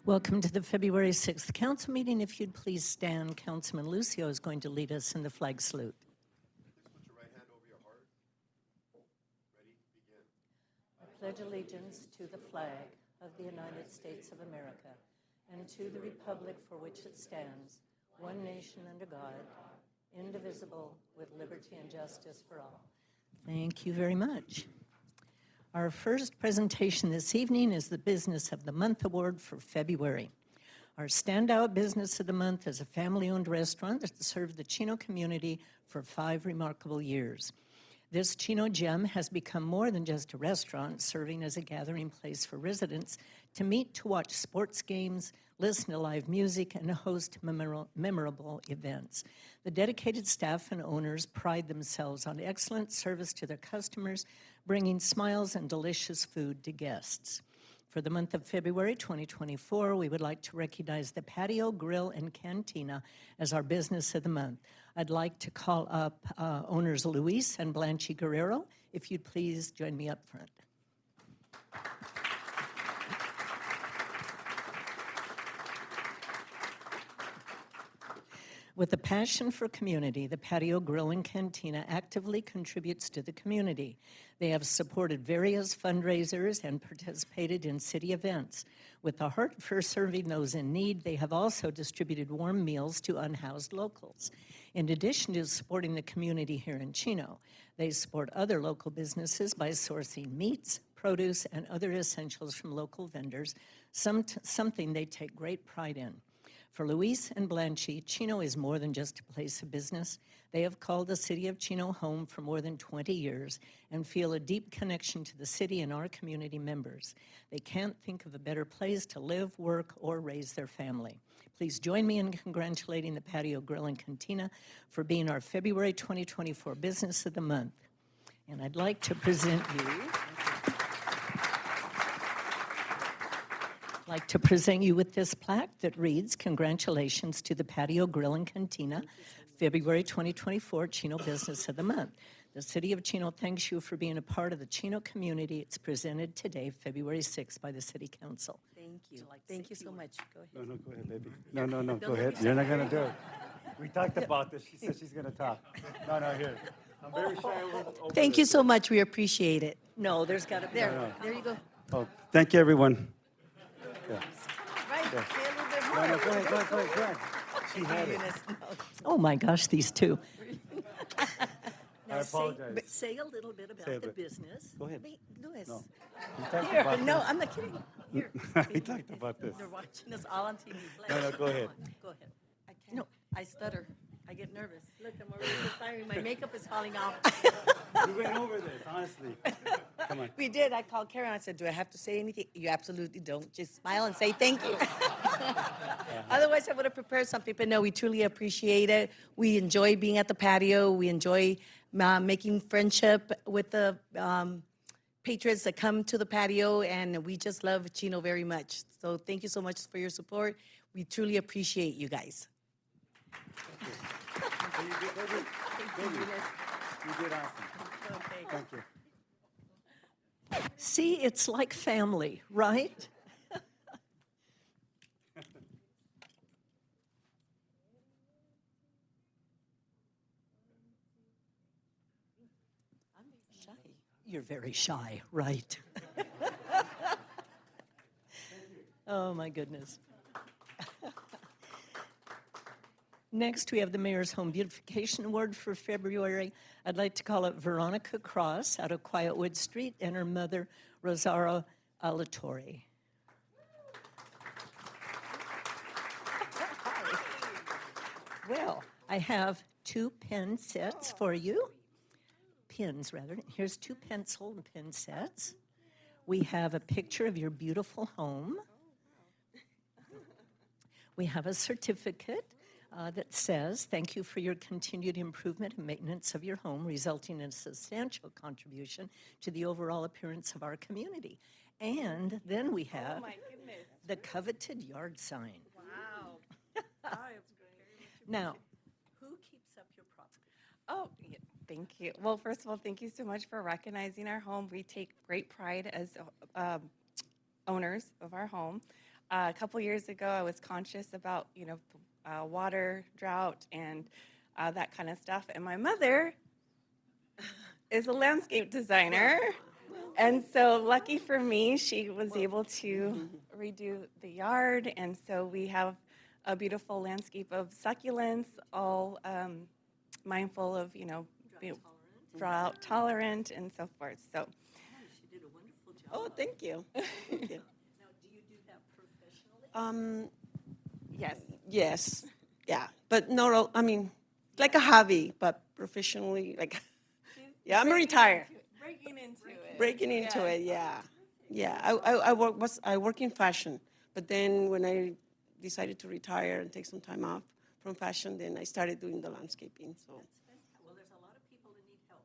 Welcome to the February 6th council meeting. If you'd please stand, Councilman Lucio is going to lead us in the flag salute. Put your right hand over your heart. Ready? Begin. I pledge allegiance to the flag of the United States of America and to the republic for which it stands, one nation under God, indivisible, with liberty and justice for all. Thank you very much. Our first presentation this evening is the Business of the Month Award for February. Our standout Business of the Month is a family-owned restaurant that served the Chino community for 5 remarkable years. This Chino gem has become more than just a restaurant, serving as a gathering place for residents to meet to watch sports games, listen to live music, and host memorable events. The dedicated staff and owners pride themselves on excellent service to their customers, bringing smiles and delicious food to guests. For the month of February 2024, we would like to recognize the Patio, Grill, and Cantina as our Business of the Month. I'd like to call up owners Luis and Blanche Guerrero. If you'd please join me up front. With a passion for community, the Patio, Grill, and Cantina actively contributes to the community. They have supported various fundraisers and participated in city events. With a heart for serving those in need, they have also distributed warm meals to unhoused locals. In addition to supporting the community here in Chino, they support other local businesses by sourcing meats, produce, and other essentials from local vendors, something they take great pride in. For Luis and Blanche, Chino is more than just a place of business. They have called the city of Chino home for more than 20 years and feel a deep connection to the city and our community members. They can't think of a better place to live, work, or raise their family. Please join me in congratulating the Patio, Grill, and Cantina for being our February 2024 Business of the Month. And I'd like to present you with this plaque that reads, "Congratulations to the Patio, Grill, and Cantina, February 2024 Chino Business of the Month. The City of Chino thanks you for being a part of the Chino community. It's presented today, February 6th, by the City Council." Thank you. Thank you so much. Go ahead. No, go ahead, baby. No, go ahead. You're not going to do it. We talked about this. She said she's going to talk. No, here. I'm very shy over Thank you so much. We appreciate it. No, there's got to be. There you go. Oh, thank you, everyone. Yeah. Right. Say a little bit more. Go ahead. She had it. Oh my gosh, these two. I apologize. Say a little bit about the business. Go ahead. Wait, Luis. No. We talked Here. about No, this. I'm not kidding. Here. We talked about this. They're watching us all on TV. No, go ahead. Go ahead. I can't. No, I stutter. I get nervous. Look, I'm already perspiring. My makeup is falling off. We went over this, honestly. Come on. We did. I called Karen. I said, do I have to say anything? You absolutely don't. Just smile and say thank you. Otherwise, I would have prepared something. But no, we truly appreciate it. We enjoy being at the patio. We enjoy making friendship with the patrons that come to the patio. And we just love Chino very much. So thank you so much for your support. We truly appreciate you guys. You did, baby. You did awesome. Okay. Thank you. See, it's like family, right? I'm very shy. You're very shy, right? Oh, my goodness. Next, we have the Mayor's Home Beautification Award for February. I'd like to call it Veronica Cross out of Quietwood Street and her mother, Rosario Alatorre. Well, I have 2 pen sets for you. Pins, rather. Here's 2 pencil and pen sets. We have a picture of your beautiful home. We have a certificate that says, "Thank you for your continued improvement and maintenance of your home, resulting in a substantial contribution to the overall appearance of our community." And then we have the coveted yard sign. Wow. Now, who keeps up your property? Oh, yeah, thank you. Well, first of all, thank you so much for recognizing our home. We take great pride as owners of our home. A couple years ago, I was conscious about, water, drought, and that kind of stuff. And my mother is a landscape designer. And so lucky for me, she was able to redo the yard. And so we have a beautiful landscape of succulents, all mindful of, drought tolerant and so forth. So, She did a wonderful job. Oh, thank you. Thank you. Now, do you do that professionally? yes. Yes, yeah, but not all, I mean, like a hobby, but professionally, like, yeah, I'm retired. Breaking into it. Breaking into it, yeah. Yeah, I work in fashion, but then when I decided to retire and take some time off from fashion, then I started doing the landscaping, so. Well, there's a lot of people that need help.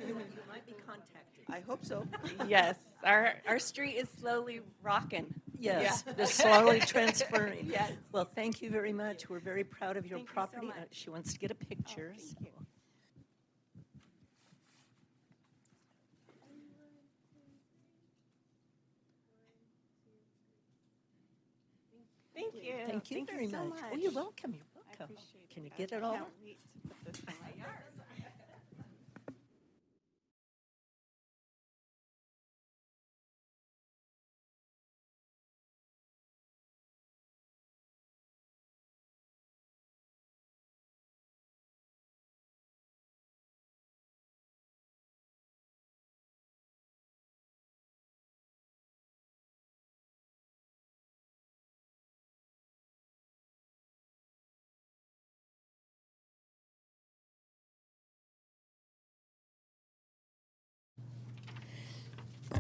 You might be contacted. I hope so. Yes, our street is slowly rocking. Yes, they're slowly transferring. Yes. Well, thank you very much. We're very proud of your Thank you so property. much. She wants to get a picture. thank so- you. Thank you. Thank you very so much. Oh, you're welcome. You're welcome. Appreciate Can you it. get it I all? can't wait to put this in my yard.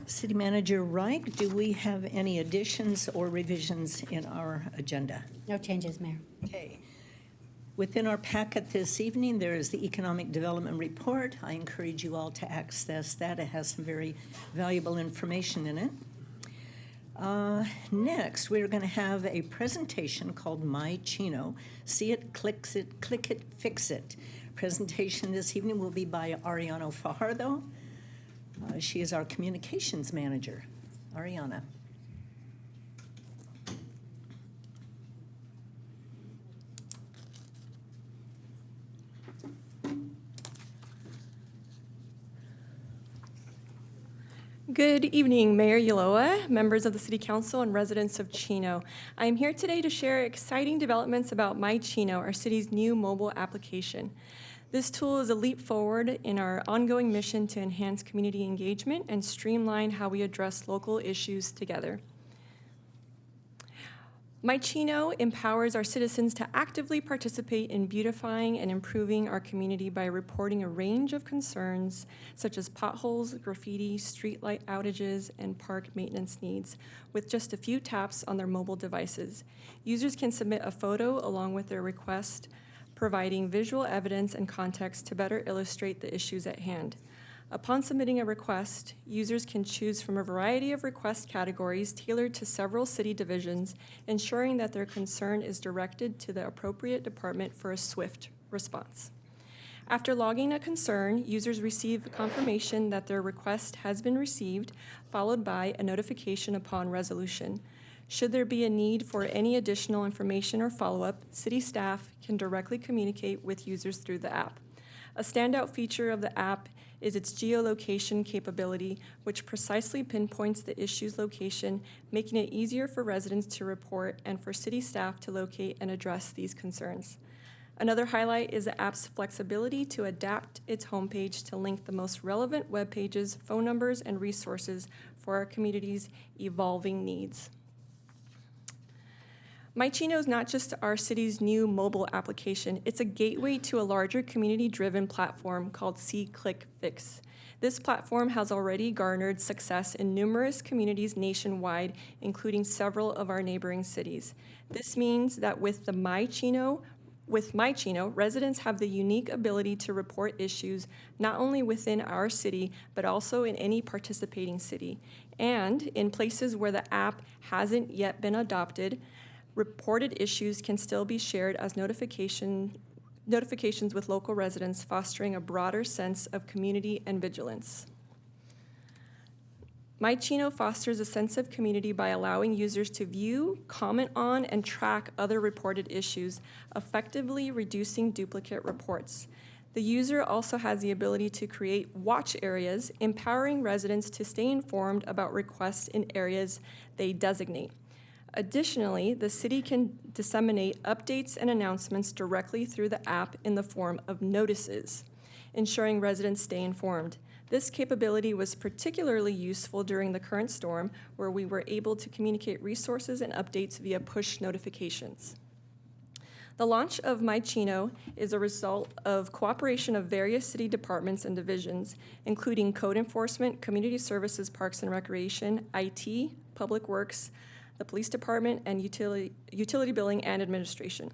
City Manager Reich, do we have any additions or revisions in our agenda? No changes, Mayor. Okay. Within our packet this evening, there is the Economic Development Report. I encourage you all to access that. It has some very valuable information in it. Next, we're going to have a presentation called My Chino. See it, click it, fix it. Presentation this evening will be by Ariana Fajardo. She is our communications manager. Ariana. Good evening, Mayor Ulloa, members of the City Council, and residents of Chino. I am here today to share exciting developments about My Chino, our city's new mobile application. This tool is a leap forward in our ongoing mission to enhance community engagement and streamline how we address local issues together. My Chino empowers our citizens to actively participate in beautifying and improving our community by reporting a range of concerns such as potholes, graffiti, streetlight outages, and park maintenance needs with just a few taps on their mobile devices. Users can submit a photo along with their request, providing visual evidence and context to better illustrate the issues at hand. Upon submitting a request, users can choose from a variety of request categories tailored to several city divisions, ensuring that their concern is directed to the appropriate department for a swift response. After logging a concern, users receive confirmation that their request has been received, followed by a notification upon resolution. Should there be a need for any additional information or follow-up, city staff can directly communicate with users through the app. A standout feature of the app is its geolocation capability, which precisely pinpoints the issue's location, making it easier for residents to report and for city staff to locate and address these concerns. Another highlight is the app's flexibility to adapt its homepage to link the most relevant web pages, phone numbers, and resources for our community's evolving needs. My Chino is not just our city's new mobile application, it's a gateway to a larger community-driven platform called See, Click, Fix. This platform has already garnered success in numerous communities nationwide, including several of our neighboring cities. This means that with My Chino, residents have the unique ability to report issues not only within our city, but also in any participating city. And in places where the app hasn't yet been adopted, reported issues can still be shared as notifications with local residents, fostering a broader sense of community and vigilance. My Chino fosters a sense of community by allowing users to view, comment on, and track other reported issues, effectively reducing duplicate reports. The user also has the ability to create watch areas, empowering residents to stay informed about requests in areas they designate. Additionally, the city can disseminate updates and announcements directly through the app in the form of notices, ensuring residents stay informed. This capability was particularly useful during the current storm, where we were able to communicate resources and updates via push notifications. The launch of My Chino is a result of cooperation of various city departments and divisions, including code enforcement, community services, parks and recreation, IT, public works, the police department, and utility billing and administration.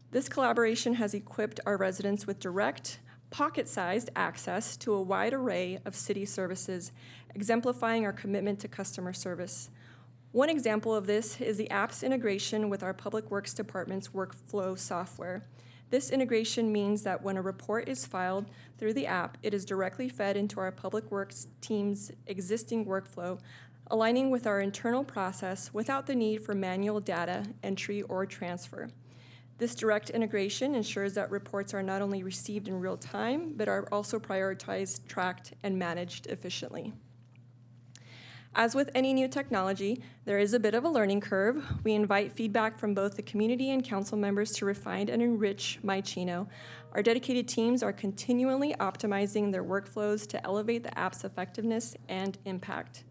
This collaboration has equipped our residents with direct, pocket-sized access to a wide array of city services, exemplifying our commitment to customer service. One example of this is the app's integration with our Public Works Department's workflow software. This integration means that when a report is filed through the app, it is directly fed into our Public Works team's existing workflow, aligning with our internal process without the need for manual data entry or transfer. This direct integration ensures that reports are not only received in real time, but are also prioritized, tracked, and managed efficiently. As with any new technology, there is a bit of a learning curve. We invite feedback from both the community and council members to refine and enrich My Chino. Our dedicated teams are continually optimizing their workflows to elevate the app's effectiveness and impact.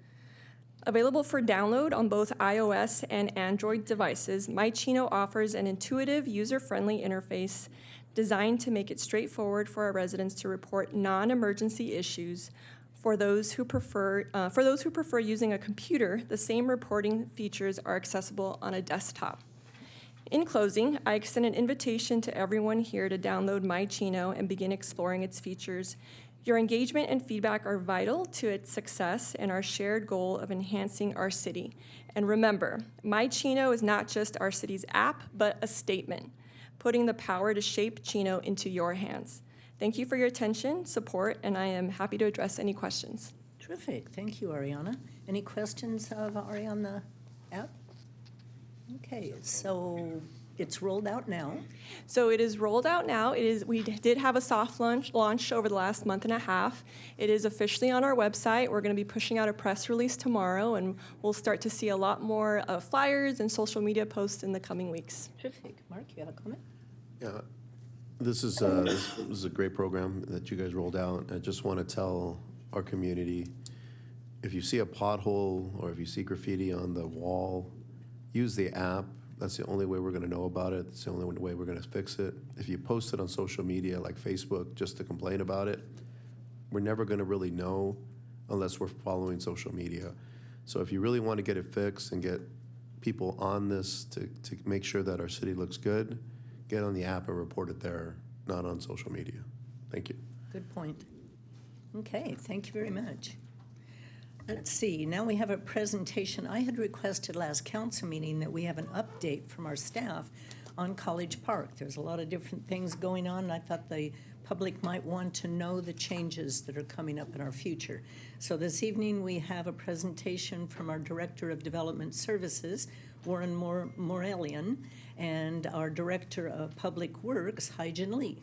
Available for download on both iOS and Android devices, My Chino offers an intuitive, user-friendly interface designed to make it straightforward for our residents to report non-emergency issues. For those who prefer using a computer, the same reporting features are accessible on a desktop. In closing, I extend an invitation to everyone here to download My Chino and begin exploring its features. Your engagement and feedback are vital to its success and our shared goal of enhancing our city. And remember, My Chino is not just our city's app, but a statement, putting the power to shape Chino into your hands. Thank you for your attention, support, and I am happy to address any questions. Terrific. Thank you, Ariana. Any questions of Ari on the app? Okay, so it's rolled out now. So it is rolled out now. We did have a soft launch over the last month and a half. It is officially on our website. We're going to be pushing out a press release tomorrow, and we'll start to see a lot more flyers and social media posts in the coming weeks. Terrific. Mark, you have a comment? Yeah, this is a great program that you guys rolled out. I just want to tell our community, if you see a pothole or if you see graffiti on the wall, use the app. That's the only way we're going to know about it. It's the only way we're going to fix it. If you post it on social media like Facebook just to complain about it, we're never going to really know unless we're following social media. So if you really want to get it fixed and get people on this to make sure that our city looks good, get on the app and report it there, not on social media. Thank you. Good point. Okay, thank you very much. Let's see, now we have a presentation. I had requested last council meeting that we have an update from our staff on College Park. There's a lot of different things going on, and I thought the public might want to know the changes that are coming up in our future. So this evening we have a presentation from our Director of Development Services, Warren Morelian, and our Director of Public Works, Haijin Lee.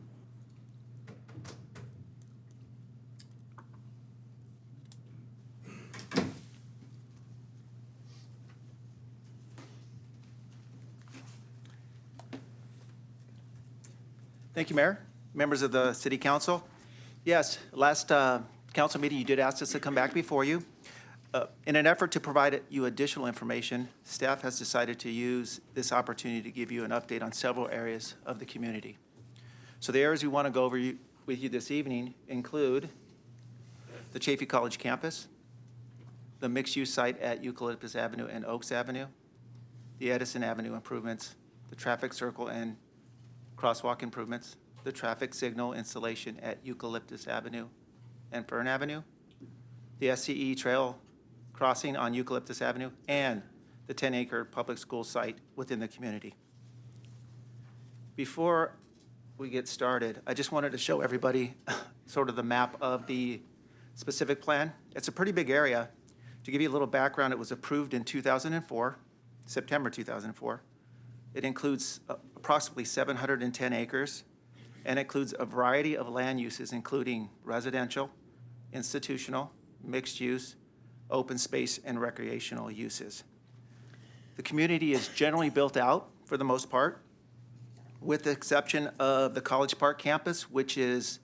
Thank you, Mayor. Members of the City Council. Yes, last council meeting, you did ask us to come back before you. In an effort to provide you additional information, staff has decided to use this opportunity to give you an update on several areas of the community. So the areas we want to go over with you this evening include the Chaffey College campus, the mixed-use site at Eucalyptus Avenue and Oaks Avenue, the Edison Avenue improvements, the traffic circle and crosswalk improvements, the traffic signal installation at Eucalyptus Avenue and Fern Avenue, the SCE trail crossing on Eucalyptus Avenue, and the 10-acre public school site within the community. Before we get started, I just wanted to show everybody sort of the map of the specific plan. It's a pretty big area. To give you a little background, it was approved in 2004, September 2004. It includes approximately 710 acres and includes a variety of land uses, including residential, institutional, mixed use, open space, and recreational uses. The community is generally built out for the most part, with the exception of the College Park campus, which is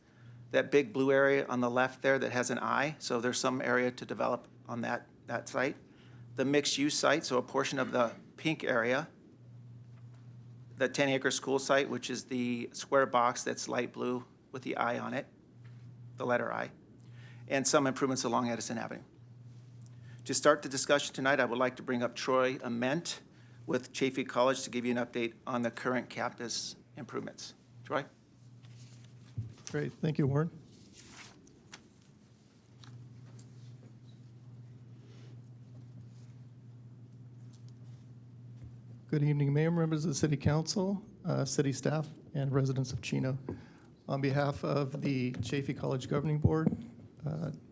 that big blue area on the left there that has an eye. So there's some area to develop on that site. The mixed-use site, so a portion of the pink area, the 10-acre school site, which is the square box that's light blue with the eye on it, the letter I, and some improvements along Edison Avenue. To start the discussion tonight, I would like to bring up Troy Ament with Chaffey College to give you an update on the current campus improvements. Troy? Great, thank you, Warren. Good evening, Mayor, members of the City Council, city staff, and residents of Chino. On behalf of the Chaffey College Governing Board,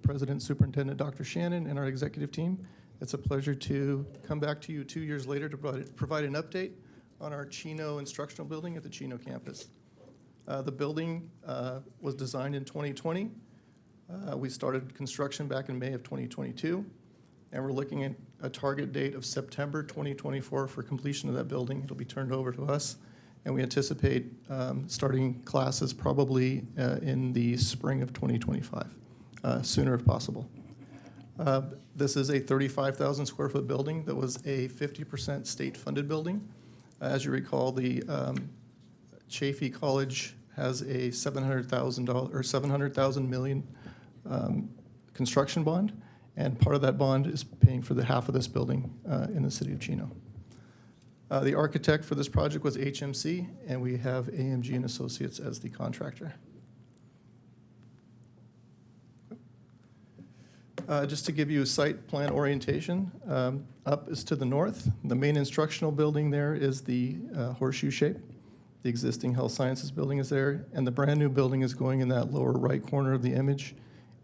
President Superintendent Dr. Shannon, and our executive team, it's a pleasure to come back to you 2 years later to provide an update on our Chino instructional building at the Chino campus. The building was designed in 2020. We started construction back in May of 2022, and we're looking at a target date of September 2024 for completion of that building. It'll be turned over to us, and we anticipate starting classes probably in the spring of 2025, sooner if possible. This is a 35,000 square foot building that was a 50% state-funded building. As you recall, the Chaffey College has a $700,000 or $700,000 million construction bond, and part of that bond is paying for the half of this building in the city of Chino. The architect for this project was HMC, and we have AMG and Associates as the contractor. Just to give you a site plan orientation, up is to the north. The main instructional building there is the horseshoe shape. The existing health sciences building is there, and the brand new building is going in that lower right corner of the image,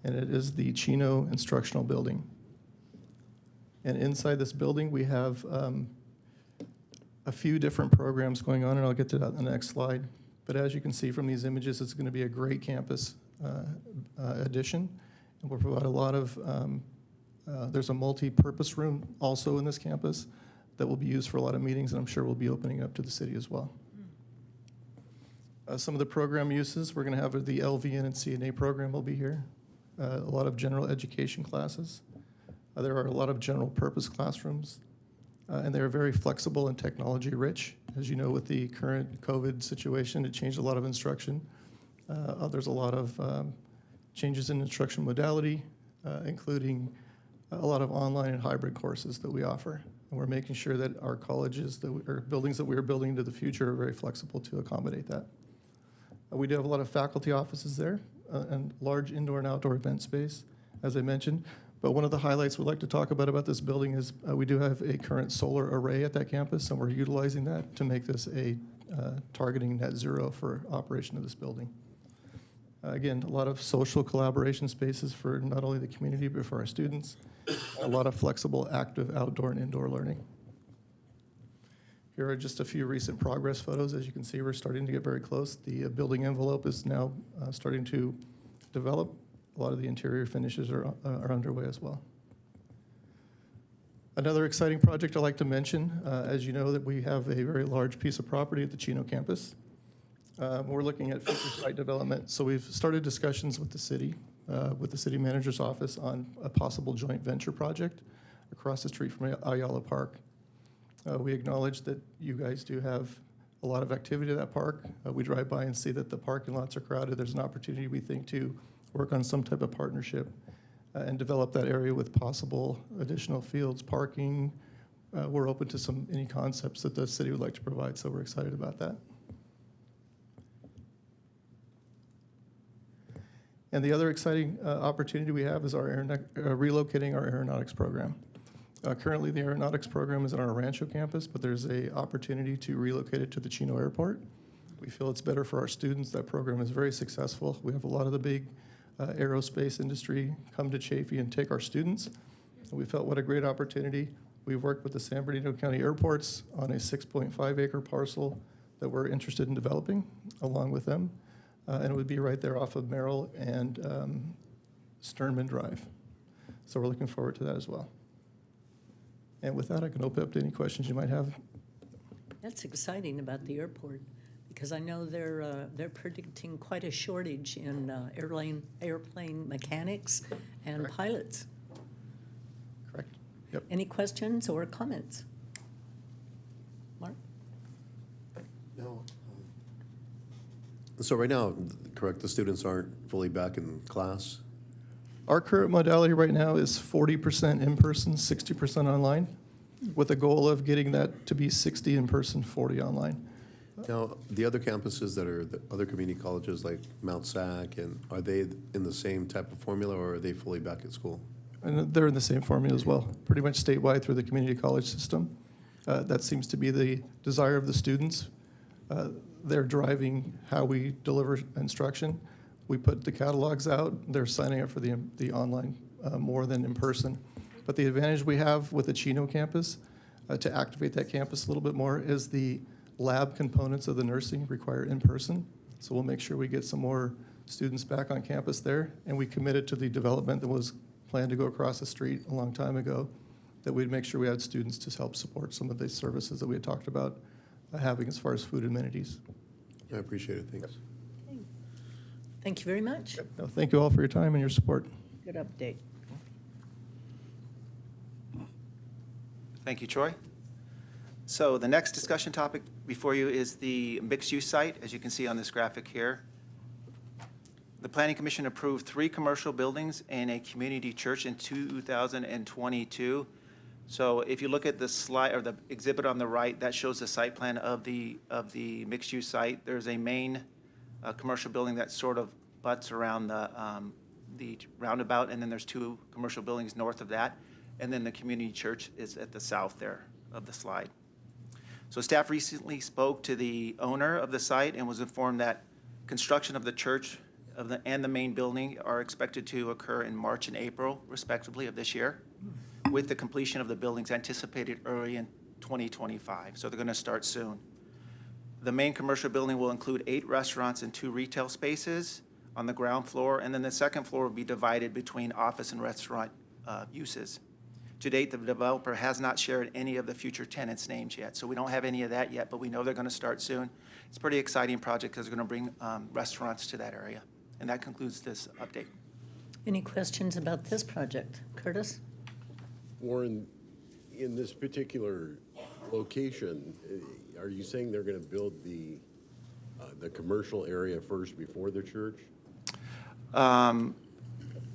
and it is the Chino instructional building. And inside this building, we have a few different programs going on, and I'll get to that on the next slide. But as you can see from these images, it's going to be a great campus addition. And we'll provide a lot of, there's a multi-purpose room also in this campus that will be used for a lot of meetings, and I'm sure we'll be opening up to the city as well. Some of the program uses, we're going to have the LVN and CNA program will be here. A lot of general education classes. There are a lot of general purpose classrooms, and they're very flexible and technology rich. As you know, with the current COVID situation, it changed a lot of instruction. There's a lot of changes in instruction modality, including a lot of online and hybrid courses that we offer. And we're making sure that our colleges, or buildings that we are building into the future are very flexible to accommodate that. We do have a lot of faculty offices there and large indoor and outdoor event space, as I mentioned. But one of the highlights we'd like to talk about this building is we do have a current solar array at that campus, and we're utilizing that to make this a targeting net zero for operation of this building. Again, a lot of social collaboration spaces for not only the community, but for our students. A lot of flexible, active outdoor and indoor learning. Here are just a few recent progress photos. As you can see, we're starting to get very close. The building envelope is now starting to develop. A lot of the interior finishes are underway as well. Another exciting project I'd like to mention, as you know, that we have a very large piece of property at the Chino campus. We're looking at future site development. So we've started discussions with the city manager's office on a possible joint venture project across the street from Ayala Park. We acknowledge that you guys do have a lot of activity at that park. We drive by and see that the parking lots are crowded. There's an opportunity, we think, to work on some type of partnership and develop that area with possible additional fields, parking. We're open to any concepts that the city would like to provide, so we're excited about that. And the other exciting opportunity we have is relocating our aeronautics program. Currently, the aeronautics program is on our Rancho campus, but there's an opportunity to relocate it to the Chino Airport. We feel it's better for our students. That program is very successful. We have a lot of the big aerospace industry come to Chaffey and take our students. We felt what a great opportunity. We've worked with the San Bernardino County Airports on a 6.5 acre parcel that we're interested in developing along with them. And it would be right there off of Merrill and Sternman Drive. So we're looking forward to that as well. And with that, I can open up to any questions you might have. That's exciting about the airport, because I know they're predicting quite a shortage in airplane mechanics and Correct. pilots. Correct. Yep. Any questions or comments? Mark? No. So right now, correct, the students aren't fully back in class? Our current modality right now is 40% in-person, 60% online, with a goal of getting that to be 60 in-person, 40 online. Now, the other campuses that are the other community colleges like Mount Sac, and are they in the same type of formula, or are they fully back at school? And they're in the same formula as well, pretty much statewide through the community college system. That seems to be the desire of the students. They're driving how we deliver instruction. We put the catalogs out. They're signing up for the online more than in person. But the advantage we have with the Chino campus to activate that campus a little bit more is the lab components of the nursing require in person. So we'll make sure we get some more students back on campus there. And we committed to the development that was planned to go across the street a long time ago, that we'd make sure we had students to help support some of the services that we had talked about having as far as food amenities. I appreciate it, thanks. Thank you very much. No, thank you all for your time and your support. Good update. Thank you, Troy. So the next discussion topic before you is the mixed-use site, as you can see on this graphic here. The Planning Commission approved 3 commercial buildings and a community church in 2022. So if you look at the slide or the exhibit on the right, that shows the site plan of the mixed-use site. There's a main commercial building that sort of butts around the roundabout, and then there's 2 commercial buildings north of that, and then the community church is at the south there of the slide. So staff recently spoke to the owner of the site and was informed that construction of the church and the main building are expected to occur in March and April, respectively, of this year, with the completion of the buildings anticipated early in 2025. So they're going to start soon. The main commercial building will include 8 restaurants and 2 retail spaces on the ground floor, and then the second floor will be divided between office and restaurant uses. To date, the developer has not shared any of the future tenants' names yet, so we don't have any of that yet, but we know they're going to start soon. It's a pretty exciting project because they're going to bring restaurants to that area. And that concludes this update. Any questions about this project? Curtis? Warren, in this particular location, are you saying they're going to build the commercial area first before the church?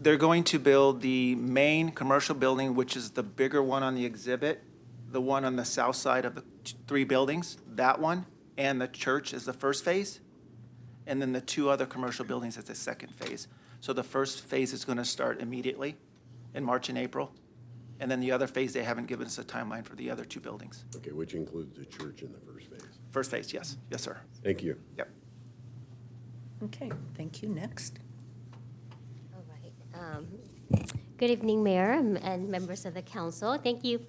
They're going to build the main commercial building, which is the bigger one on the exhibit, the one on the south side of the 3 buildings, that one, and the church is the first phase, and then the 2 other commercial buildings is the second phase. So the first phase is going to start immediately in March and April, and then the other phase, they haven't given us a timeline for the other 2 buildings. Okay, which includes the church in the first phase. First phase, yes. Yes, sir. Thank you. Yep. Okay, thank you. Next. All right. Good evening, Mayor and members of the council. Thank you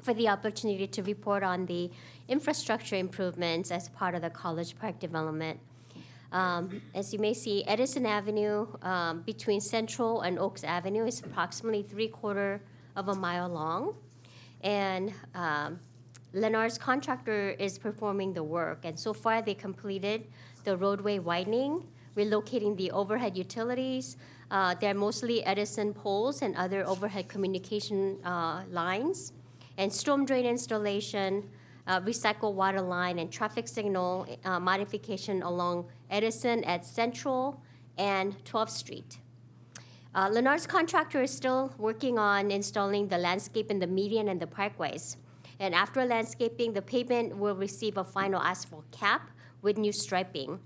for the opportunity to report on the infrastructure improvements as part of the College Park development. As you may see, Edison Avenue between Central and Oaks Avenue is approximately 3/4 of a mile long. And Lennar's contractor is performing the work. And so far, they completed the roadway widening, relocating the overhead utilities. They're mostly Edison poles and other overhead communication lines, and storm drain installation, recycle water line, and traffic signal modification along Edison at Central and 12th Street. Lennar's contractor is still working on installing the landscape in the median and the parkways. And after landscaping, the pavement will receive a final asphalt cap with new striping.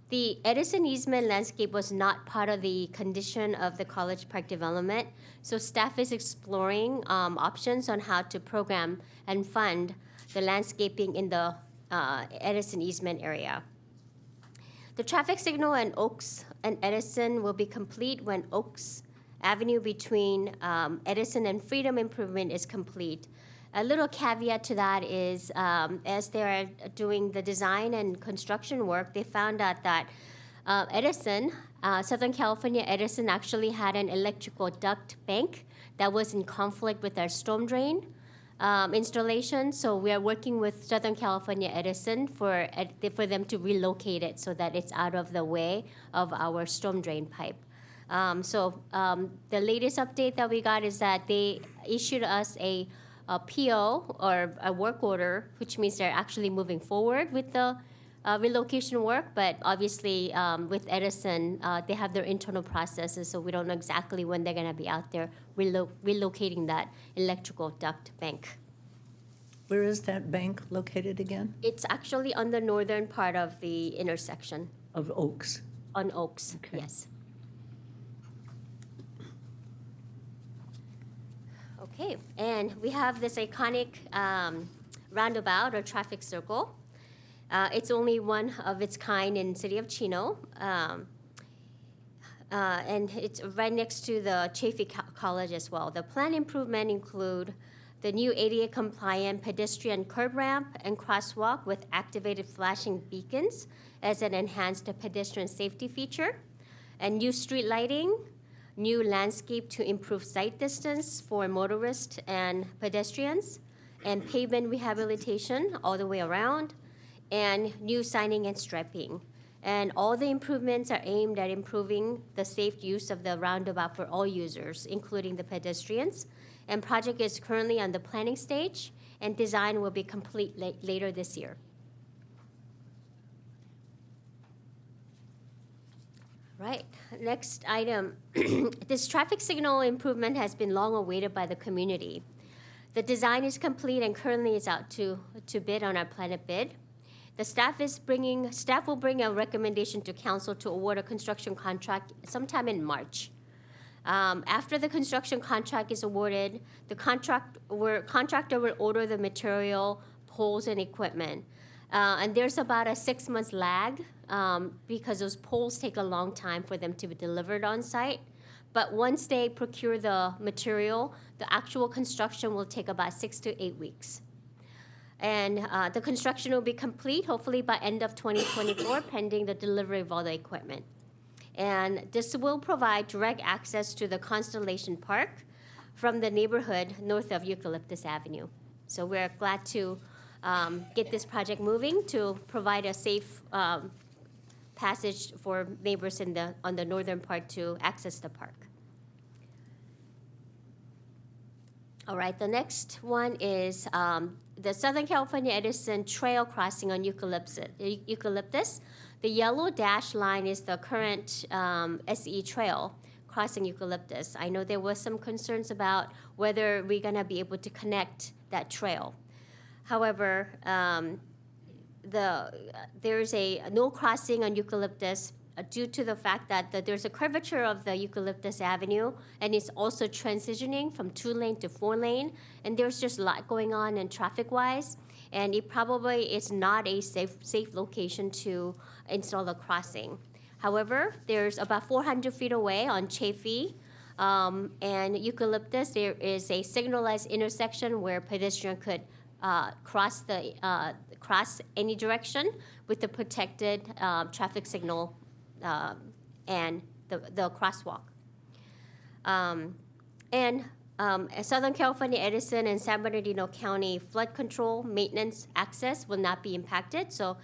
The Edison easement landscape was not part of the condition of the College Park development, so staff is exploring options on how to program and fund the landscaping in the Edison easement area. The traffic signal in Oaks and Edison will be complete when Oaks avenue between Edison and Freedom Improvement is complete. A little caveat to that is, as they're doing the design and construction work, they found out that Edison, Southern California Edison, actually had an electrical duct bank that was in conflict with our storm drain installation. So we are working with Southern California Edison for them to relocate it so that it's out of the way of our storm drain pipe. The latest update that we got is that they issued us a PO or a work order, which means they're actually moving forward with the relocation work. But obviously, with Edison, they have their internal processes, so we don't know exactly when they're going to be out there relocating that electrical duct bank. Where is that bank located again? It's actually on the northern part of the intersection. Of Oaks. On Oaks, Okay. yes. Okay, and we have this iconic roundabout or traffic circle. It's only one of its kind in city of Chino. And it's right next to the Chaffey College as well. The planned improvement include the new ADA compliant pedestrian curb ramp and crosswalk with activated flashing beacons as an enhanced pedestrian safety feature, and new street lighting, new landscape to improve sight distance for motorists and pedestrians, and pavement rehabilitation all the way around, and new signing and striping. And all the improvements are aimed at improving the safe use of the roundabout for all users, including the pedestrians. And project is currently on the planning stage, and design will be complete later this year. Right, next item. This traffic signal improvement has been long awaited by the community. The design is complete and currently is out to bid on our planet bid. The staff will bring a recommendation to council to award a construction contract sometime in March. After the construction contract is awarded, the contractor will order the material, poles, and equipment. And there's about a 6-month lag because those poles take a long time for them to be delivered on site. But once they procure the material, the actual construction will take about 6 to 8 weeks. And the construction will be complete, hopefully by end of 2024, pending the delivery of all the equipment. And this will provide direct access to the Constellation Park from the neighborhood north of Eucalyptus Avenue. So we're glad to get this project moving to provide a safe passage for neighbors on the northern part to access the park. All right, the next one is the Southern California Edison Trail crossing on Eucalyptus. The yellow dash line is the current SE Trail crossing Eucalyptus. I know there was some concerns about whether we're gonna be able to connect that trail. However, there's a no crossing on Eucalyptus due to the fact that there's a curvature of the Eucalyptus Avenue, and it's also transitioning from 2-lane to 4-lane, and there's just a lot going on in traffic-wise, and it probably is not a safe location to install the crossing. However, there's about 400 feet away on Chaffey and Eucalyptus, there is a signalized intersection where pedestrian could cross any direction with the protected traffic signal and the crosswalk. Southern California Edison and San Bernardino County flood control maintenance access will not be impacted, so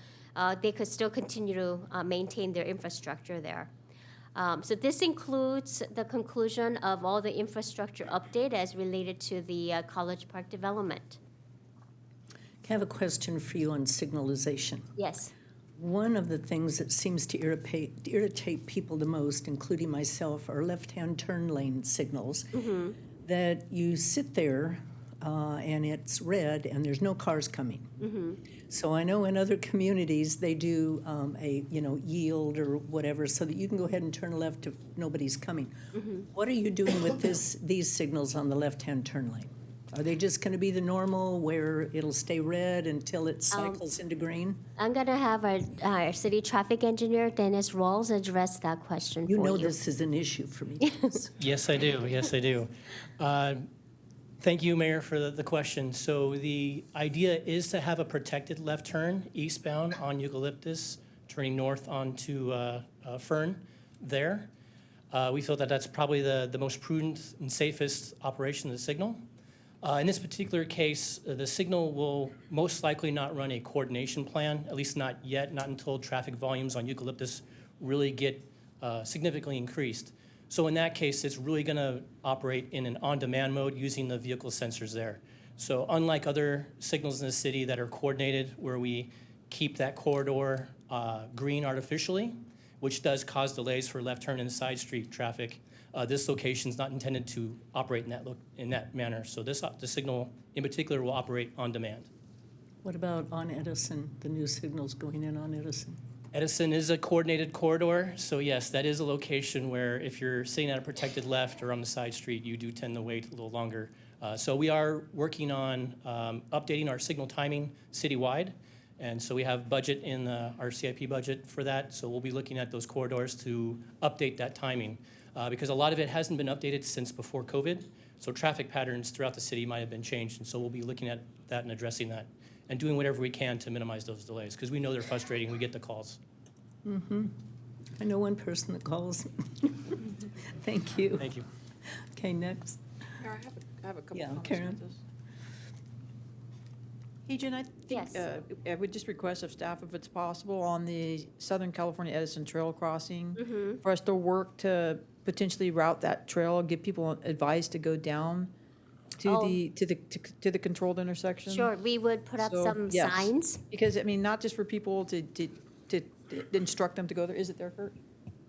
they could still continue to maintain their infrastructure there. So this includes the conclusion of all the infrastructure update as related to the College Park development. I have a question for you on signalization. Yes. One of the things that seems to irritate people the most, including myself, are left-hand turn lane signals. Mm-hmm. That you sit there and it's red and there's no cars coming. Mm-hmm. So I know in other communities they do a yield or whatever so that you can go ahead and turn left if nobody's coming. Mm-hmm. What are you doing with these signals on the left-hand turn lane? Are they just going to be the normal where it'll stay red until it cycles into green? I'm gonna have our city traffic engineer, Dennis Rawls, address that question for you. You know this is an issue for me. Dennis. Yes, I do. Yes, I do. Thank you, Mayor, for the question. So the idea is to have a protected left turn eastbound on Eucalyptus, turning north onto Fern there. We feel that that's probably the most prudent and safest operation of the signal. In this particular case, the signal will most likely not run a coordination plan, at least not yet, not until traffic volumes on Eucalyptus really get significantly increased. So in that case, it's really going to operate in an on-demand mode using the vehicle sensors there. So unlike other signals in the city that are coordinated, where we keep that corridor green artificially, which does cause delays for left turn and side street traffic, this location is not intended to operate in that manner. So the signal in particular will operate on demand. What about on Edison, the new signals going in on Edison? Edison is a coordinated corridor, so yes, that is a location where if you're sitting at a protected left or on the side street, you do tend to wait a little longer. So we are working on updating our signal timing citywide, and so we have budget in our CIP budget for that, so we'll be looking at those corridors to update that timing, because a lot of it hasn't been updated since before COVID, so traffic patterns throughout the city might have been changed, and so we'll be looking at that and addressing that, and doing whatever we can to minimize those delays, because we know they're frustrating. We get the calls. Mm-hmm. I know one person that calls. Thank you. Thank you. Okay, next. I have a couple Yeah, comments Karen. about this. Hey, Jen, I think Yes. I would just request of staff, if it's possible, on the Southern California Edison Trail crossing, for us to work to potentially route that trail, give people advice to go down to Oh. the controlled intersection. Sure, we would put up So, some yes. signs. Because, I mean, not just for people to instruct them to go there. Is it there, Kurt?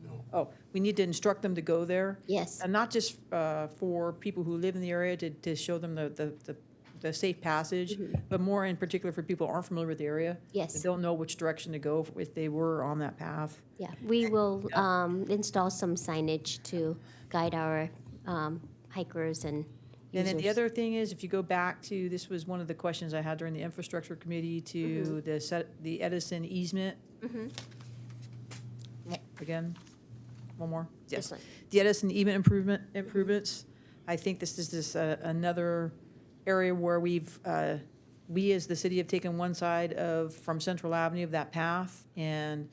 No. Oh, we need to instruct them to go there. Yes. And not just for people who live in the area to show them the safe passage, but more in particular for people who aren't familiar with the area. Yes. That don't know which direction to go if they were on that path. Yeah, we will install some signage to guide our hikers and And then the users. other thing is, if you go back to, this was one of the questions I had during the infrastructure committee, to the Edison easement. Again, one more? This one. The Edison easement improvements. I think this is just another area where we as the city have taken one side from Central Avenue of that path and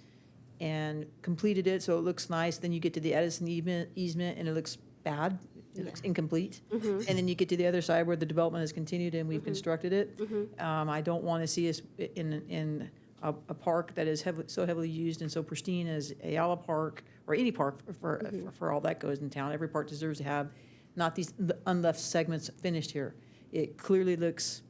completed it, so it looks nice. Then you get to the Edison easement and it looks bad. It looks incomplete. And then you get to the other side where the development has continued and we've constructed it. I don't want to see us in a park that is so heavily used and so pristine as Ayala Park, or any park for all that goes in town. Every park deserves to have not these unleft segments finished here. It clearly looks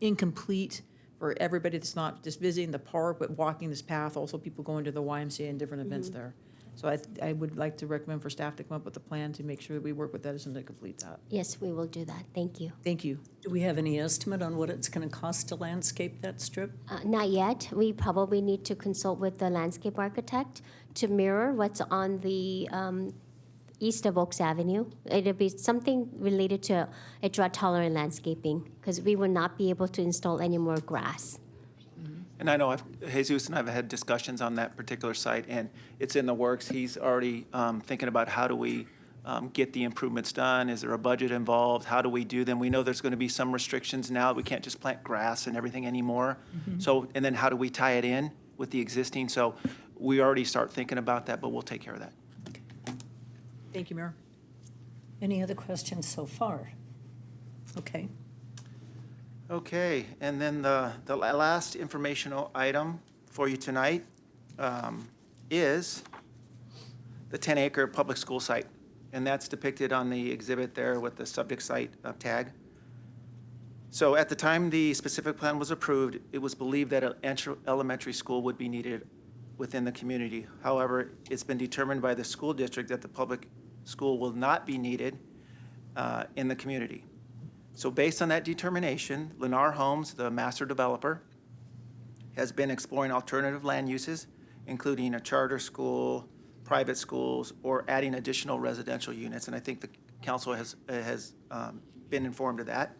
incomplete for everybody that's not just visiting the park, but walking this path, also people going to the YMCA and different events there. So I would like to recommend for staff to come up with a plan to make sure that we work with Edison to complete that. Yes, we will do that. Thank you. Thank you. Do we have any estimate on what it's going to cost to landscape that strip? Not yet. We probably need to consult with the landscape architect to mirror what's on the east of Oaks Avenue. It'll be something related to a drought-tolerant landscaping, because we will not be able to install any more grass. And I know Jesus and I have had discussions on that particular site, and it's in the works. He's already thinking about how do we get the improvements done? Is there a budget involved? How do we do them? We know there's going to be some restrictions now. We can't just plant grass and everything anymore. So, and then how do we tie it in with the existing? So we already start thinking about that, but we'll take care of that. Thank you, Mayor. Any other questions so far? Okay. Okay, and then the last informational item for you tonight is the 10-acre public school site. And that's depicted on the exhibit there with the subject site tag. So at the time the specific plan was approved, it was believed that an elementary school would be needed within the community. However, it's been determined by the school district that the public school will not be needed in the community. So based on that determination, Lennar Homes, the master developer, has been exploring alternative land uses, including a charter school, private schools, or adding additional residential units. And I think the council has been informed of that.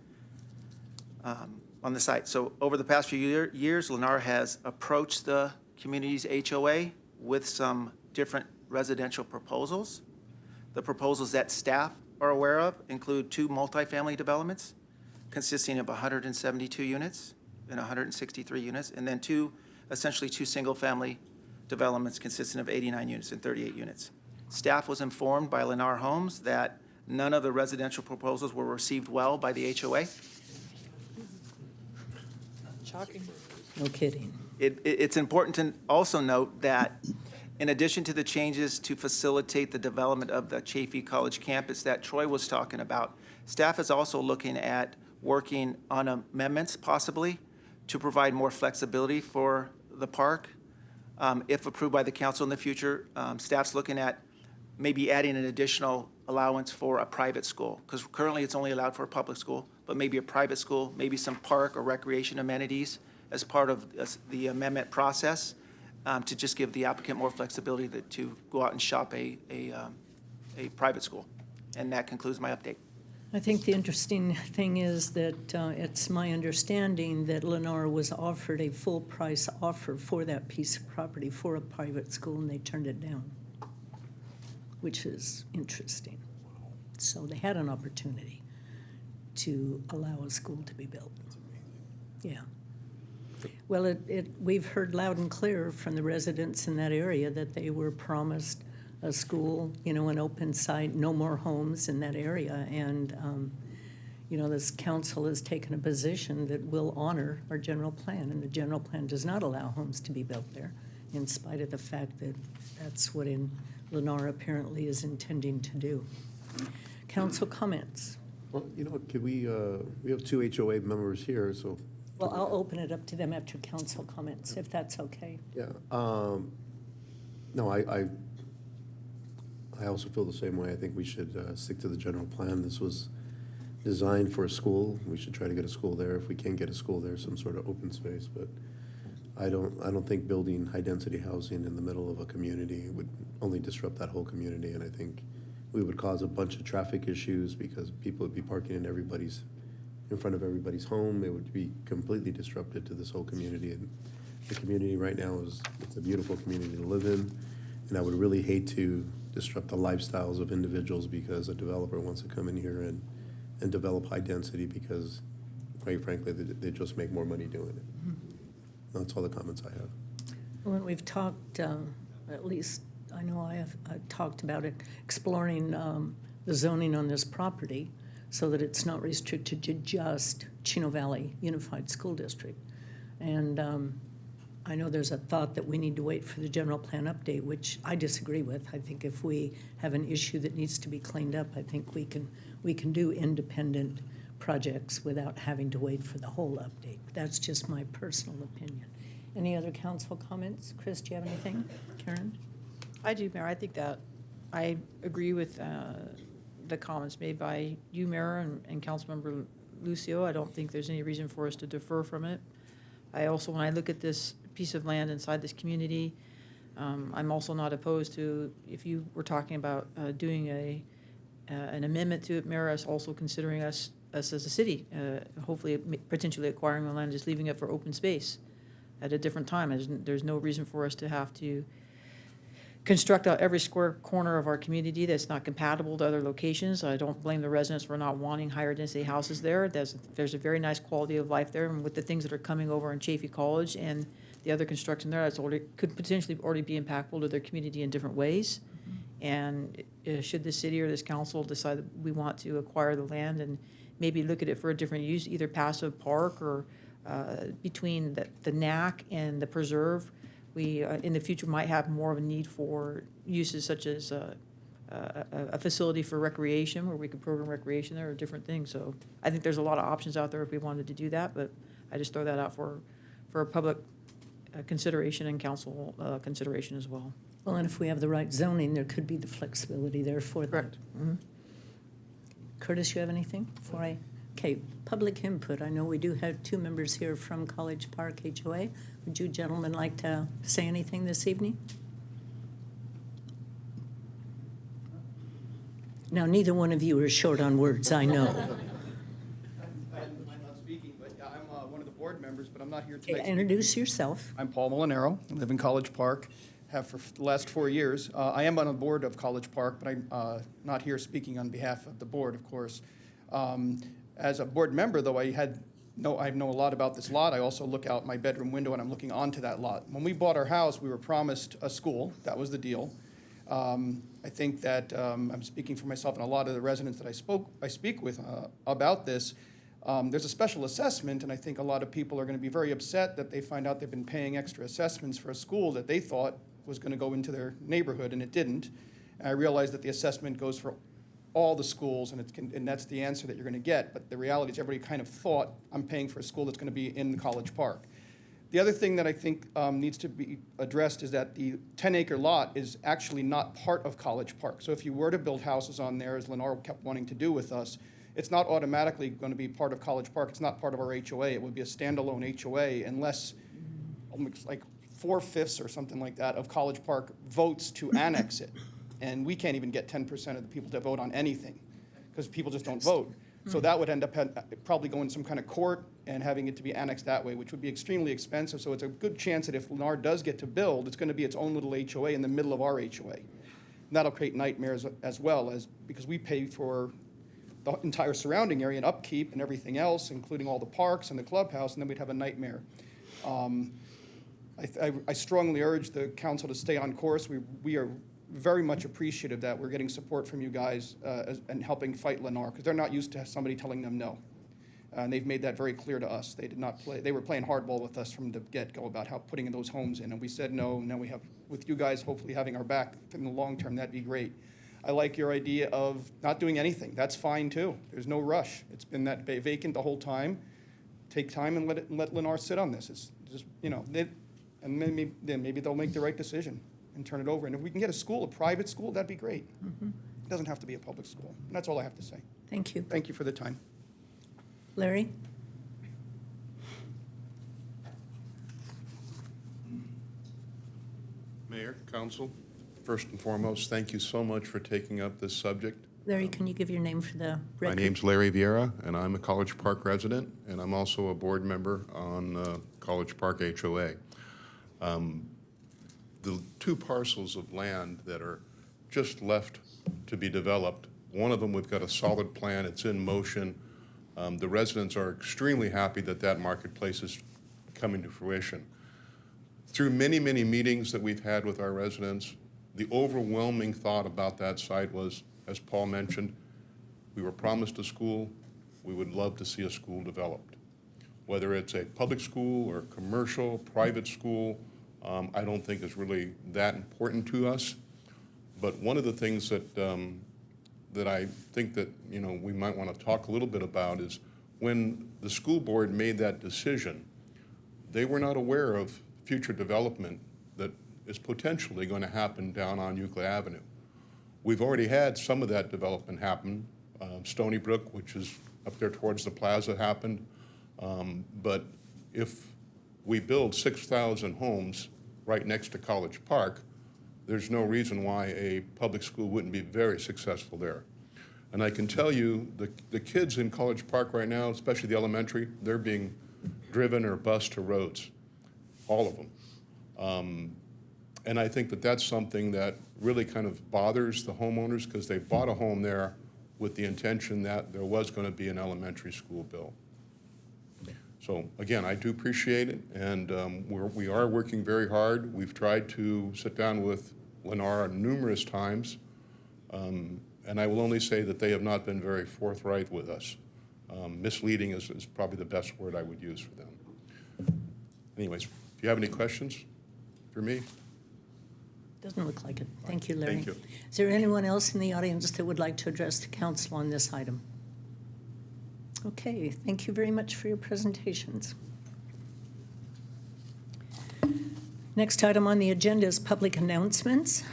on the site. So over the past few years, Lennar has approached the community's HOA with some different residential proposals. The proposals that staff are aware of include 2 multifamily developments consisting of 172 units and 163 units, and then essentially two single-family developments consisting of 89 units and 38 units. Staff was informed by Lennar Homes that none of the residential proposals were received well by the HOA. Shocking. No kidding. It's important to also note that in addition to the changes to facilitate the development of the Chaffee College campus that Troy was talking about, staff is also looking at working on amendments possibly to provide more flexibility for the park. If approved by the council in the future, staff's looking at maybe adding an additional allowance for a private school, because currently it's only allowed for a public school, but maybe a private school, maybe some park or recreation amenities as part of the amendment process, to just give the applicant more flexibility to go out and shop a private school. And that concludes my update. I think the interesting thing is that it's my understanding that Lennar was offered a full price offer for that piece of property for a private school, and they turned it down, which is interesting. So they had an opportunity to allow a school to be built. Yeah. Well, we've heard loud and clear from the residents in that area that they were promised a school, an open site, no more homes in that area. And, this council has taken a position that will honor our general plan, and the general plan does not allow homes to be built there, in spite of the fact that that's what Lennar apparently is intending to do. Council comments? Well, could we have 2 HOA members here, so. Well, I'll open it up to them after council comments, if that's okay. Yeah. No, I also feel the same way. I think we should stick to the general plan. This was designed for a school. We should try to get a school there. If we can't get a school there, some sort of open space. But I don't think building high-density housing in the middle of a community would only disrupt that whole community. And I think we would cause a bunch of traffic issues because people would be parking in front of everybody's home. It would be completely disruptive to this whole community. And the community right now it's a beautiful community to live in. And I would really hate to disrupt the lifestyles of individuals because a developer wants to come in here and develop high density because, quite frankly, they just make more money doing it. That's all the comments I have. Well, we've talked, at least I know I have talked about it, exploring the zoning on this property so that it's not restricted to just Chino Valley Unified School District. And I know there's a thought that we need to wait for the general plan update, which I disagree with. I think if we have an issue that needs to be cleaned up, I think we can do independent projects without having to wait for the whole update. That's just my personal opinion. Any other council comments? Chris, do you have anything? Karen? I do, Mayor. I think that I agree with the comments made by you, Mayor, and Councilmember Lucio. I don't think there's any reason for us to defer from it. I also, when I look at this piece of land inside this community, I'm also not opposed to, if you were talking about doing an amendment to it, Mayor, us also considering us as a city, hopefully potentially acquiring the land, just leaving it for open space at a different time. There's no reason for us to have to construct out every square corner of our community that's not compatible to other locations. I don't blame the residents for not wanting higher density houses there. There's a very nice quality of life there, and with the things that are coming over in Chaffee College and the other construction there, could potentially already be impactful to their community in different ways. And should the city or this council decide that we want to acquire the land and maybe look at it for a different use, either passive park or between the NAC and the preserve, we in the future might have more of a need for uses such as a facility for recreation where we could program recreation there or different things. So I think there's a lot of options out there if we wanted to do that, but I just throw that out for public consideration and council consideration as well. Well, and if we have the right zoning, there could be the flexibility there for that. Correct. Mm-hmm. Curtis, you have anything before I? Okay, public input. I know we do have 2 members here from College Park HOA. Would you gentlemen like to say anything this evening? Now, neither one of you are short on words, I know. I'm not speaking, but members, but I'm not here tonight. Introduce yourself. I'm Paul Molinaro. I live in College Park, have for the last 4 years. I am on the board of College Park, but I'm not here speaking on behalf of the board, of course. As a board member, though, I know a lot about this lot. I also look out my bedroom window and I'm looking onto that lot. When we bought our house, we were promised a school. That was the deal. I think that I'm speaking for myself and a lot of the residents that I speak with about this. There's a special assessment, and I think a lot of people are going to be very upset that they find out they've been paying extra assessments for a school that they thought was going to go into their neighborhood, and it didn't. And I realize that the assessment goes for all the schools, and that's the answer that you're going to get. But the reality is everybody kind of thought, I'm paying for a school that's going to be in College Park. The other thing that I think needs to be addressed is that the 10-acre lot is actually not part of College Park. So if you were to build houses on there, as Lennar kept wanting to do with us, it's not automatically going to be part of College Park. It's not part of our HOA. It would be a standalone HOA unless like 4/5 or something like that of College Park votes to annex it. And we can't even get 10% of the people to vote on anything because people just don't vote. So that would end up probably going to some kind of court and having it to be annexed that way, which would be extremely expensive. So it's a good chance that if Lennar does get to build, it's going to be its own little HOA in the middle of our HOA. And that'll create nightmares as well, as because we pay for the entire surrounding area and upkeep and everything else, including all the parks and the clubhouse, and then we'd have a nightmare. I strongly urge the council to stay on course. We are very much appreciative that we're getting support from you guys and helping fight Lennar, because they're not used to somebody telling them no. And they've made that very clear to us. They did not play. They were playing hardball with us from the get-go about how putting those homes in, and we said no. Now we have, with you guys hopefully having our back in the long term, that'd be great. I like your idea of not doing anything. That's fine too. There's no rush. It's been that vacant the whole time. Take time and let Lennar sit on this. It's just, and maybe they'll make the right decision and turn it over. And if we can get a school, a private school, that'd be great. It doesn't have to be a public school. And that's all I have to say. Thank you. Thank you for the time. Larry? Mayor, Council, first and foremost, thank you so much for taking up this subject. Larry, can you give your name for the record? My name's Larry Vieira, and I'm a College Park resident, and I'm also a board member on College Park HOA. The two parcels of land that are just left to be developed, one of them we've got a solid plan, it's in motion. The residents are extremely happy that that marketplace is coming to fruition. Through many, many meetings that we've had with our residents, the overwhelming thought about that site was, as Paul mentioned, we were promised a school, we would love to see a school developed. Whether it's a public school or commercial, private school, I don't think is really that important to us. But one of the things that that I think that we might want to talk a little bit about is when the school board made that decision, they were not aware of future development that is potentially going to happen down on Euclid Avenue. We've already had some of that development happen. Stony Brook, which is up there towards the plaza, happened. But if we build 6,000 homes right next to College Park, there's no reason why a public school wouldn't be very successful there. And I can tell you, the kids in College Park right now, especially the elementary, they're being driven or bused to roads, all of them. And I think that that's something that really kind of bothers the homeowners because they bought a home there with the intention that there was going to be an elementary school built. So again, I do appreciate it, and we are working very hard. We've tried to sit down with Lennar numerous times, and I will only say that they have not been very forthright with us. Misleading is probably the best word I would use for them. Anyways, if you have any questions for me? Doesn't look like it. Thank you, Larry. Thank you. Is there anyone else in the audience that would like to address the council on this item? Okay, thank you very much for your presentations. Next item on the agenda is public announcements.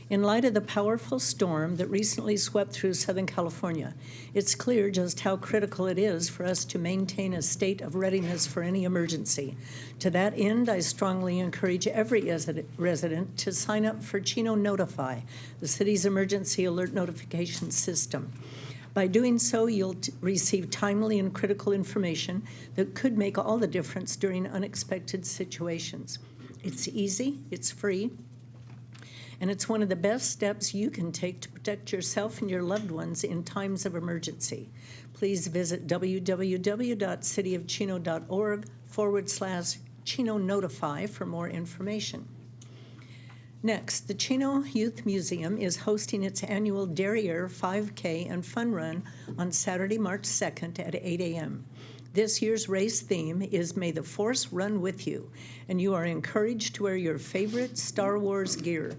In light of the powerful storm that recently swept through Southern California, it's clear just how critical it is for us to maintain a state of readiness for any emergency. To that end, I strongly encourage every resident to sign up for Chino Notify, the city's emergency alert notification system. By doing so, you'll receive timely and critical information that could make all the difference during unexpected situations. It's easy, it's free, and it's one of the best steps you can take to protect yourself and your loved ones in times of emergency. Please visit www.cityofchino.org/Chino Notify for more information. Next, the Chino Youth Museum is hosting its annual Derriere 5K and Fun Run on Saturday, March 2nd at 8 a.m. This year's race theme is May the Force Run With You, and you are encouraged to wear your favorite Star Wars gear.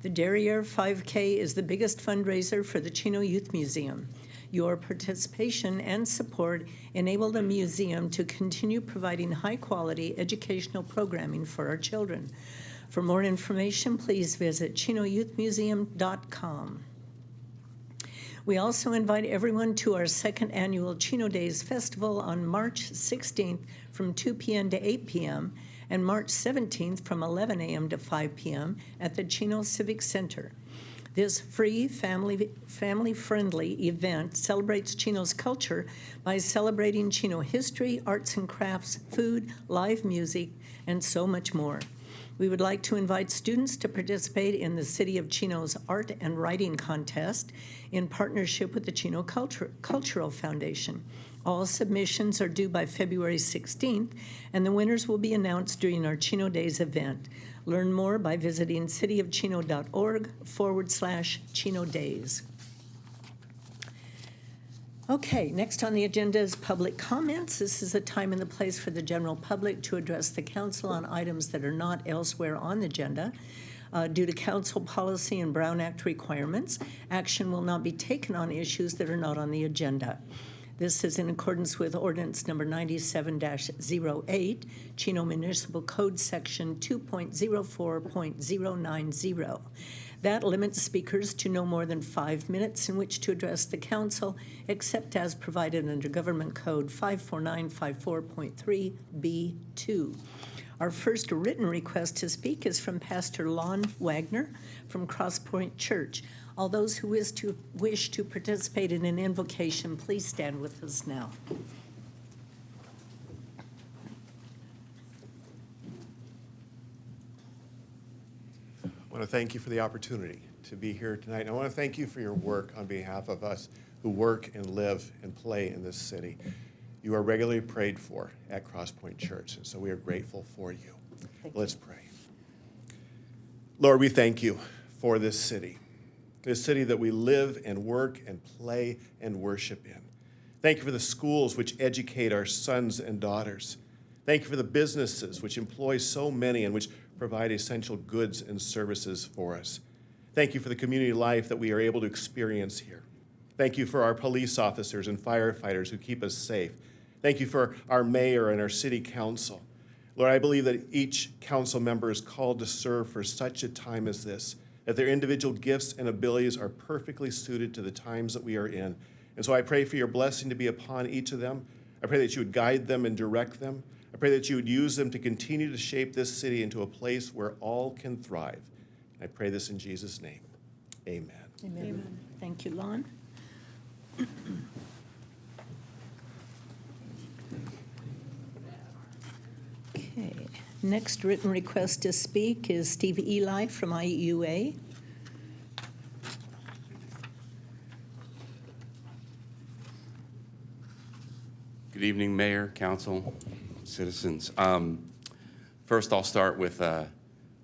The Derriere 5K is the biggest fundraiser for the Chino Youth Museum. Your participation and support enable the museum to continue providing high-quality educational programming for our children. For more information, please visit ChinoYouthMuseum.com. We also invite everyone to our second annual Chino Days Festival on March 16th from 2 p.m. to 8 p.m. and March 17th from 11 a.m. to 5 p.m. at the Chino Civic Center. This free, family-friendly event celebrates Chino's culture by celebrating Chino history, arts and crafts, food, live music, and so much more. We would like to invite students to participate in the City of Chino's Art and Writing Contest in partnership with the Chino Cultural Foundation. All submissions are due by February 16th, and the winners will be announced during our Chino Days event. Learn more by visiting cityofchino.org/Chino Days. Okay, next on the agenda is public comments. This is the time and the place for the general public to address the council on items that are not elsewhere on the agenda. Due to council policy and Brown Act requirements, action will not be taken on issues that are not on the agenda. This is in accordance with Ordinance Number 97-08, Chino Municipal Code Section 2.04.090. That limits speakers to no more than 5 minutes in which to address the council, except as provided under Government Code 54954.3B2. Our first written request to speak is from Pastor Lon Wagner from Cross Point Church. All those who wish to participate in an invocation, please stand with us now. I want to thank you for the opportunity to be here tonight. And I want to thank you for your work on behalf of us who work and live and play in this city. You are regularly prayed for at Cross Point Church, and so we are grateful for you. Let's pray. Lord, we thank you for this city that we live and work and play and worship in. Thank you for the schools which educate our sons and daughters. Thank you for the businesses which employ so many and which provide essential goods and services for us. Thank you for the community life that we are able to experience here. Thank you for our police officers and firefighters who keep us safe. Thank you for our mayor and our city council. Lord, I believe that each council member is called to serve for such a time as this, that their individual gifts and abilities are perfectly suited to the times that we are in. And so I pray for your blessing to be upon each of them. I pray that you would guide them and direct them. I pray that you would use them to continue to shape this city into a place where all can thrive. I pray this in Jesus' name. Amen. Amen. Amen. Thank you, Lon. Okay. Next written request to speak is Steve Eli from IUA. Good evening, Mayor, Council, citizens. First, I'll start with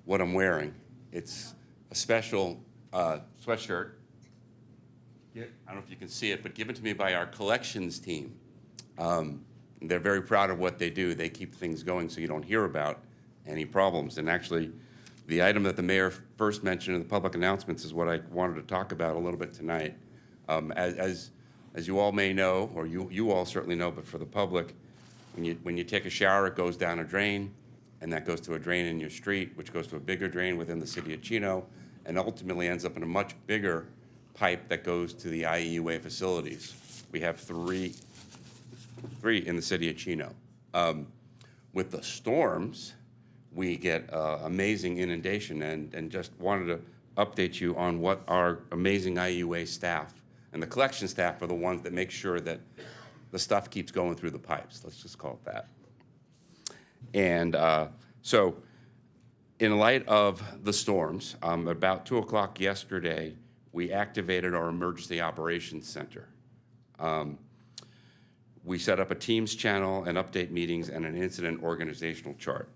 what I'm wearing. It's a special sweatshirt. I don't know if you can see it, but given to me by our collections team. They're very proud of what they do. They keep things going so you don't hear about any problems. And actually, the item that the mayor first mentioned in the public announcements is what I wanted to talk about a little bit tonight. As you all may know, or you all certainly know, but for the public, when you take a shower, it goes down a drain, and that goes to a drain in your street, which goes to a bigger drain within the city of Chino, and ultimately ends up in a much bigger pipe that goes to the IEUA facilities. We have three in the city of Chino. With the storms, we get amazing inundation, and just wanted to update you on what our amazing IUA staff And the collection staff are the ones that make sure that the stuff keeps going through the pipes. Let's just call it that. And so in light of the storms, about 2 o'clock yesterday, we activated our Emergency Operations Center. We set up a Teams channel and update meetings and an incident organizational chart.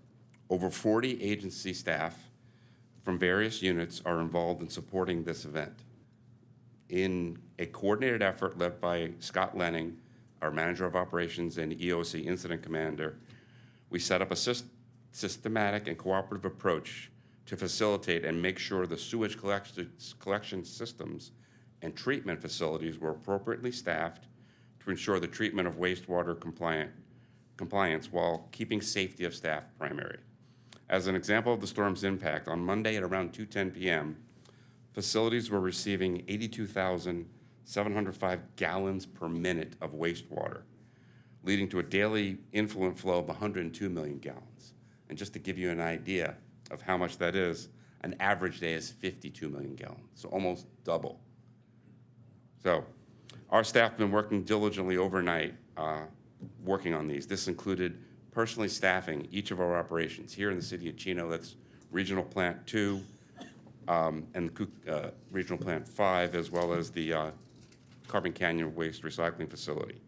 Over 40 agency staff from various units are involved in supporting this event. In a coordinated effort led by Scott Lenning, our Manager of Operations and EOC Incident Commander, we set up a systematic and cooperative approach to facilitate and make sure the sewage collection systems and treatment facilities were appropriately staffed to ensure the treatment of wastewater compliance while keeping safety of staff primary. As an example of the storm's impact, on Monday at around 2:10 p.m., facilities were receiving 82,705 gallons per minute of wastewater, leading to a daily influent flow of 102 million gallons. And just to give you an idea of how much that is, an average day is 52 million gallons, so almost double. So our staff have been working diligently overnight, working on these. This included personally staffing each of our operations. Here in the city of Chino, that's Regional Plant 2 and Regional Plant 5, as well as the Carbon Canyon Waste Recycling Facility.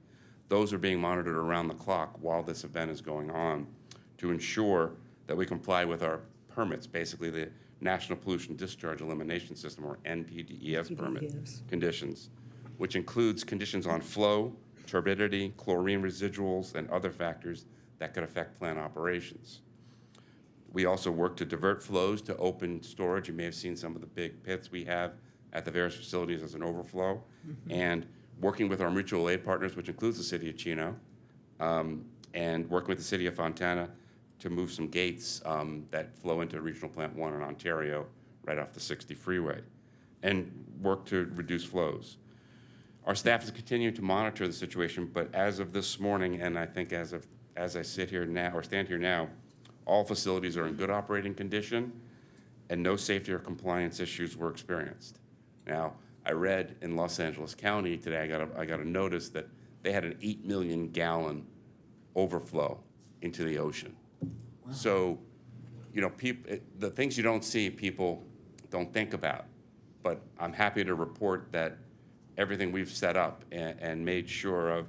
Those are being monitored around the clock while this event is going on to ensure that we comply with our permits, basically the National Pollution Discharge Elimination System, or NPDES permit conditions, which includes conditions on flow, turbidity, chlorine residuals, and other factors that could affect plant operations. We also work to divert flows to open storage. You may have seen some of the big pits we have at the various facilities as an overflow. And working with our mutual aid partners, which includes the city of Chino, and working with the city of Fontana to move some gates that flow into Regional Plant 1 in Ontario right off the 60 freeway, and work to reduce flows. Our staff is continuing to monitor the situation, but as of this morning, and I think as I sit here now, or stand here now, all facilities are in good operating condition, and no safety or compliance issues were experienced. Now, I read in Los Angeles County today, I got a notice that they had an 8 million gallon overflow into the ocean. Wow. So, you know, the things you don't see, people don't think about. But I'm happy to report that everything we've set up and made sure of,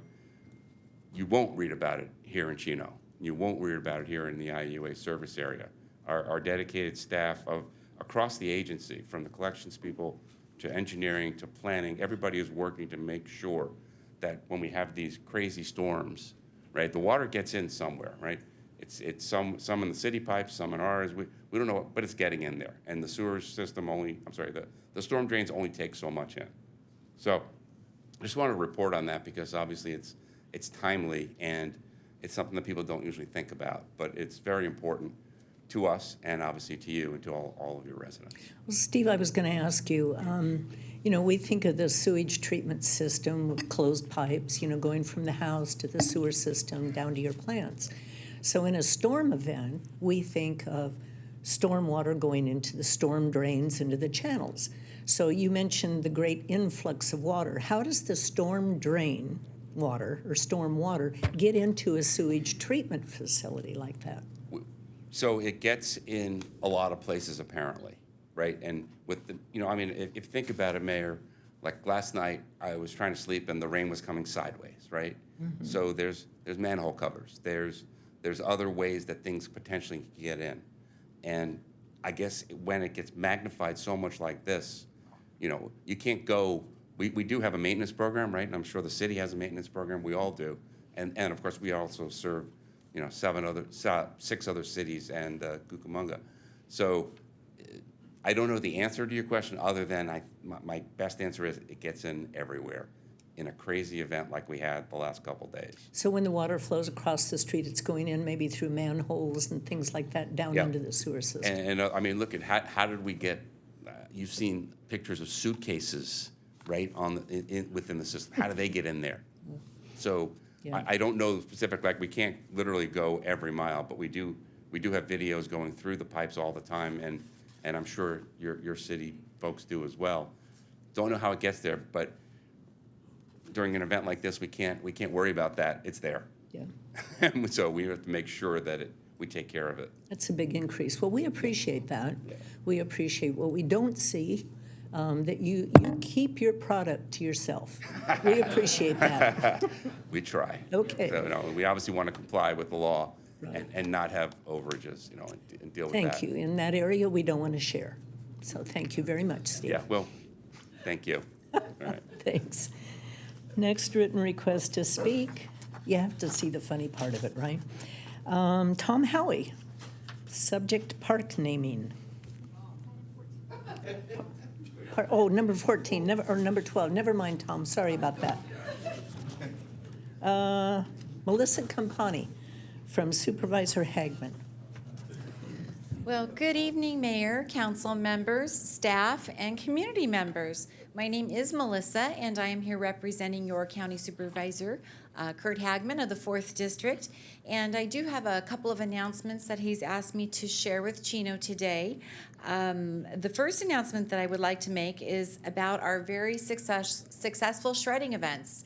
you won't read about it here in Chino. You won't read about it here in the IUA service area. Our dedicated staff across the agency, from the collections people to engineering to planning, everybody is working to make sure that when we have these crazy storms, right, the water gets in somewhere, right? It's some in the city pipes, some in ours. We don't know, but it's getting in there. And the sewer system the storm drains only take so much in. So I just want to report on that because obviously it's timely and it's something that people don't usually think about, but it's very important to us and obviously to you and to all of your residents. Well, Steve, I was going to ask you, you know, we think of the sewage treatment system with closed pipes, you know, going from the house to the sewer system down to your plants. So in a storm event, we think of storm water going into the storm drains, into the channels. So you mentioned the great influx of water. How does the storm drain water or storm water get into a sewage treatment facility like that? So it gets in a lot of places apparently, right? And with the, you know, I mean, if you think about it, Mayor, like last night I was trying to sleep and the rain was coming sideways, right? Mm-hmm. So there's manhole covers, there's other ways that things potentially can get in. And I guess when it gets magnified so much like this, you know, you can't go, we do have a maintenance program, right? And I'm sure the city has a maintenance program, we all do. And of course we also serve, you know, 6 other cities and Cucamonga. So I don't know the answer to your question other than my best answer is it gets in everywhere in a crazy event like we had the last couple days. So when the water flows across the street, it's going in maybe through manholes and things like that down into the sewer system. And I mean, look at how did we get, you've seen pictures of suitcases, right, within the system. How do they get in there? So I don't know the specific, like we can't literally go every mile, but we do have videos going through the pipes all the time, and I'm sure your city folks do as well. Don't know how it gets there, but during an event like this, we can't worry about that. It's there. Yeah. And so we have to make sure that we take care of it. That's a big increase. Well, we appreciate that. We appreciate what we don't see, that you keep your product to yourself. We appreciate that. We try. Okay. So, no, we obviously want to comply with the law and not have overages, and deal with that. Thank you. In that area, we don't want to share. So thank you very much, Steve. Yeah, well, thank you. All right. Thanks. Next written request to speak. You have to see the funny part of it, right? Tom Howie, subject park naming. Number 14, or number 12. Never mind, Tom. Sorry about that. Melissa Campani from Supervisor Hagman. Well, good evening, Mayor, council members, staff, and community members. My name is Melissa, and I am here representing your County Supervisor, Kurt Hagman of the 4th District. And I do have a couple of announcements that he's asked me to share with Chino today. The first announcement that I would like to make is about our very successful shredding events.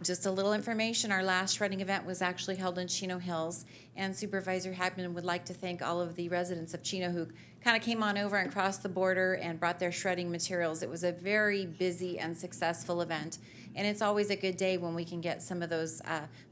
Just a little information, our last shredding event was actually held in Chino Hills, and Supervisor Hagman would like to thank all of the residents of Chino who kind of came on over and crossed the border and brought their shredding materials. It was a very busy and successful event, and it's always a good day when we can get some of those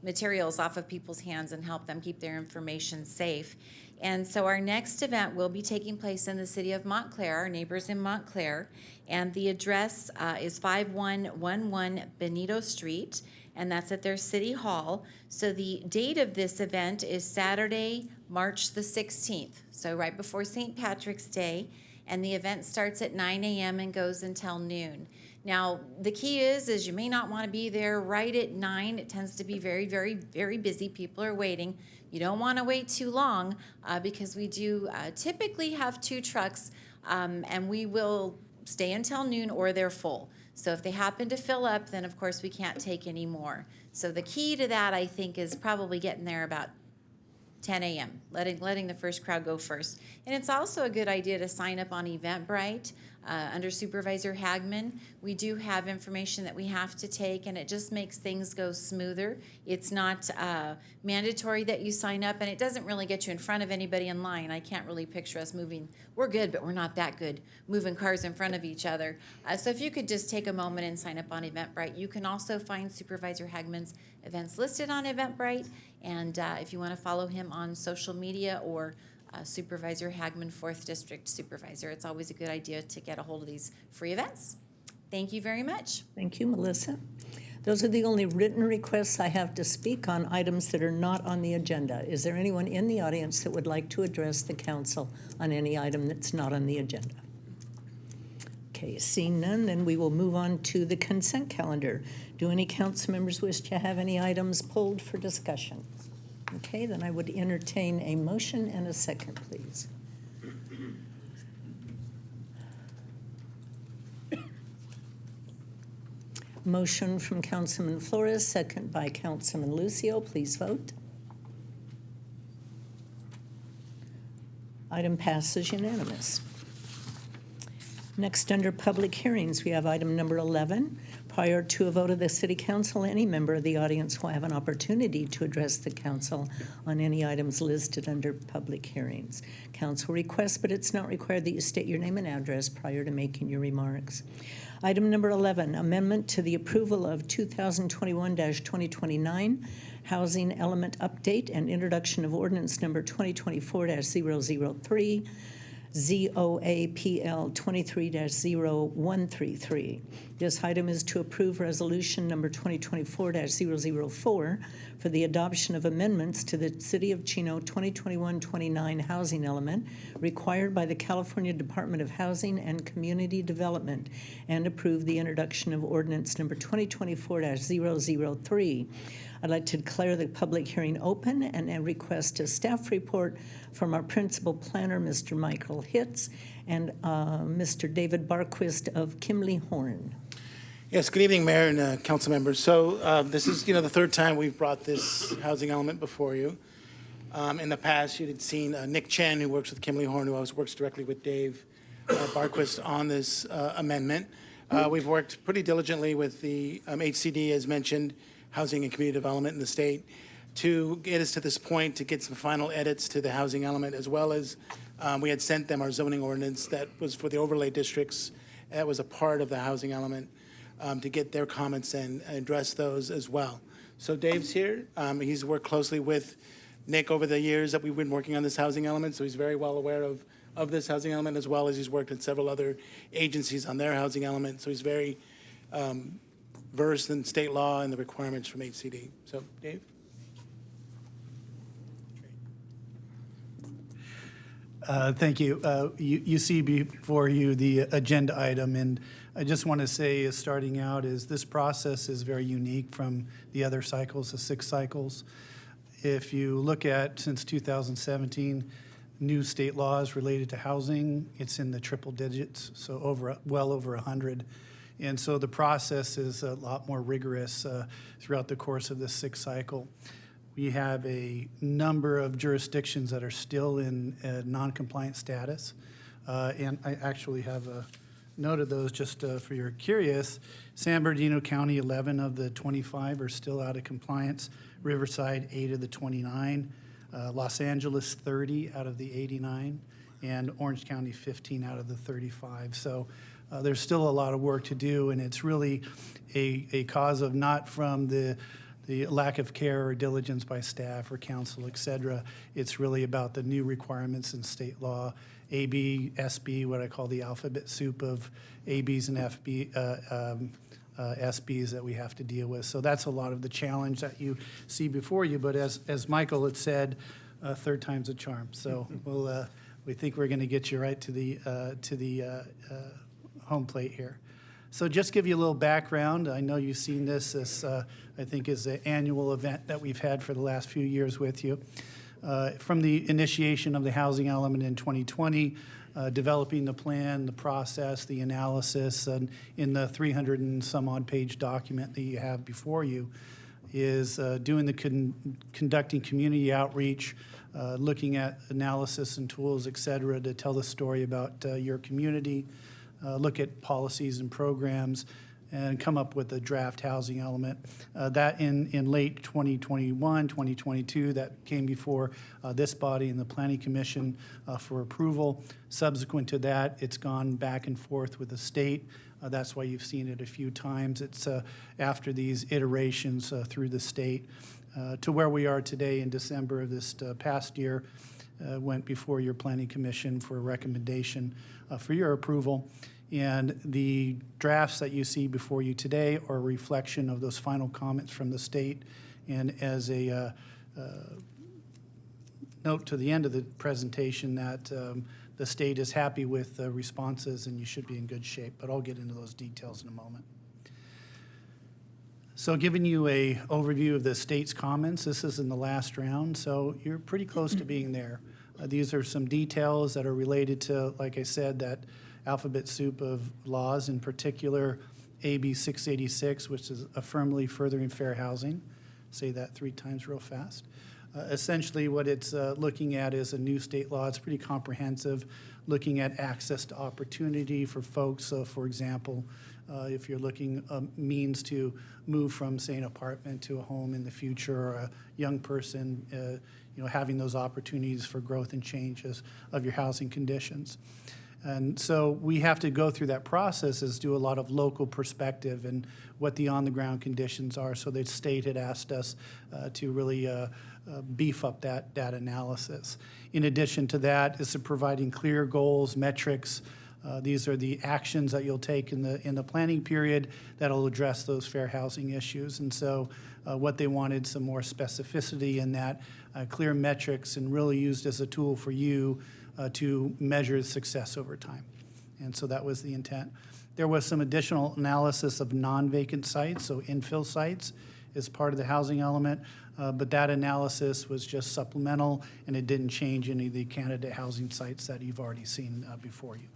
materials off of people's hands and help them keep their information safe. And so our next event will be taking place in the city of Montclair, our neighbors in Montclair, and the address is 5111 Benito Street, and that's at their city hall. So the date of this event is Saturday, March the 16th, so right before St. Patrick's Day, and the event starts at 9 a.m. and goes until noon. Now, the key is you may not want to be there right at 9. It tends to be very, very, very busy. People are waiting. You don't want to wait too long because we do typically have 2 trucks, and we will stay until noon or they're full. So if they happen to fill up, then of course we can't take any more. So the key to that, I think, is probably getting there about 10 a.m., letting the first crowd go first. And it's also a good idea to sign up on Eventbrite. Under Supervisor Hagman, we do have information that we have to take, and it just makes things go smoother. It's not mandatory that you sign up, and it doesn't really get you in front of anybody in line. I can't really picture us moving. We're good, but we're not that good, moving cars in front of each other. So if you could just take a moment and sign up on Eventbrite. You can also find Supervisor Hagman's events listed on Eventbrite, and if you want to follow him on social media or Supervisor Hagman, 4th District Supervisor. It's always a good idea to get a hold of these free events. Thank you very much. Thank you, Melissa. Those are the only written requests I have to speak on items that are not on the agenda. Is there anyone in the audience that would like to address the council on any item that's not on the agenda? Okay, seeing none, then we will move on to the consent calendar. Do any council members wish to have any items pulled for discussion? Okay, then I would entertain a motion and a second, please. Motion from Councilman Flores, second by Councilman Lucio. Please vote. Item passes unanimous. Next, under public hearings, we have item number 11. Prior to a vote of the City Council, any member of the audience will have an opportunity to address the council on any items listed under public hearings. Council requests, but it's not required that you state your name and address prior to making your remarks. Item number 11, amendment to the approval of 2021-2029 Housing Element Update and introduction of ordinance number 2024-003, ZOAPL 23-0133. This item is to approve resolution number 2024-004 for the adoption of amendments to the City of Chino 2021-29 housing element required by the California Department of Housing and Community Development, and approve the introduction of ordinance number 2024-003. I'd like to declare the public hearing open and request a staff report from our principal planner, Mr. Michael Hitz, and Mr. David Barquist of Kimley Horn. Yes, good evening, Mayor and council members. So this is, the third time we've brought this housing element before you. In the past, you had seen Nick Chen, who works with Kimley Horn, who always works directly with Dave Barquist on this amendment. We've worked pretty diligently with the HCD, as mentioned, Housing and Community Development in the state, to get us to this point, to get some final edits to the housing element, as well as we had sent them our zoning ordinance that was for the overlay districts, that was a part of the housing element, to get their comments and address those as well. So Dave's here. He's worked closely with Nick over the years that we've been working on this housing element, so he's very well aware of this housing element, as well as he's worked in several other agencies on their housing element. So he's very versed in state law and the requirements from HCD. So, Dave? Thank you. You see before you the agenda item, and I just want to say, starting out, is this process is very unique from the other cycles, the 6 cycles. If you look at, since 2017, new state laws related to housing, it's in the triple digits, so well over 100. And so the process is a lot more rigorous throughout the course of this 6th cycle. We have a number of jurisdictions that are still in non-compliant status. And I actually have a note of those just for your curious. San Bernardino County, 11 of the 25 are still out of compliance. Riverside, 8 of the 29. Los Angeles, 30 out of the 89. And Orange County, 15 out of the 35. So there's still a lot of work to do, and it's really a cause of not from the lack of care or diligence by staff or council, et cetera. It's really about the new requirements in state law, AB, SB, what I call the alphabet soup of ABs and SBs that we have to deal with. So that's a lot of the challenge that you see before you. But as Michael had said, third time's a charm. So we think we're going to get you right to the home plate here. So just give you a little background. I know you've seen this. This, I think, is an annual event that we've had for the last few years with you. From the initiation of the housing element in 2020, developing the plan, the process, the analysis, and in the 300 and some odd page document that you have before you, is doing the conducting community outreach, looking at analysis and tools, et cetera, to tell the story about your community, look at policies and programs, and come up with a draft housing element. That in late 2021, 2022, that came before this body and the Planning Commission for approval. Subsequent to that, it's gone back and forth with the state. That's why you've seen it a few times. It's after these iterations through the state to where we are today in December of this past year. Went before your Planning Commission for a recommendation for your approval. And the drafts that you see before you today are a reflection of those final comments from the state. And as a note to the end of the presentation, that the state is happy with the responses and you should be in good shape. But I'll get into those details in a moment. So giving you a overview of the state's comments, this is in the last round, so you're pretty close to being there. These are some details that are related to, like I said, that alphabet soup of laws, in particular AB 686, which is affirmably furthering fair housing. Say that 3 times real fast. Essentially what it's looking at is a new state law. It's pretty comprehensive, looking at access to opportunity for folks. So for example, if you're looking means to move from, say, an apartment to a home in the future, or a young person, having those opportunities for growth and changes of your housing conditions. And so we have to go through that process, is do a lot of local perspective and what the on-the-ground conditions are. So the state had asked us to really beef up that analysis. In addition to that is providing clear goals, metrics. These are the actions that you'll take in the planning period that'll address those fair housing issues. And so what they wanted, some more specificity in that, clear metrics, and really used as a tool for you to measure success over time. And so that was the intent. There was some additional analysis of non-vacant sites, so infill sites is part of the housing element, but that analysis was just supplemental, and it didn't change any of the candidate housing sites that you've already seen before you.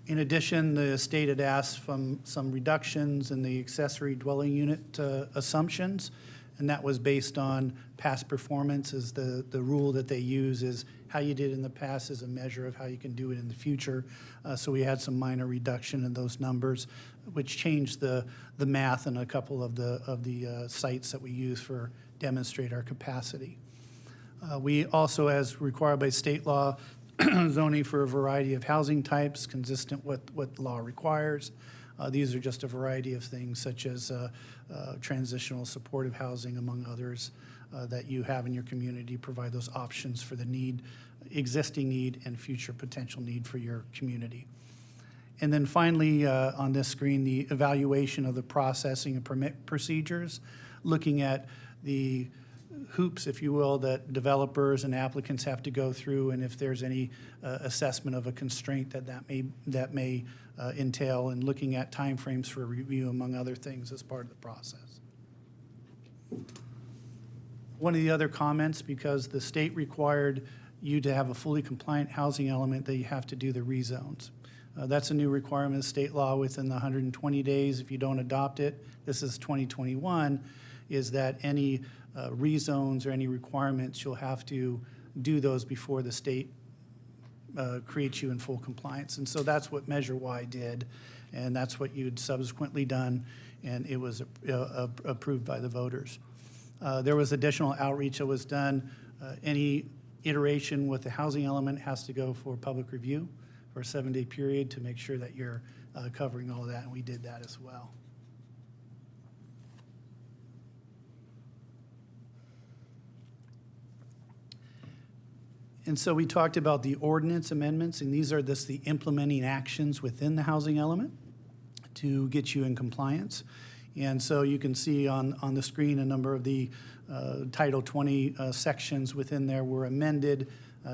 In addition, the state had asked from some reductions in the accessory dwelling unit assumptions, and that was based on past performance. Is the rule that they use is how you did in the past is a measure of how you can do it in the future. So we had some minor reduction in those numbers, which changed the math in a couple of the sites that we use for demonstrate our capacity. We also, as required by state law, zoning for a variety of housing types consistent with what the law requires. These are just a variety of things such as transitional supportive housing, among others, that you have in your community. Provide those options for the need, existing need, and future potential need for your community. And then finally, on this screen, the evaluation of the processing and permit procedures, looking at the hoops, if you will, that developers and applicants have to go through, and if there's any assessment of a constraint that may entail, and looking at timeframes for review, among other things, as part of the process. One of the other comments, because the state required you to have a fully compliant housing element, that you have to do the rezones. That's a new requirement of state law within the 120 days. If you don't adopt it, this is 2021, is that any rezones or any requirements, you'll have to do those before the state creates you in full compliance. And so that's what Measure Y did, and that's what you'd subsequently done, and it was approved by the voters. There was additional outreach that was done. Any iteration with the housing element has to go for public review for a 7-day period to make sure that you're covering all of that, and we did that as well. And so we talked about the ordinance amendments, and these are just the implementing actions within the housing element to get you in compliance. And so you can see on the screen a number of the Title 20 sections within there were amended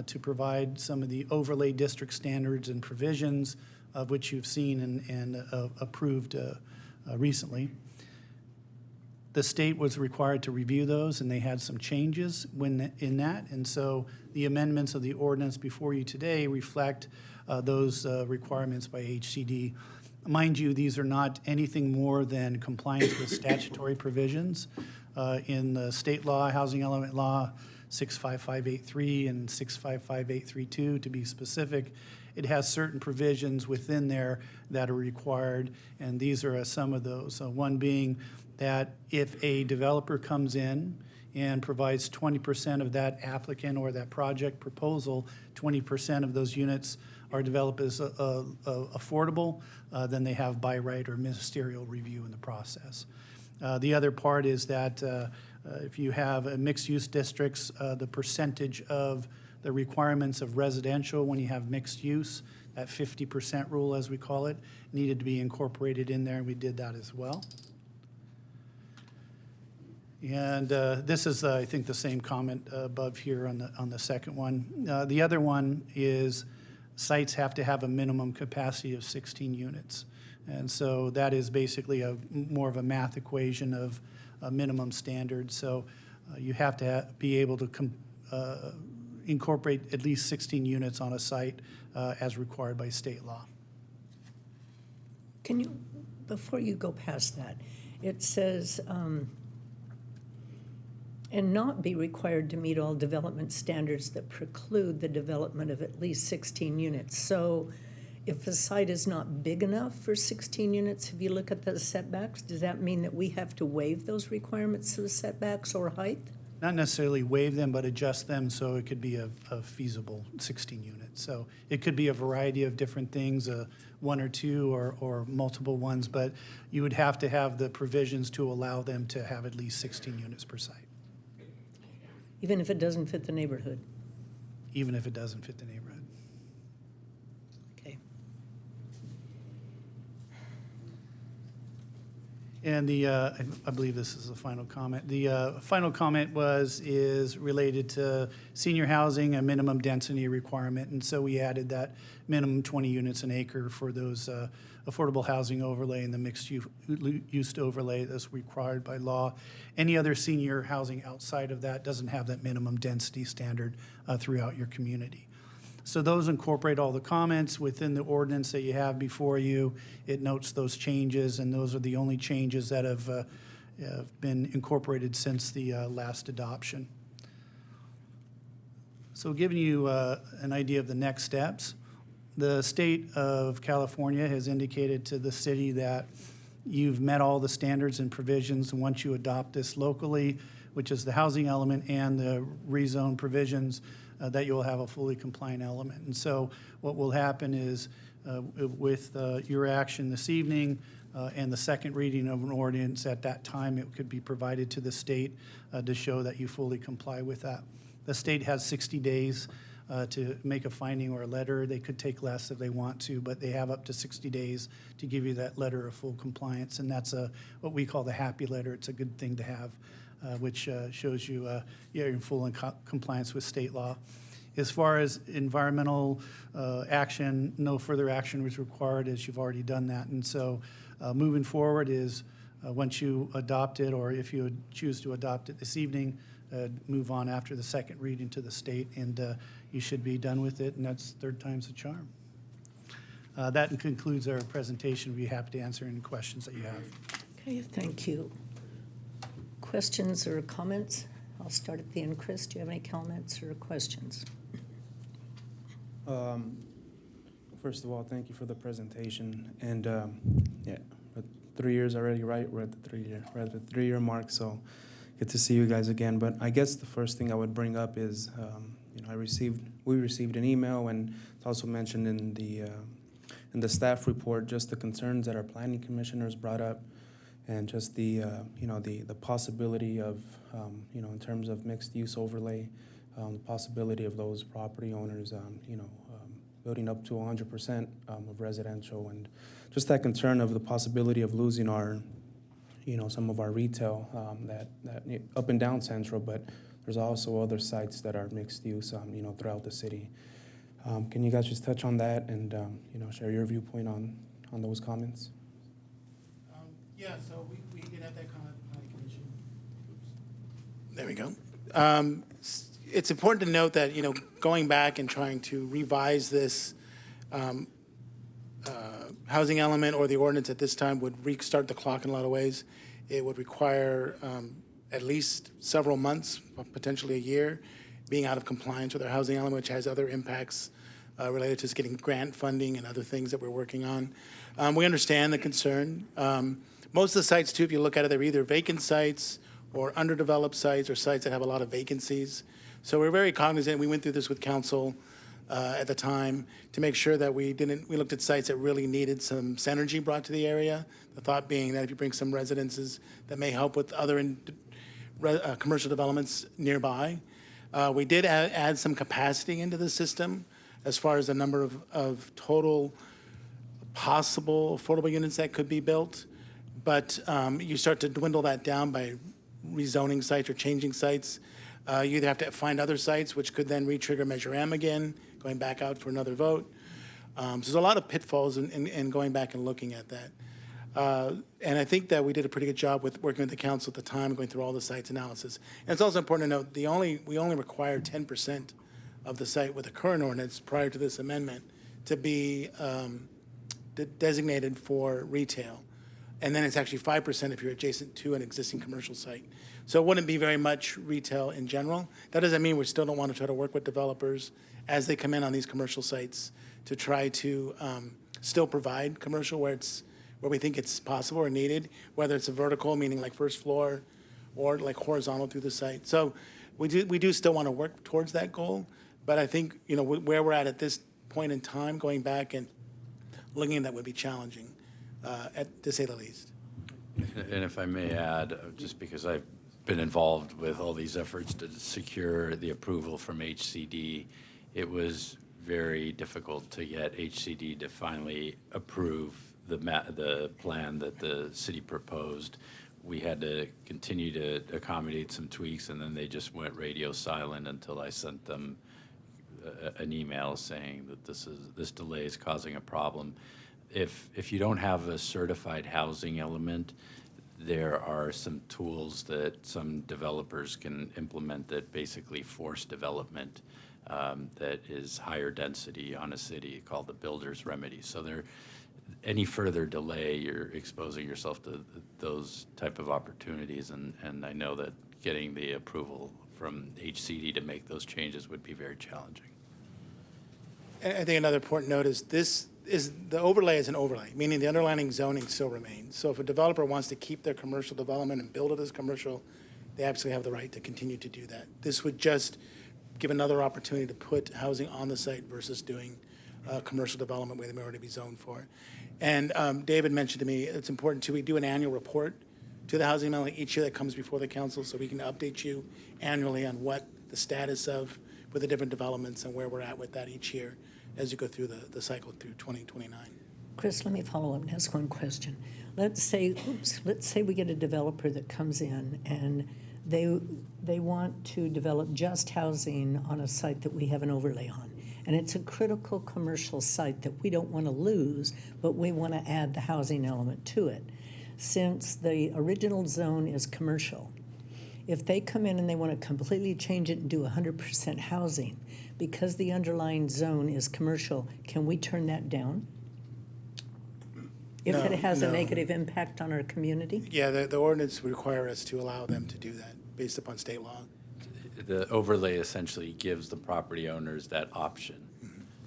to provide some of the overlay district standards and provisions of which you've seen and approved recently. The state was required to review those, and they had some changes in that. And so the amendments of the ordinance before you today reflect those requirements by HCD. Mind you, these are not anything more than compliance with statutory provisions in the state law, housing element law 65583 and 655832 to be specific. It has certain provisions within there that are required, and these are some of those. One being that if a developer comes in and provides 20% of that applicant or that project proposal, 20% of those units are developed as affordable, then they have by right or ministerial review in the process. The other part is that if you have mixed-use districts, the percentage of the requirements of residential when you have mixed use, that 50% rule, as we call it, needed to be incorporated in there, and we did that as well. And this is, I think, the same comment above here on the second one. The other one is sites have to have a minimum capacity of 16 units. And so that is basically more of a math equation of a minimum standard. So you have to be able to incorporate at least 16 units on a site as required by state law. Can you, before you go past that, it says, and not be required to meet all development standards that preclude the development of at least 16 units. So if a site is not big enough for 16 units, if you look at the setbacks, does that mean that we have to waive those requirements to the setbacks or height? Not necessarily waive them, but adjust them so it could be a feasible 16 units. So it could be a variety of different things, one or two or multiple ones, but you would have to have the provisions to allow them to have at least 16 units per site. Even if it doesn't fit the neighborhood? Even if it doesn't fit the neighborhood. Okay. And I believe this is the final comment. The final comment is related to senior housing, a minimum density requirement. And so we added that minimum 20 units an acre for those affordable housing overlay and the mixed use overlay that's required by law. Any other senior housing outside of that doesn't have that minimum density standard throughout your community. So those incorporate all the comments within the ordinance that you have before you. It notes those changes, and those are the only changes that have been incorporated since the last adoption. So giving you an idea of the next steps, the state of California has indicated to the city that you've met all the standards and provisions, and once you adopt this locally, which is the housing element and the rezone provisions, that you'll have a fully compliant element. And so what will happen is with your action this evening and the second reading of an ordinance, at that time it could be provided to the state to show that you fully comply with that. The state has 60 days to make a finding or a letter. They could take less if they want to, but they have up to 60 days to give you that letter of full compliance, and that's what we call the happy letter. It's a good thing to have, which shows you you're in full compliance with state law. As far as environmental action, no further action was required, as you've already done that. And so moving forward is once you adopt it, or if you choose to adopt it this evening, move on after the second reading to the state, and you should be done with it, and that's third time's the charm. That concludes our presentation. We'd be happy to answer any questions that you have. Okay, thank you. Questions or comments? I'll start at the end. Chris, do you have any comments or questions? First of all, thank you for the presentation. And yeah, 3 years already, right? We're at the 3-year mark, so good to see you guys again. But I guess the first thing I would bring up is, you know, we received an email, and it's also mentioned in the staff report, just the concerns that our planning commissioners brought up, and just the you know, the possibility of you know, in terms of mixed use overlay, the possibility of those property owners you know, building up to 100% of residential, and just that concern of the possibility of losing our, you know, some of our retail that up and down Central, but there's also other sites that are mixed use, you know, throughout the city. Can you guys just touch on that and you know, share your viewpoint on those comments? Yeah, so we did have that comment from the Planning Commission. There we go. It's important to note that, you know, going back and trying to revise this housing element or the ordinance at this time would restart the clock in a lot of ways. It would require at least several months, potentially a year, being out of compliance with our housing element, which has other impacts related to getting grant funding and other things that we're working on. We understand the concern. Most of the sites, too, if you look at it, they're either vacant sites or underdeveloped sites or sites that have a lot of vacancies. So we're very cognizant. We went through this with council at the time to make sure that we looked at sites that really needed some synergy brought to the area. The thought being that if you bring some residences that may help with other commercial developments nearby. We did add some capacity into the system as far as the number of total possible affordable units that could be built. But you start to dwindle that down by rezoning sites or changing sites. You either have to find other sites, which could then re-trigger Measure M again, going back out for another vote. So there's a lot of pitfalls in going back and looking at that. And I think that we did a pretty good job with working with the council at the time, going through all the sites analysis. And it's also important to note, we only required 10% of the site with the current ordinance prior to this amendment to be designated for retail. And then it's actually 5% if you're adjacent to an existing commercial site. So it wouldn't be very much retail in general. That doesn't mean we still don't want to try to work with developers as they come in on these commercial sites to try to still provide commercial where we think it's possible or needed, whether it's a vertical, meaning like first floor, or like horizontal through the site. So we do still want to work towards that goal, but I think, you know, where we're at this point in time, going back and looking at that would be challenging, to say the least. And if I may add, just because I've been involved with all these efforts to secure the approval from HCD, it was very difficult to get HCD to finally approve the plan that the city proposed. We had to continue to accommodate some tweaks, and then they just went radio silent until I sent them an email saying that this delay is causing a problem. If you don't have a certified housing element, there are some tools that some developers can implement that basically force development that is higher density on a city, called the builder's remedy. So any further delay, you're exposing yourself to those type of opportunities, and I know that getting the approval from HCD to make those changes would be very challenging. And I think another important note is the overlay is an overlay, meaning the underlying zoning still remains. So if a developer wants to keep their commercial development and build it as commercial, they absolutely have the right to continue to do that. This would just give another opportunity to put housing on the site versus doing commercial development where they may already be zoned for. And David mentioned to me, it's important too, we do an annual report to the housing element each year that comes before the council, so we can update you annually on what the status of with the different developments and where we're at with that each year as you go through the cycle through 2029. Chris, let me follow up and ask one question. Let's say we get a developer that comes in and they want to develop just housing on a site that we have an overlay on. And it's a critical commercial site that we don't want to lose, but we want to add the housing element to it. Since the original zone is commercial, if they come in and they want to completely change it and do 100% housing, because the underlying zone is commercial, can we turn that down? If it has a negative impact on our community? Yeah, the ordinance would require us to allow them to do that based upon state law. The overlay essentially gives the property owners that option.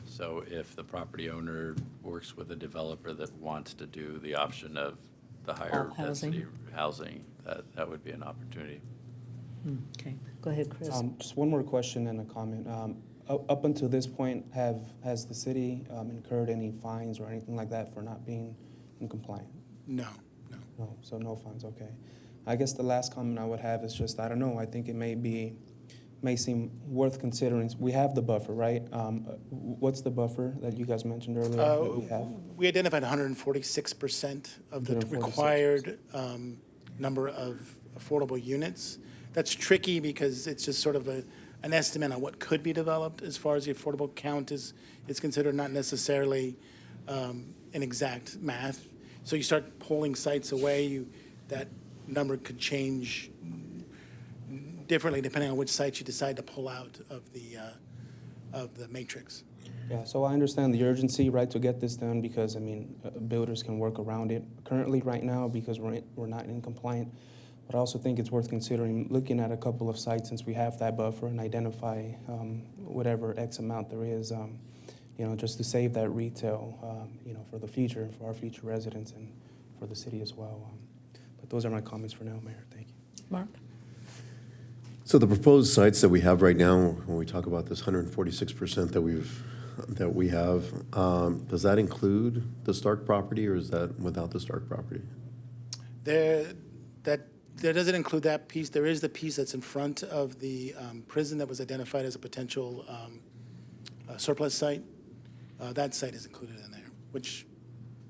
So if the property owner works with a developer that wants to do the option of the higher density housing, that would be an opportunity. Okay, go ahead, Chris. Just one more question and a comment. Up until this point, has the city incurred any fines or anything like that for not being in compliance? No. So no fines, okay. I guess the last comment I would have is just, I don't know, I think it may seem worth considering. We have the buffer, right? What's the buffer that you guys mentioned earlier that we have? We identified 146% of the required number of affordable units. That's tricky because it's just sort of an estimate on what could be developed as far as the affordable count is considered, not necessarily an exact math. So you start pulling sites away, that number could change differently depending on which sites you decide to pull out of the matrix. Yeah, so I understand the urgency, right, to get this done because, I mean, builders can work around it currently right now because we're not in compliant. But I also think it's worth considering looking at a couple of sites since we have that buffer and identify whatever X amount there is, just to save that retail, for the future, for our future residents and for the city as well. But those are my comments for now, Mayor. Thank you. Mark? So the proposed sites that we have right now, when we talk about this 146% that we have, does that include the Stark property or is that without the Stark property? There doesn't include that piece. There is the piece that's in front of the prison that was identified as a potential surplus site. That site is included in there, which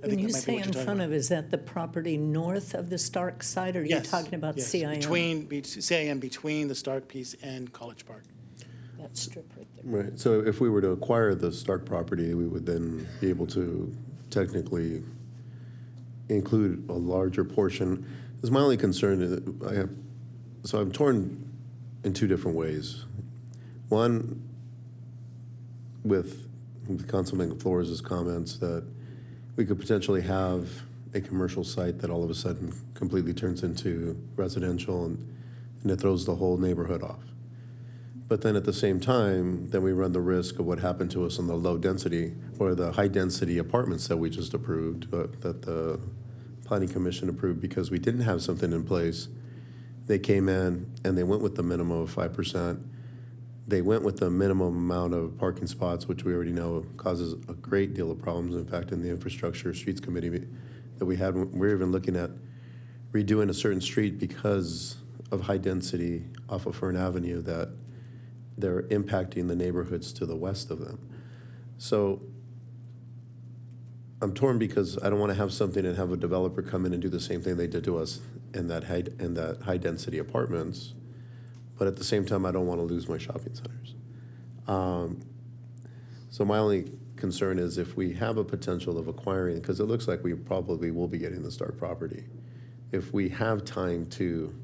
I When think you that might be say what in you're talking front about. of, is that the property north of the Stark site, or are you talking about Yes, CIM? CIM between the Stark piece and College Park. That strip right there. Right, so if we were to acquire the Stark property, we would then be able to technically include a larger portion. Because my only concern is so I'm torn in two different ways. One, with Councilman Flores' comments that we could potentially have a commercial site that all of a sudden completely turns into residential and it throws the whole neighborhood off. But then at the same time, then we run the risk of what happened to us on the low density or the high density apartments that we just approved, that the Planning Commission approved because we didn't have something in place. They came in and they went with the minimum of 5%. They went with the minimum amount of parking spots, which we already know causes a great deal of problems. In fact, in the Infrastructure Streets Committee that we had, we're even looking at redoing a certain street because of high density off of Fern Avenue that they're impacting the neighborhoods to the west of them. So I'm torn because I don't want to have something and have a developer come in and do the same thing they did to us in that high density apartments. But at the same time, I don't want to lose my shopping centers. So my only concern is if we have a potential of acquiring, because it looks like we probably will be getting the Stark property, if we have time to,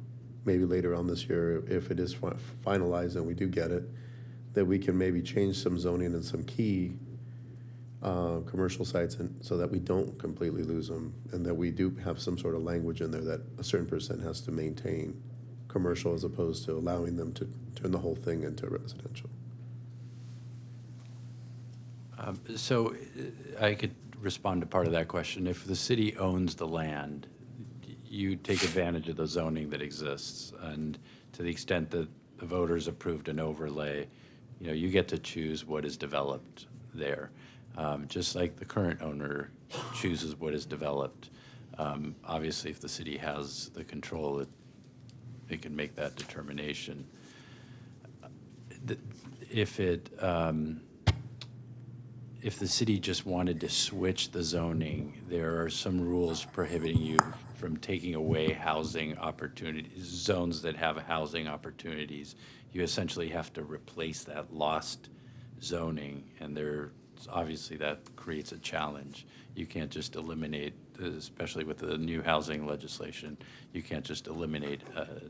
maybe later on this year, if it is finalized and we do get it, that we can maybe change some zoning and some key commercial sites so that we don't completely lose them and that we do have some sort of language in there that a certain percent has to maintain commercial as opposed to allowing them to turn the whole thing into residential. So I could respond to part of that question. If the city owns the land, you take advantage of the zoning that exists. And to the extent that the voters approved an overlay, you get to choose what is developed there. Just like the current owner chooses what is developed. Obviously, if the city has the control, it can make that determination. If the city just wanted to switch the zoning, there are some rules prohibiting you from taking away housing opportunities, zones that have housing opportunities. You essentially have to replace that lost zoning, and obviously that creates a challenge. You can't just eliminate, especially with the new housing legislation, you can't just eliminate a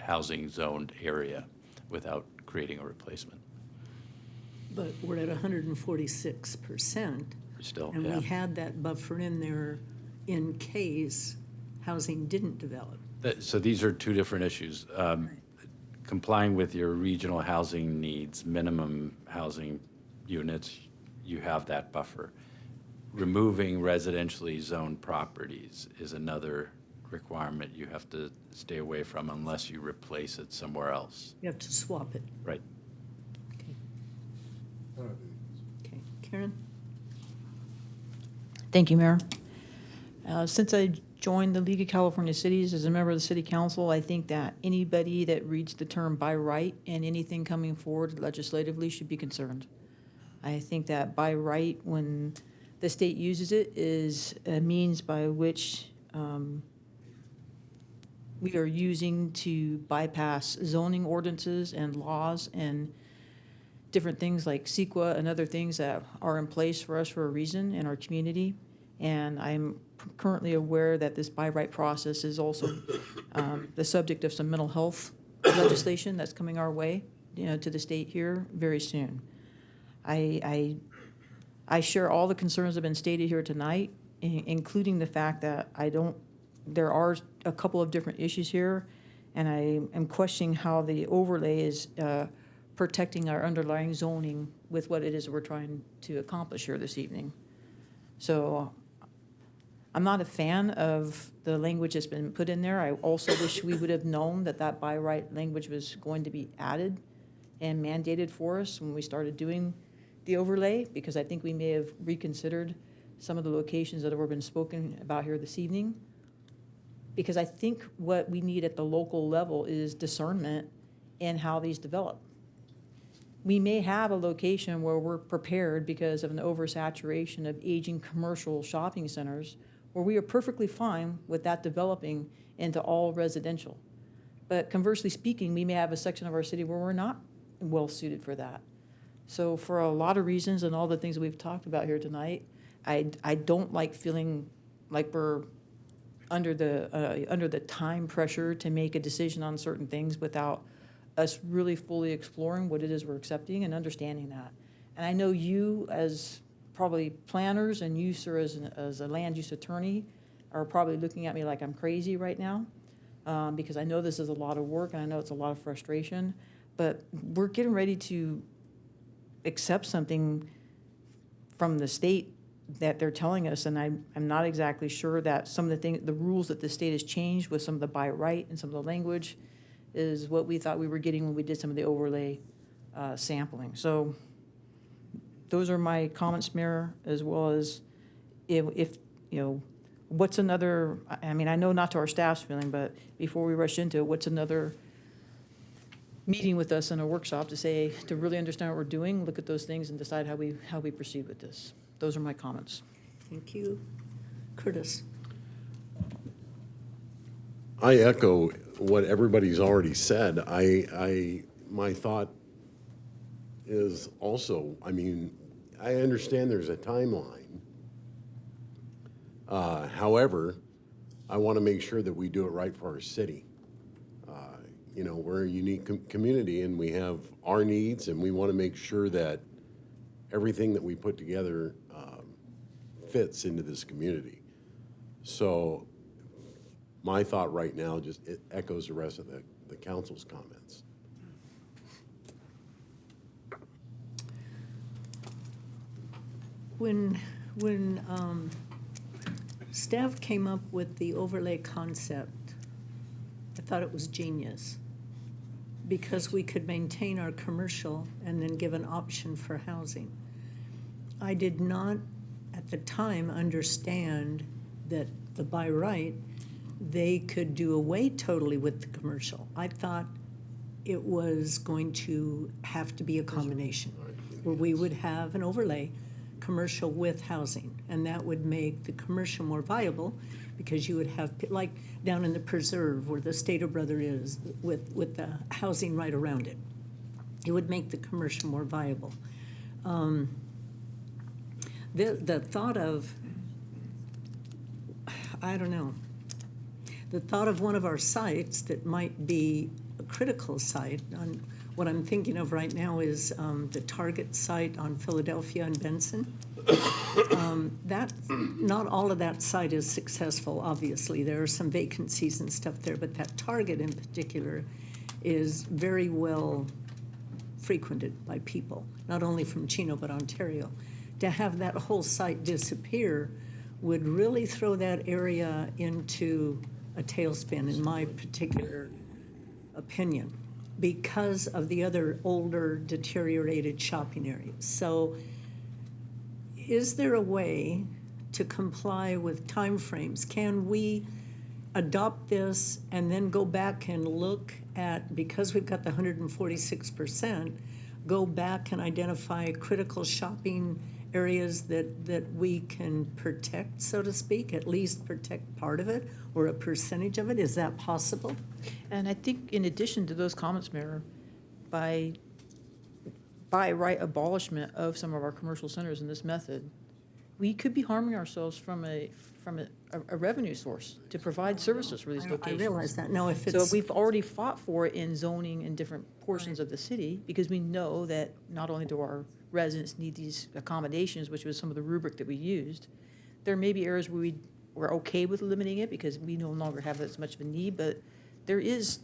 housing zoned area without creating a replacement. But we're at 146%. Still, and yeah. we had that buffer in there in case housing didn't develop. So these are two different issues. Complying with your regional housing needs, minimum housing units, you have that buffer. Removing residentially zoned properties is another requirement you have to stay away from unless you replace it somewhere else. You have to swap it. Right. Okay, Karen? Thank you, Mayor. Since I joined the League of California Cities as a member of the City Council, I think that anybody that reads the term by right and anything coming forward legislatively should be concerned. I think that by right, when the state uses it, is a means by which we are using to bypass zoning ordinances and laws and different things like CEQA and other things that are in place for us for a reason in our community. And I'm currently aware that this by right process is also the subject of some mental health legislation that's coming our way, to the state here very soon. I share all the concerns that have been stated here tonight, including the fact that there are a couple of different issues here, and I am questioning how the overlay is protecting our underlying zoning with what it is we're trying to accomplish here this evening. So I'm not a fan of the language that's been put in there. I also wish we would have known that that by right language was going to be added and mandated for us when we started doing the overlay, because I think we may have reconsidered some of the locations that have been spoken about here this evening. Because I think what we need at the local level is discernment in how these develop. We may have a location where we're prepared because of an oversaturation of aging commercial shopping centers where we are perfectly fine with that developing into all residential. But conversely speaking, we may have a section of our city where we're not well suited for that. So for a lot of reasons and all the things that we've talked about here tonight, I don't like feeling like we're under the time pressure to make a decision on certain things without us really fully exploring what it is we're accepting and understanding that. And I know you as probably planners and you, sir, as a land use attorney are probably looking at me like I'm crazy right now because I know this is a lot of work and I know it's a lot of frustration, but we're getting ready to accept something from the state that they're telling us, and I'm not exactly sure that some of the rules that the state has changed with some of the by right and some of the language is what we thought we were getting when we did some of the overlay sampling. So those are my comments, Mayor, as well as if what's another, I mean, I know not to our staff's feeling, but before we rush into it, what's another meeting with us in a workshop to really understand what we're doing, look at those things and decide how we proceed with this. Those are my comments. Thank you. Curtis. I echo what everybody's already said. My thought is also, I mean, I understand there's a timeline. However, I want to make sure that we do it right for our city. We're a unique community and we have our needs, and we want to make sure that everything that we put together fits into this community. So my thought right now it echoes the rest of the council's comments. When staff came up with the overlay concept, I thought it was genius, because we could maintain our commercial and then give an option for housing. I did not, at the time, understand that the by right, they could do away totally with the commercial. I thought it was going to have to be a combination, where we would have an overlay commercial with housing, and that would make the commercial more viable, because you would have, like down in the preserve where the Stater Brother is, with the housing right around it. It would make the commercial more viable. The thought of, I don't know, the thought of one of our sites that might be a critical site, on what I'm thinking of right now is the Target site on Philadelphia and Benson. That, not all of that site is successful, obviously. There are some vacancies and stuff there, but that Target in particular is very well frequented by people, not only from Chino, but Ontario. To have that whole site disappear would really throw that area into a tailspin, in my particular opinion, because of the other older, deteriorated shopping areas. So is there a way to comply with timeframes? Can we adopt this and then go back and look at, because we've got the 146%, go back and identify critical shopping areas that we can protect, so to speak, at least protect part of it or a percentage of it? Is that possible? And I think in addition to those comments, Mayor, by right abolishment of some of our commercial centers in this method, we could be harming ourselves from a revenue source to provide services for these locations. I realize that. No, if So it's, we've already fought for it in zoning in different portions of the city, because we know that not only do our residents need these accommodations, which was some of the rubric that we used, there may be areas where we're okay with limiting it because we no longer have as much of a need, but there's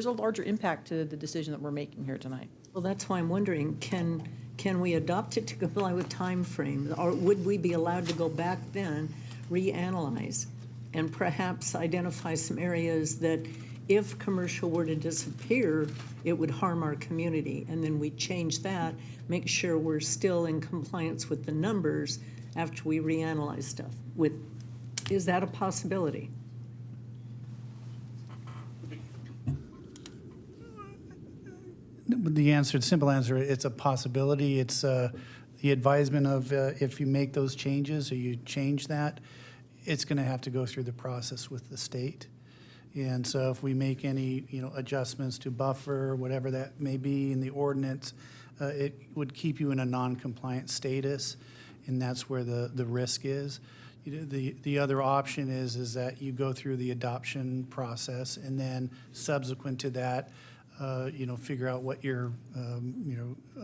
a larger impact to the decision that we're making here tonight. well, that's why I'm wondering, can we adopt it to comply with timeframes? Or would we be allowed to go back then, reanalyze, and perhaps identify some areas that if commercial were to disappear, it would harm our community, and then we change that, make sure we're still in compliance with the numbers after we reanalyze stuff. Is that a possibility? The simple answer, it's a possibility. It's the advisement of if you make those changes or you change that, it's going to have to go through the process with the state. And so if we make any, adjustments to buffer, whatever that may be in the ordinance, it would keep you in a non-compliant status, and that's where the risk is. The other option is that you go through the adoption process, and then subsequent to that, figure out what your,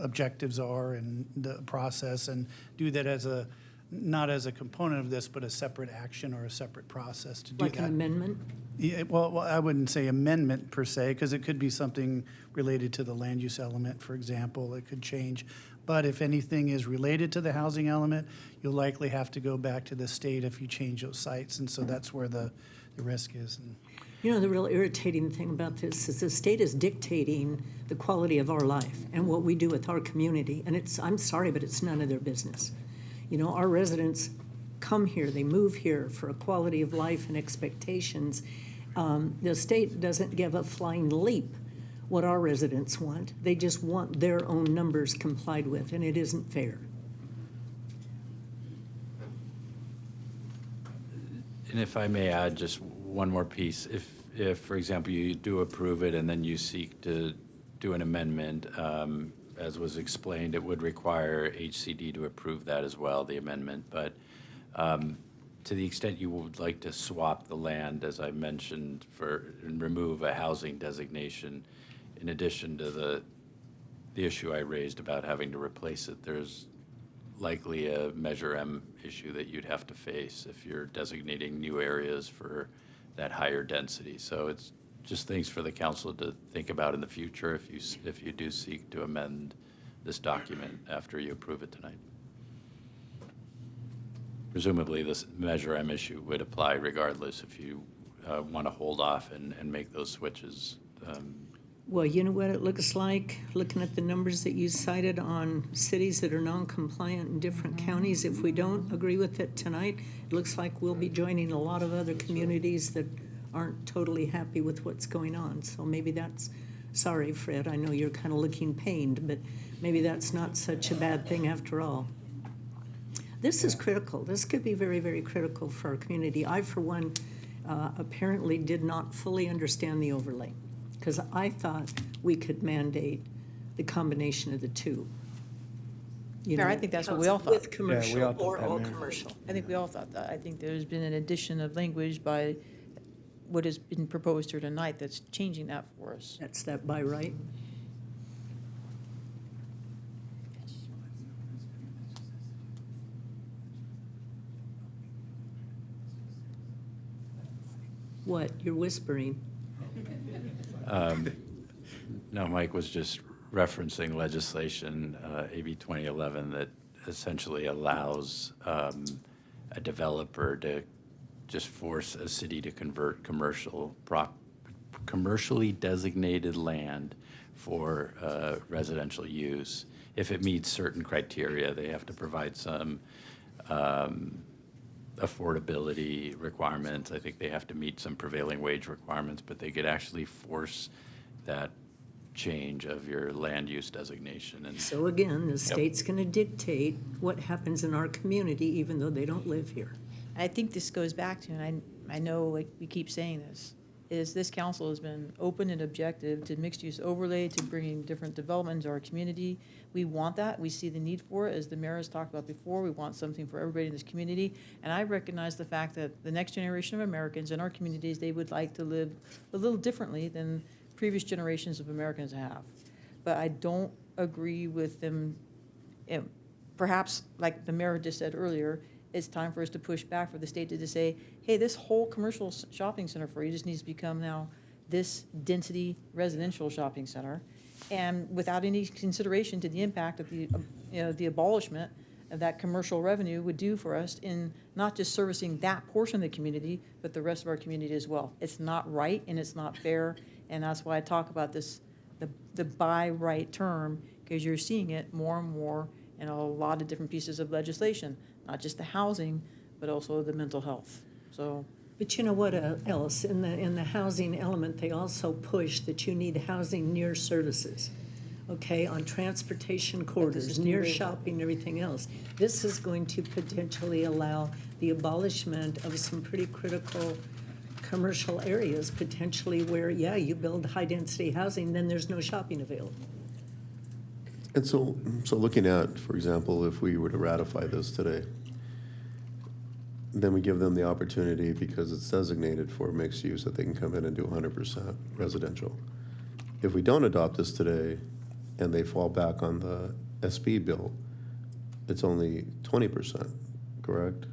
objectives are and the process, and do that not as a component of this, but a separate action or a separate process to do that. Like an amendment? Yeah, well, I wouldn't say amendment per se, because it could be something related to the land use element, for example. It could change. But if anything is related to the housing element, you'll likely have to go back to the state if you change those sites. And so that's where the risk is. The real irritating thing about this is the state is dictating the quality of our life and what we do with our community. And I'm sorry, but it's none of their business. Our residents come here, they move here for a quality of life and expectations. The state doesn't give a flying leap what our residents want. They just want their own numbers complied with, and it isn't fair. And if I may add just one more piece, if for example, you do approve it and then you seek to do an amendment, as was explained, it would require HCD to approve that as well, the amendment. But to the extent you would like to swap the land, as I mentioned, and remove a housing designation, in addition to the issue I raised about having to replace it, there's likely a Measure M issue that you'd have to face if you're designating new areas for that higher density. So it's just things for the council to think about in the future if you do seek to amend this document after you approve it tonight. Presumably, this measure M issue would apply regardless if you want to hold off and make those switches. Well, you know what it looks like, looking at the numbers that you cited on cities that are non-compliant in different counties. If we don't agree with it tonight, it looks like we'll be joining a lot of other communities that aren't totally happy with what's going on. So maybe that's, sorry, Fred, I know you're kind of looking pained, but maybe that's not such a bad thing after all. This is critical. This could be very, very critical for our community. I, for one, apparently did not fully understand the overlay, because I thought we could mandate the combination of the two. I think that's what we all thought. With commercial or all commercial. I think we all thought that. I think there's been an addition of language by what has been proposed here tonight that's changing that for us. That's that by right. What? You're whispering. No, Mike was just referencing legislation, AB 2011, that essentially allows a developer to just force a city to convert commercially designated land for residential use. If it meets certain criteria, they have to provide some affordability requirements. I think they have to meet some prevailing wage requirements, but they could actually force that change of your land use designation. And So again, the state's going to dictate what happens in our community, even though they don't live here. I think this goes back to, and I know like we keep saying this, is this council has been open and objective to mixed-use overlay, to bringing different development to our community. We want that. We see the need for it, as the mayor has talked about before. We want something for everybody in this community. And I recognize the fact that the next generation of Americans in our communities, they would like to live a little differently than previous generations of Americans have. But I don't agree with them. Perhaps, like the mayor just said earlier, it's time for us to push back for the state to just say, hey, this whole commercial shopping center for you just needs to become now this density residential shopping center, and without any consideration to the impact of the abolishment of that commercial revenue would do for us in not just servicing that portion of the community, but the rest of our community as well. It's not right and it's not fair, and that's why I talk about this, the by right term, because you're seeing it more and more in a lot of different pieces of legislation, not just the housing, but also the mental health. So, but you know what else? In the housing element, they also push that you need housing near services, okay, on transportation corridors, near shopping, everything else. This is going to potentially allow the abolishment of some pretty critical commercial areas, potentially where, yeah, you build high-density housing, then there's no shopping available. And so looking at, for example, if we were to ratify this today, then we give them the opportunity, because it's designated for mixed use, that they can come in and do 100% residential. If we don't adopt this today and they fall back on the SB bill, it's only 20%, correct?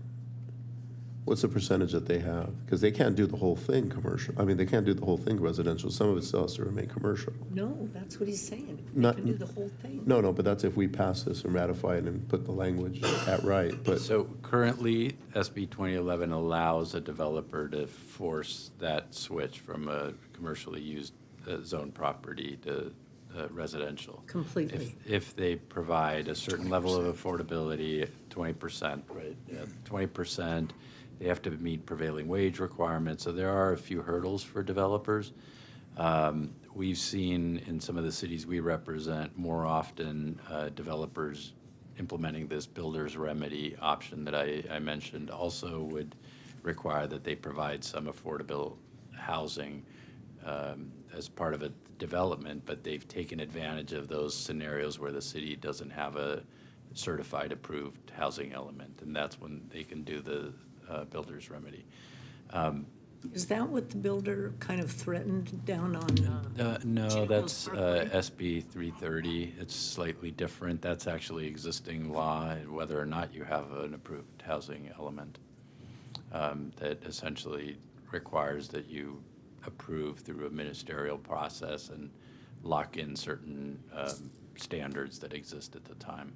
What's the percentage that they have? Because they can't do the whole thing commercial. I mean, they can't do the whole thing residential. Some of it still has to remain commercial. No, that's what he's saying. They Not- can do the whole thing. No, but that's if we pass this and ratify it and put the language at right, but. So currently, SB 2011 allows a developer to force that switch from a commercially used zone property to residential. Completely. If they provide a certain level of affordability, 20%, right? Yeah, 20%. They have to meet prevailing wage requirements. So there are a few hurdles for developers. We've seen in some of the cities we represent more often developers implementing this builder's remedy option that I mentioned also would require that they provide some affordable housing as part of a development, but they've taken advantage of those scenarios where the city doesn't have a certified approved housing element, and that's when they can do the builder's remedy. Is that what the builder kind of threatened down on? No, that's SB 330. It's slightly different. That's actually existing law, whether or not you have an approved housing element that essentially requires that you approve through a ministerial process and lock in certain standards that exist at the time.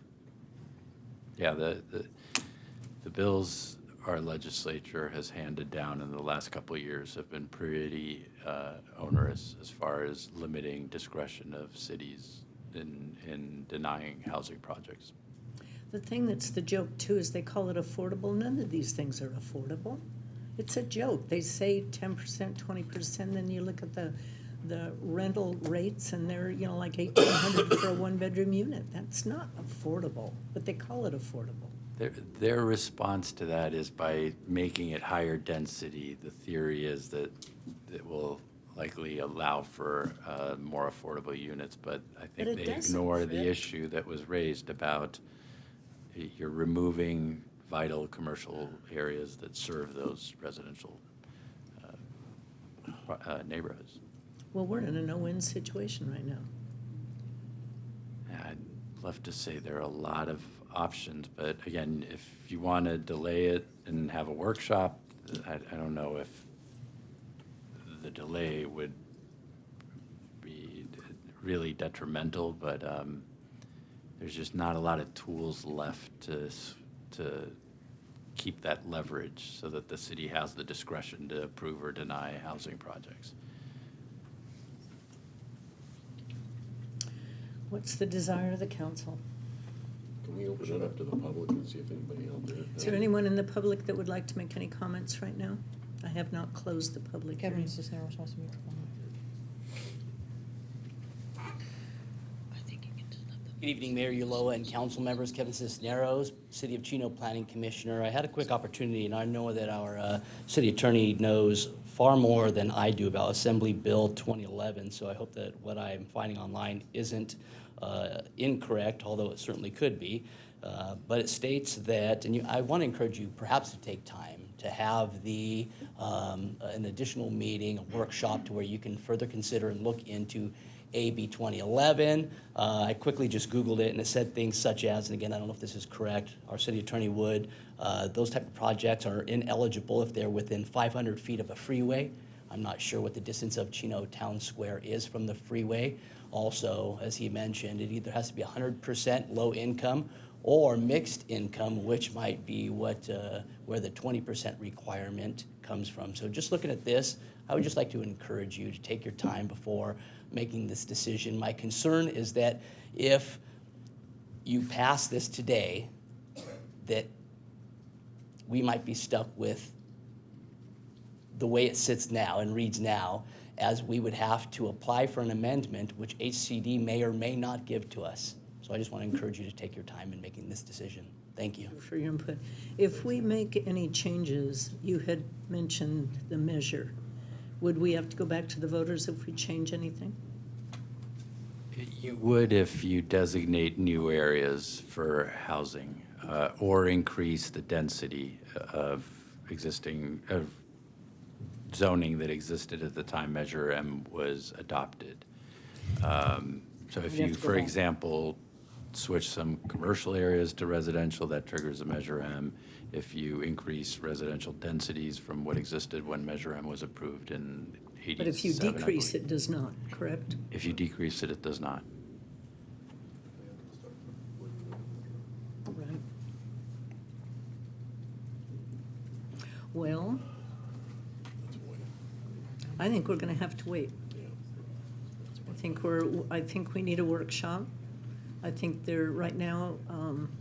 Yeah, the bills our legislature has handed down in the last couple of years have been pretty onerous as far as limiting discretion of cities in denying housing projects. The thing that's the joke too is they call it affordable. None of these things are affordable. It's a joke. They say 10%, 20%, then you look at the rental rates and they're, you know, like $1,800 for a one-bedroom unit. That's not affordable, but they call it affordable. Their response to that is by making it higher density. The theory is that it will likely allow for more affordable units, but I think they ignore the issue that was raised about you're removing vital commercial areas that serve those residential neighborhoods. Well, we're in a no-win situation right now. I'd love to say there are a lot of options, but again, if you want to delay it and have a workshop, I don't know if the delay would be really detrimental, but there's just not a lot of tools left to keep that leverage so that the city has the discretion to approve or deny housing projects. What's the desire of the council? Can we open it up to the public and see if anybody out there? Is there anyone in the public that would like to make any comments right now? I have not closed the public hearing. Cisneros wants to make a comment. Good evening, Mayor Ulloa and council members. Kevin Cisneros, City of Chino Planning Commissioner. I had a quick opportunity, and I know that our city attorney knows far more than I do about Assembly Bill 2011, so I hope that what I'm finding online isn't incorrect, although it certainly could be. But it states that, and I want to encourage you perhaps to take time to have an additional meeting, a workshop, to where you can further consider and look into AB 2011. I quickly just Googled it, and it said things such as, and again, I don't know if this is correct, our city attorney would, those type of projects are ineligible if they're within 500 feet of a freeway. I'm not sure what the distance of Chino Town Square is from the freeway. Also, as he mentioned, it either has to be 100% low income or mixed income, which might be where the 20% requirement comes from. So just looking at this, I would just like to encourage you to take your time before making this decision. My concern is that if you pass this today, that we might be stuck with the way it sits now and reads now, as we would have to apply for an amendment, which HCD may or may not give to us. So I just want to encourage you to take your time in making this decision. Thank you. For your input. If we make any changes, you had mentioned the measure. Would we have to go back to the voters if we change anything? You would if you designate new areas for housing or increase the density of existing zoning that existed at the time Measure M was adopted. So if you, for example, switch some commercial areas to residential, that triggers a Measure M. If you increase residential densities from what existed when Measure M was approved in 87, But if you decrease, it does not, correct? If you decrease it, it does not. Right. Well, I think we're going to have to wait. I think we need a workshop. I think there, right now,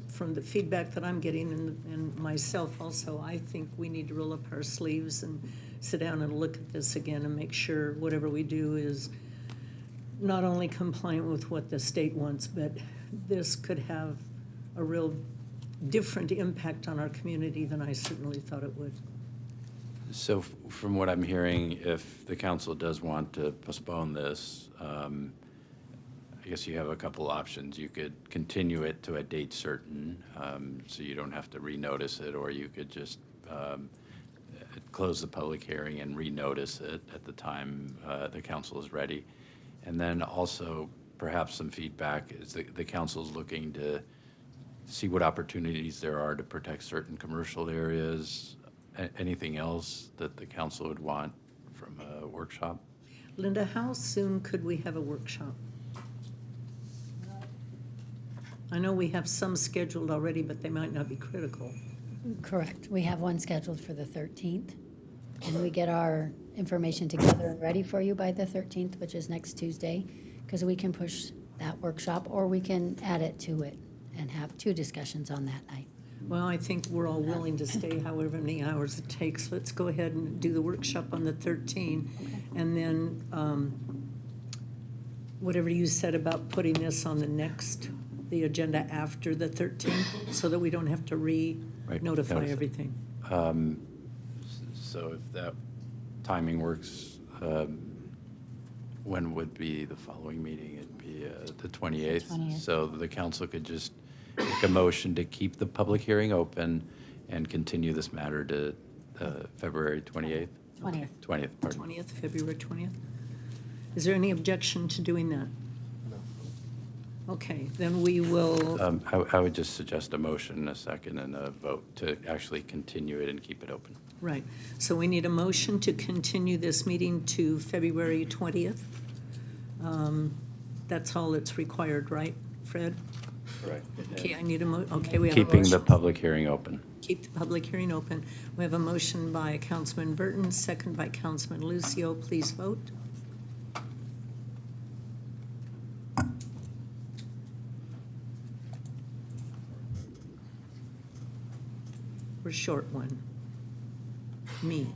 from the feedback that I'm getting and myself also, I think we need to roll up our sleeves and sit down and look at this again and make sure whatever we do is not only compliant with what the state wants, but this could have a real different impact on our community than I certainly thought it would. So from what I'm hearing, if the council does want to postpone this, I guess you have a couple options. You could continue it to a date certain, so you don't have to renotice it, or you could just close the public hearing and renotice it at the time the council is ready. And then also perhaps some feedback is the council is looking to see what opportunities there are to protect certain commercial areas. Anything else that the council would want from a workshop. Linda, how soon could we have a workshop? I know we have some scheduled already, but they might not be critical. Correct. We have one scheduled for the 13th. And we get our information together and ready for you by the 13th, which is next Tuesday, because we can push that workshop, or we can add it to it and have 2 discussions on that night. Well, I think we're all willing to stay however many hours it takes. Let's go ahead and do the workshop on the 13th. And then whatever you said about putting this on the agenda after the 13th, so that we don't have to re-notify Right. everything. So if that timing works, when would be the following meeting? It'd be the 28th. 20th. So the council could just make a motion to keep the public hearing open and continue this matter to February 28th? 20th. 20th, pardon. 20th, February 20th. Is there any objection to doing that? No. Okay, then we will, I would just suggest a motion, a second, and a vote to actually continue it and keep it open. right. So we need a motion to continue this meeting to February 20th. That's all that's required, right, Fred? Correct. Okay, I need okay, we have a Keeping the motion. public hearing open. Keep the public hearing open. We have a motion by Councilman Burton, second by Councilman Lucio. Please vote. We're short one. Me.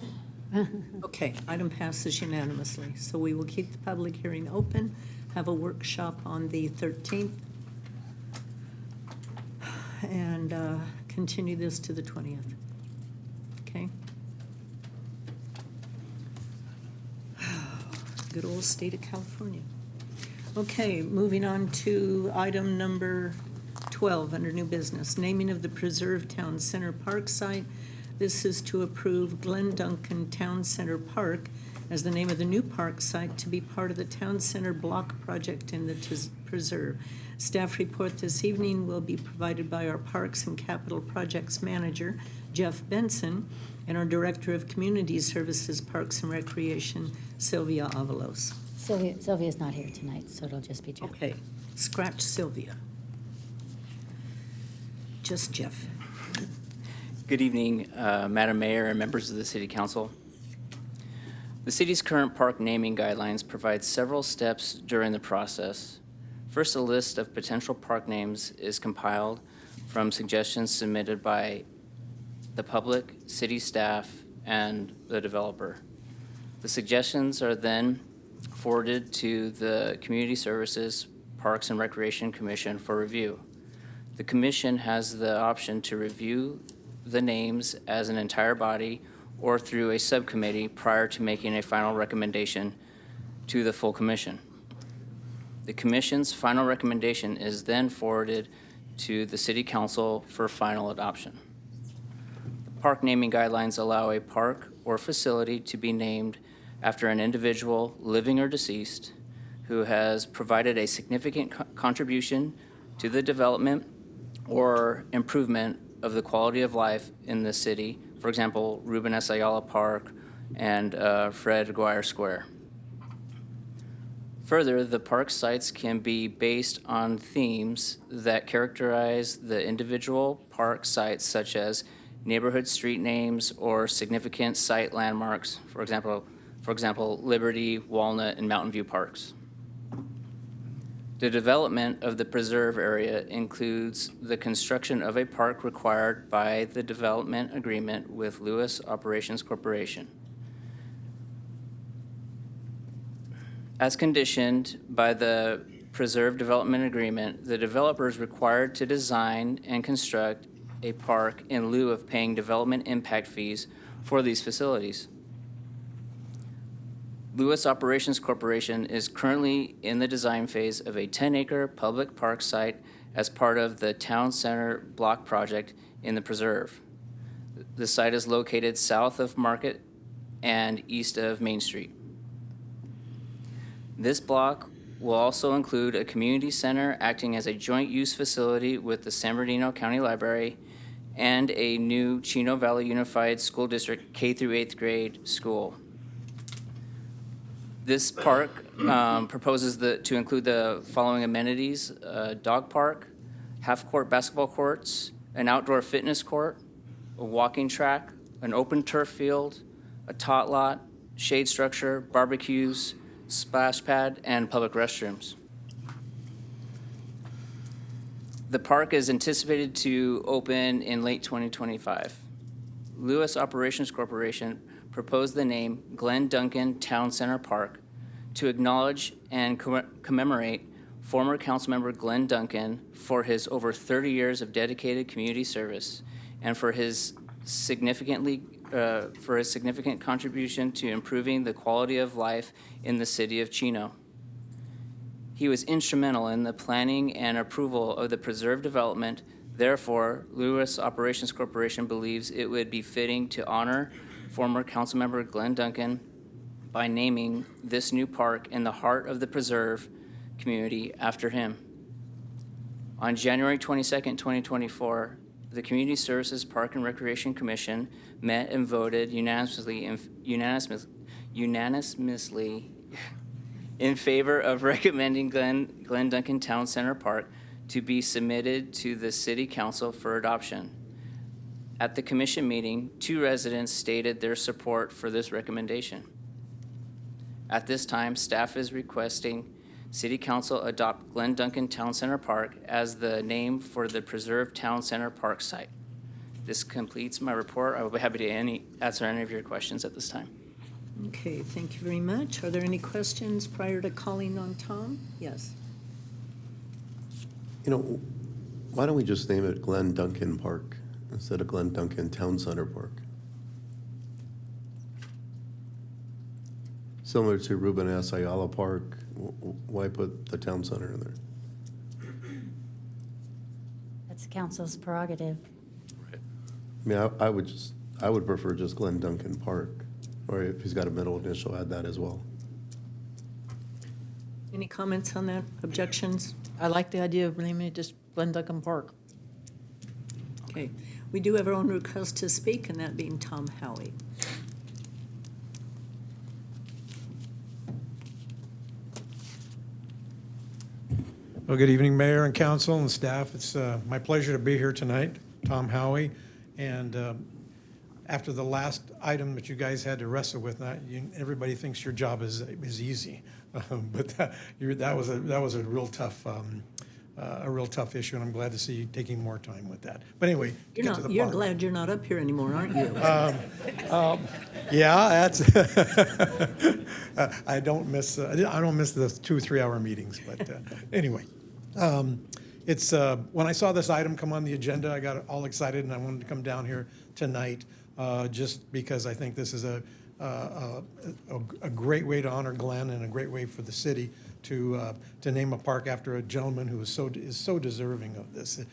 Okay, item passes unanimously. So we will keep the public hearing open, have a workshop on the 13th, and continue this to the 20th. Okay? Good old state of California. Okay, moving on to item number 12, under new business, naming of the Preserve Town Center Park site. This is to approve Glen Duncan Town Center Park as the name of the new park site to be part of the Town Center Block Project in the Preserve. Staff report this evening will be provided by our Parks and Capital Projects Manager, Jeff Benson, and our Director of Community Services, Parks and Recreation, Sylvia Avalos. Sylvia's not here tonight, so it'll just be Jeff. Okay, scratch Sylvia. Just Jeff. Good evening, Madam Mayor and members of the City Council. The city's current park naming guidelines provide several steps during the process. First, a list of potential park names is compiled from suggestions submitted by the public, city staff, and the developer. The suggestions are then forwarded to the Community Services, Parks and Recreation Commission for review. The commission has the option to review the names as an entire body or through a subcommittee prior to making a final recommendation to the full commission. The commission's final recommendation is then forwarded to the city council for final adoption. The park naming guidelines allow a park or facility to be named after an individual, living or deceased, who has provided a significant contribution to the development or improvement of the quality of life in the city. For example, Ruben S. Ayala Park and Fred Aguirre Square. Further, the park sites can be based on themes that characterize the individual park sites, such as neighborhood street names or significant site landmarks, for example, Liberty, Walnut, and Mountain View Parks. The development of the preserve area includes the construction of a park required by the development agreement with Lewis Operations Corporation. As conditioned by the preserve development agreement, the developer is required to design and construct a park in lieu of paying development impact fees for these facilities. Lewis Operations Corporation is currently in the design phase of a 10-acre public park site as part of the Town Center Block Project in the preserve. The site is located south of Market and east of Main Street. This block will also include a community center acting as a joint use facility with the San Bernardino County Library and a new Chino Valley Unified School District K through 8th grade school. This park proposes to include the following amenities: a dog park, half-court basketball courts, an outdoor fitness court, a walking track, an open turf field, a tot lot, shade structure, barbecues, splash pad, and public restrooms. The park is anticipated to open in late 2025. Lewis Operations Corporation proposed the name Glenn Duncan Town Center Park to acknowledge and commemorate former councilmember Glenn Duncan for his over 30 years of dedicated community service and for his significant contribution to improving the quality of life in the city of Chino. He was instrumental in the planning and approval of the preserve development. Therefore, Lewis Operations Corporation believes it would be fitting to honor former councilmember Glenn Duncan by naming this new park in the heart of the preserve community after him. On January 22nd, 2024, the Community Services Park and Recreation Commission met and voted unanimously in favor of recommending Glenn Duncan Town Center Park to be submitted to the City Council for adoption. At the commission meeting, 2 residents stated their support for this recommendation. At this time, staff is requesting City Council adopt Glenn Duncan Town Center Park as the name for the preserved Town Center Park site. This completes my report. I will be happy to answer any of your questions at this time. Okay, thank you very much. Are there any questions prior to calling on Tom? Yes. You know, why don't we just name it Glenn Duncan Park instead of Glenn Duncan Town Center Park? Similar to Ruben S. Ayala Park, why put the town center in there? That's council's prerogative. I mean, I would prefer just Glenn Duncan Park, or if he's got a middle initial, add that as well. Any comments on that? Objections? I like the idea of naming it just Glenn Duncan Park. Okay. We do have our own request to speak, and that being Tom Howie. Well, good evening, Mayor and Council and staff. It's my pleasure to be here tonight. Tom Howie. And after the last item that you guys had to wrestle with, everybody thinks your job is easy. But that was a real tough issue, and I'm glad to see you taking more time with that. But anyway, You're glad you're not up here anymore, aren't you? Yeah, that's. I don't miss the 2 3-hour meetings, but anyway, it's when I saw this item come on the agenda, I got all excited and I wanted to come down here tonight, just because I think this is a great way to honor Glenn and a great way for the city to name a park after a gentleman who is so deserving of this.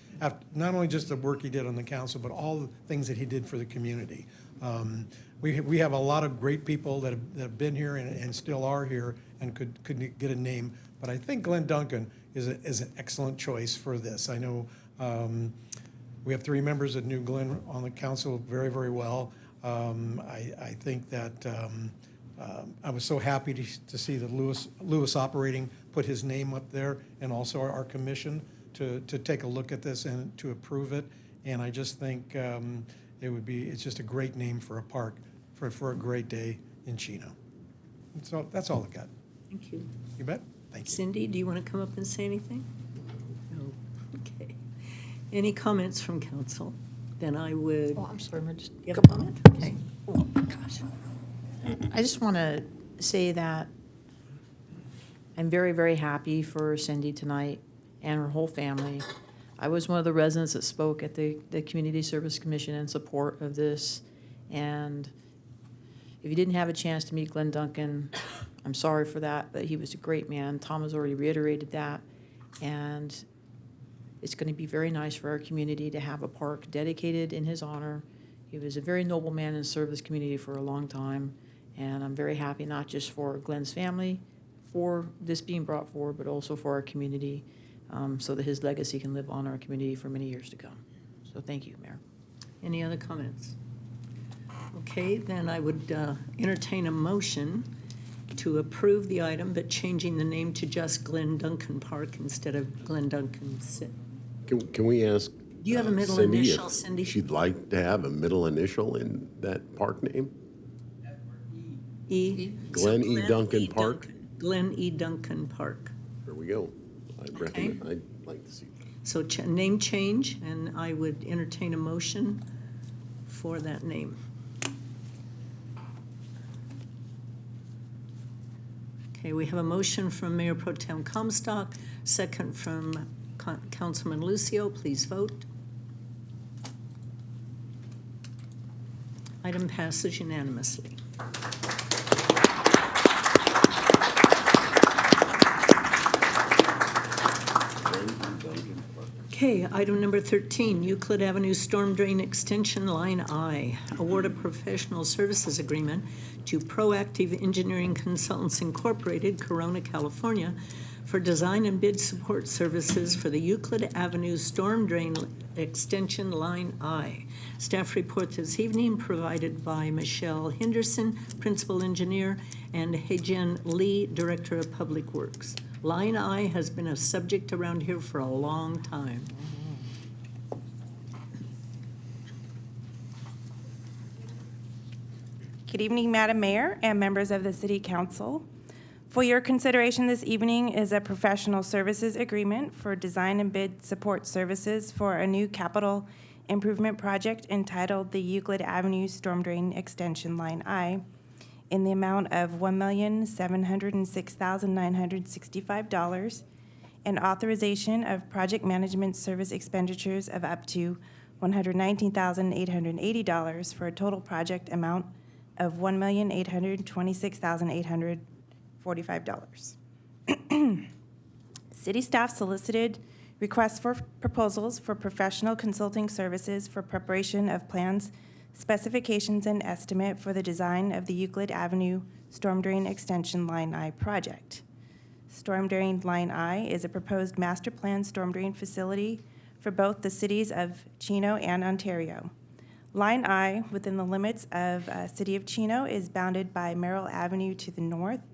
Not only just the work he did on the council, but all the things that he did for the community. We have a lot of great people that have been here and still are here and could get a name, but I think Glenn Duncan is an excellent choice for this. I know we have 3 members that knew Glenn on the council very, very well. I think that I was so happy to see that Lewis Operating put his name up there, and also our commission to take a look at this and to approve it. And I just think it's just a great name for a park for a great day in Chino. So that's all I got. Thank you. You bet. Thank you. Cindy, do you want to come up and say anything? No. Okay. Any comments from council? Then I would. Oh, I'm sorry, Do you have a comment? Okay. Oh, gosh. I just want to say that I'm very, very happy for Cindy tonight and her whole family. I was one of the residents that spoke at the Community Service Commission in support of this. And if you didn't have a chance to meet Glenn Duncan, I'm sorry for that, but he was a great man. Tom has already reiterated that. And it's going to be very nice for our community to have a park dedicated in his honor. He was a very noble man and served this community for a long time. And I'm very happy, not just for Glenn's family, for this being brought forward, but also for our community, so that his legacy can live on our community for many years to come. So thank you, Mayor. Any other comments? Okay, then I would entertain a motion to approve the item, but changing the name to just Glenn Duncan Park instead of Glenn Duncan. Can we ask? Do you have a middle Cindy initial, if Cindy? she'd like to have a middle initial in that park name? E? Glenn So E. Duncan Park? Glenn E. Duncan Park. There we go. I'd recommend, I'd like to see. So name change, and I would entertain a motion for that name. Okay, we have a motion from Mayor Pro Tem Comstock, second from Councilman Lucio. Please vote. Item passes unanimously. Okay, item number 13, Euclid Avenue Storm Drain Extension Line I. Award a professional services agreement to Proactive Engineering Consultants Incorporated, Corona, California, for design and bid support services for the Euclid Avenue Storm Drain Extension Line I. Staff report this evening provided by Michelle Henderson, Principal Engineer, and Heijen Lee, Director of Public Works. Line I has been a subject around here for a long time. Good evening, Madam Mayor and members of the City Council. For your consideration this evening is a professional services agreement for design and bid support services for a new capital improvement project entitled the Euclid Avenue Storm Drain Extension Line I in the amount of $1,706,965 and authorization of project management service expenditures of up to $119,880 for a total project amount of $1,826,845. City staff solicited requests for proposals for professional consulting services for preparation of plans, specifications, and estimate for the design of the Euclid Avenue Storm Drain Extension Line I project. Storm Drain Line I is a proposed master plan storm drain facility for both the cities of Chino and Ontario. Line I, within the limits of City of Chino, is bounded by Merrill Avenue to the north,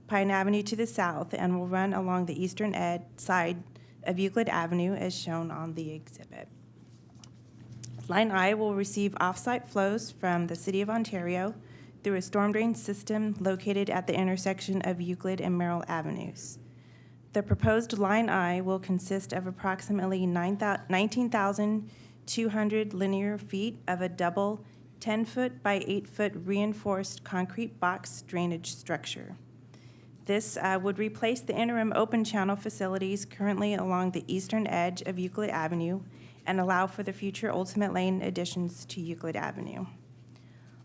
Pine Avenue to the south, and will run along the eastern side of Euclid Avenue as shown on the exhibit. Line I will receive off-site flows from the City of Ontario through a storm drain system located at the intersection of Euclid and Merrill Avenues. The proposed Line I will consist of approximately 19,200 linear feet of a double 10-foot by 8-foot reinforced concrete box drainage structure. This would replace the interim open channel facilities currently along the eastern edge of Euclid Avenue and allow for the future ultimate lane additions to Euclid Avenue.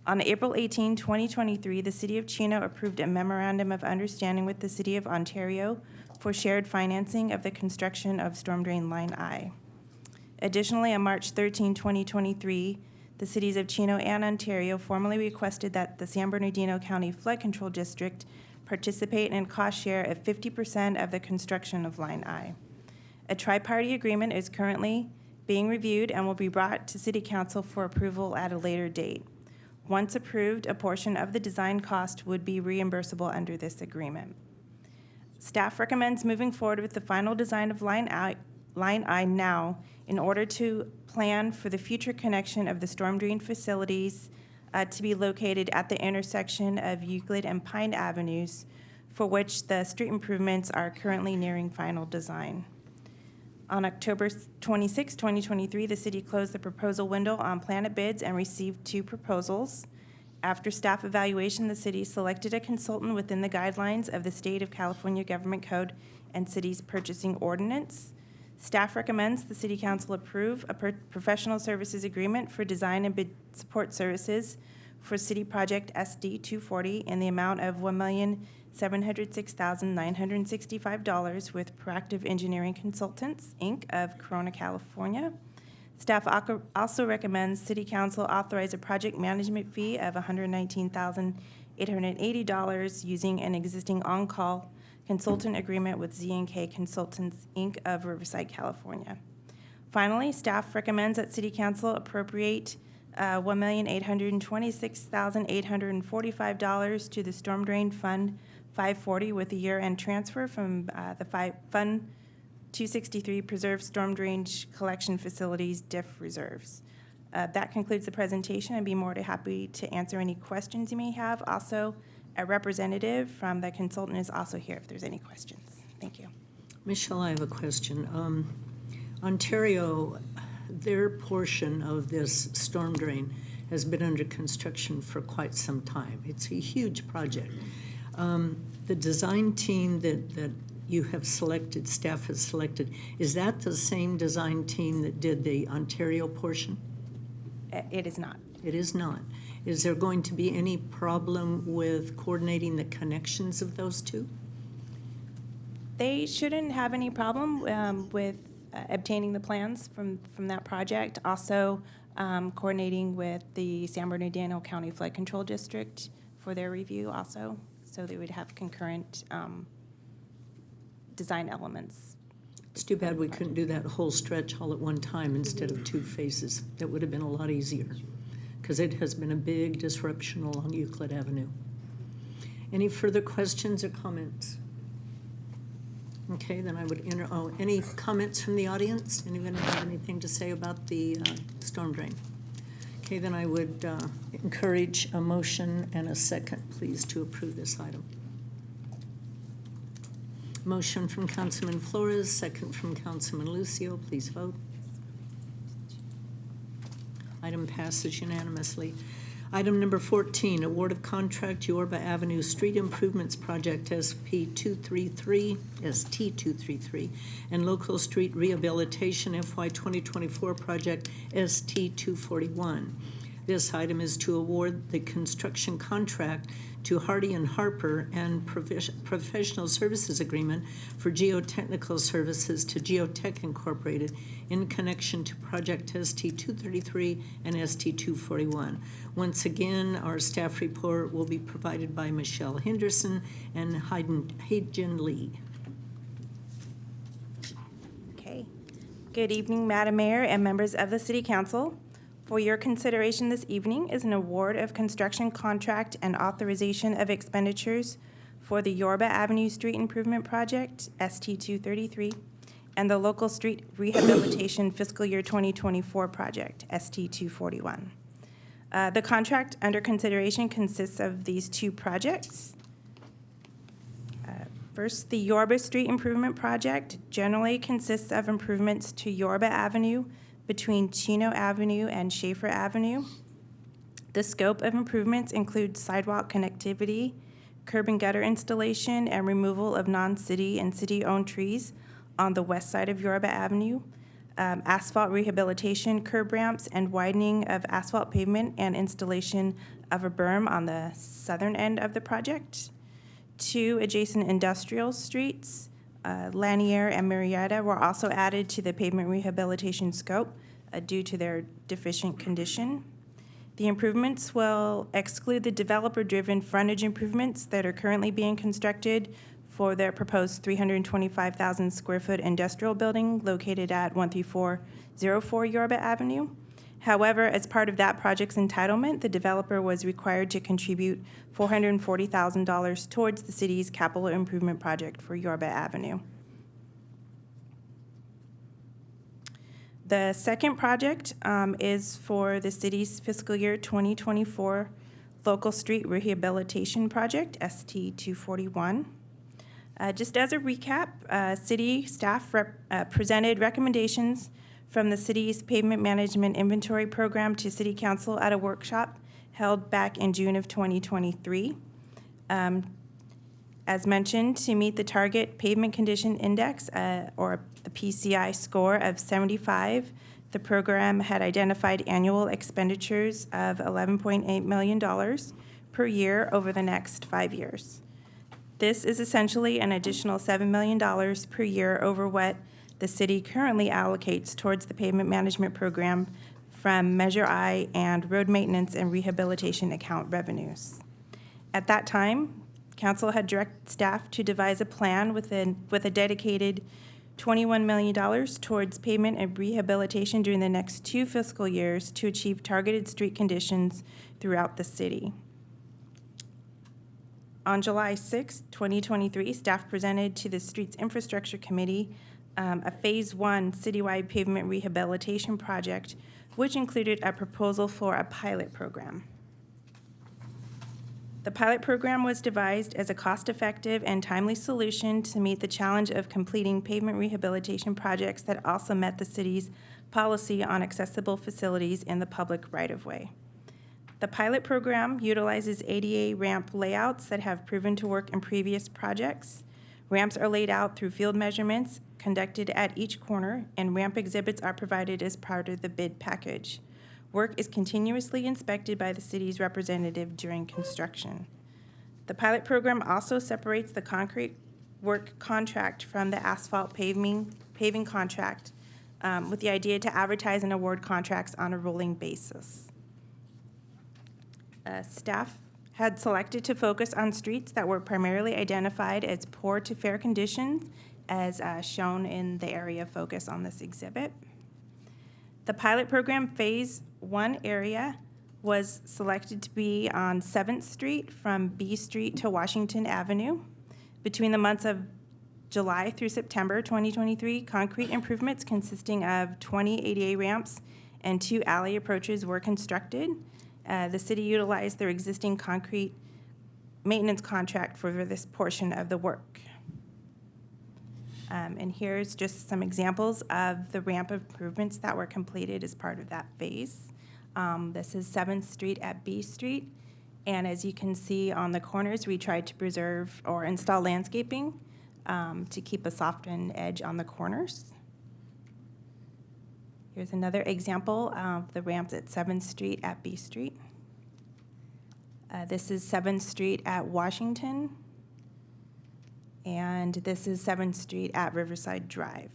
On April 18, 2023, the City of Chino approved a memorandum of understanding with the City of Ontario for shared financing of the construction of Storm Drain Line I. Additionally, on March 13, 2023, the cities of Chino and Ontario formally requested that the San Bernardino County Flood Control District participate in cost share of 50% of the construction of Line I. A tri-party agreement is currently being reviewed and will be brought to City Council for approval at a later date. Once approved, a portion of the design cost would be reimbursable under this agreement. Staff recommends moving forward with the final design of Line I now in order to plan for the future connection of the storm drain facilities to be located at the intersection of Euclid and Pine Avenues, for which the street improvements are currently nearing final design. On October 26, 2023, the city closed the proposal window on Planet Bids and received 2 proposals. After staff evaluation, the city selected a consultant within the guidelines of the State of California Government Code and city's purchasing ordinance. Staff recommends the City Council approve a professional services agreement for design and bid support services for City Project SD 240 in the amount of $1,706,965 with Proactive Engineering Consultants, Inc. of Corona, California. Staff also recommends City Council authorize a project management fee of $119,880 using an existing on-call consultant agreement with Z&K Consultants, Inc. of Riverside, California. Finally, staff recommends that City Council appropriate $1,826,845 to the Storm Drain Fund 540 with a year-end transfer from the Fund 263 Preserve Storm Drainage Collection Facilities DIF reserves. That concludes the presentation. I'd be more than happy to answer any questions you may have. Also, a representative from the consultant is also here if there's any questions. Thank you. Michelle, I have a question. Ontario, their portion of this storm drain has been under construction for quite some time. It's a huge project. The design team that you have selected, staff has selected, is that the same design team that did the Ontario portion? It is not. It is not. Is there going to be any problem with coordinating the connections of those two? They shouldn't have any problem with obtaining the plans from that project. Also, coordinating with the San Bernardino County Flood Control District for their review also, so they would have concurrent design elements. It's too bad we couldn't do that whole stretch all at one time instead of two phases. That would have been a lot easier, because it has been a big disruption along Euclid Avenue. Any further questions or comments? Okay, then I would any comments from the audience? Anyone have anything to say about the storm drain? Okay, then I would encourage a motion and a second, please, to approve this item. Motion from Councilman Flores, second from Councilman Lucio. Please vote. Item passes unanimously. Item number 14, award of contract Yorba Avenue Street Improvements Project ST233, and Local Street Rehabilitation FY 2024 Project ST241. This item is to award the construction contract to Hardy and Harper and professional services agreement for geotechnical services to Geotech Incorporated in connection to Project ST233 and ST241. Once again, our staff report will be provided by Michelle Henderson and Hayden Lee. Okay. Good evening, Madam Mayor and members of the City Council. For your consideration this evening is an award of construction contract and authorization of expenditures for the Yorba Avenue Street Improvement Project, ST233, and the Local Street Rehabilitation Fiscal Year 2024 Project, ST241. The contract under consideration consists of these two projects. First, the Yorba Street Improvement Project generally consists of improvements to Yorba Avenue between Chino Avenue and Schaefer Avenue. The scope of improvements includes sidewalk connectivity, curb and gutter installation, and removal of non-city and city-owned trees on the west side of Yorba Avenue, asphalt rehabilitation, curb ramps, and widening of asphalt pavement and installation of a berm on the southern end of the project. 2 adjacent industrial streets, Lanier and Marietta, were also added to the pavement rehabilitation scope due to their deficient condition. The improvements will exclude the developer-driven frontage improvements that are currently being constructed for their proposed 325,000 square foot industrial building located at 13404 Yorba Avenue. However, as part of that project's entitlement, the developer was required to contribute $440,000 towards the city's capital improvement project for Yorba Avenue. The second project is for the city's fiscal year 2024 Local Street Rehabilitation Project, ST241. Just as a recap, city staff presented recommendations from the city's pavement management inventory program to City Council at a workshop held back in June of 2023. As mentioned, to meet the target pavement condition index, or the PCI score of 75, the program had identified annual expenditures of $11.8 million per year over the next 5 years. This is essentially an additional $7 million per year over what the city currently allocates towards the pavement management program from Measure I and road maintenance and rehabilitation account revenues. At that time, Council had directed staff to devise a plan with a dedicated $21 million towards pavement and rehabilitation during the next 2 fiscal years to achieve targeted street conditions throughout the city. On July 6, 2023, staff presented to the Streets Infrastructure Committee a Phase 1 citywide pavement rehabilitation project, which included a proposal for a pilot program. The pilot program was devised as a cost-effective and timely solution to meet the challenge of completing pavement rehabilitation projects that also met the city's policy on accessible facilities in the public right-of-way. The pilot program utilizes ADA ramp layouts that have proven to work in previous projects. Ramps are laid out through field measurements conducted at each corner, and ramp exhibits are provided as part of the bid package. Work is continuously inspected by the city's representative during construction. The pilot program also separates the concrete work contract from the asphalt paving contract with the idea to advertise and award contracts on a rolling basis. Staff had selected to focus on streets that were primarily identified as poor to fair conditions, as shown in the area of focus on this exhibit. The pilot program Phase 1 area was selected to be on 7th Street from B Street to Washington Avenue. Between the months of July through September 2023, concrete improvements consisting of 20 ADA ramps and 2 alley approaches were constructed. The city utilized their existing concrete maintenance contract for this portion of the work. And here's just some examples of the ramp improvements that were completed as part of that phase. This is 7th Street at B Street. And as you can see on the corners, we tried to preserve or install landscaping to keep a softened edge on the corners. Here's another example of the ramps at 7th Street at B Street. This is 7th Street at Washington. And this is 7th Street at Riverside Drive.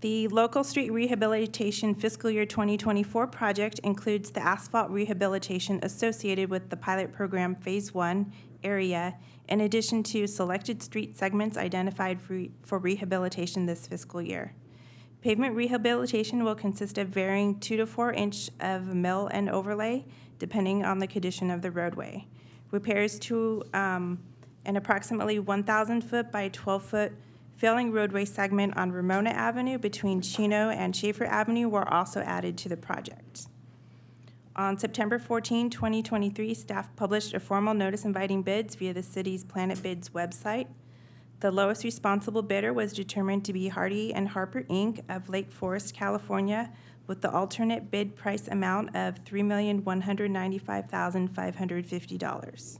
The local street rehabilitation fiscal year 2024 project includes the asphalt rehabilitation associated with the pilot program Phase 1 area, in addition to selected street segments identified for rehabilitation this fiscal year. Pavement rehabilitation will consist of varying 2 to 4 inch of mill and overlay, depending on the condition of the roadway. Repairs to an approximately 1,000 foot by 12 foot failing roadway segment on Ramona Avenue between Chino and Schaefer Avenue were also added to the project. On September 14, 2023, staff published a formal notice inviting bids via the city's Planet Bids website. The lowest responsible bidder was determined to be Hardy and Harper, Inc. of Lake Forest, California, with the alternate bid price amount of $3,195,550.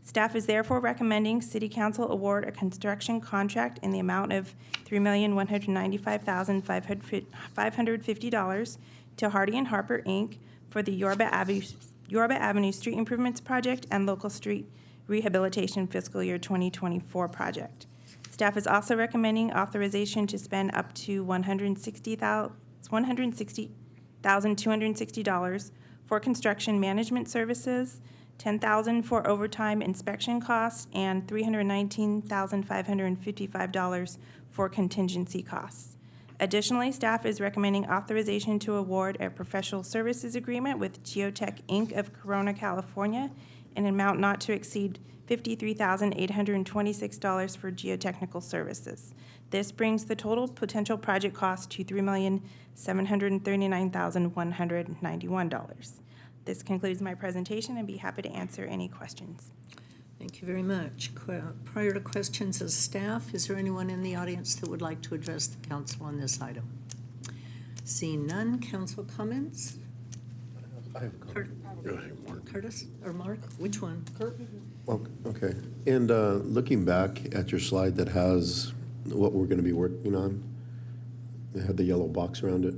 Staff is therefore recommending City Council award a construction contract in the amount of $3,195,550 to Hardy and Harper, Inc. for the Yorba Avenue Street Improvements Project and Local Street Rehabilitation Fiscal Year 2024 project. Staff is also recommending authorization to spend up to $160,260 for construction management services, $10,000 for overtime inspection costs, and $319,555 for contingency costs. Additionally, staff is recommending authorization to award a professional services agreement with Geotech, Inc. of Corona, California, in an amount not to exceed $53,826 for geotechnical services. This brings the total potential project cost to $3,739,191. This concludes my presentation, and be happy to answer any questions. Thank you very much. Prior to questions of staff, is there anyone in the audience that would like to address the council on this item? Seeing none, council comments? I have a comment. Go ahead, Mark. Curtis or Mark? Which one? Kurt? Okay. And looking back at your slide that has what we're going to be working on, they had the yellow box around it.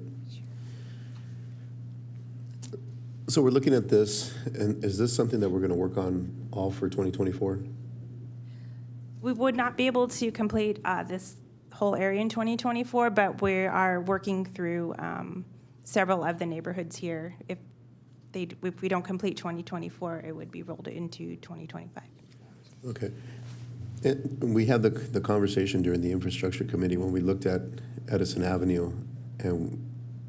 So we're looking at this, and is this something that we're going to work on all for 2024? We would not be able to complete this whole area in 2024, but we are working through several of the neighborhoods here. If we don't complete 2024, it would be rolled into 2025. Okay. We had the conversation during the infrastructure committee when we looked at Edison Avenue and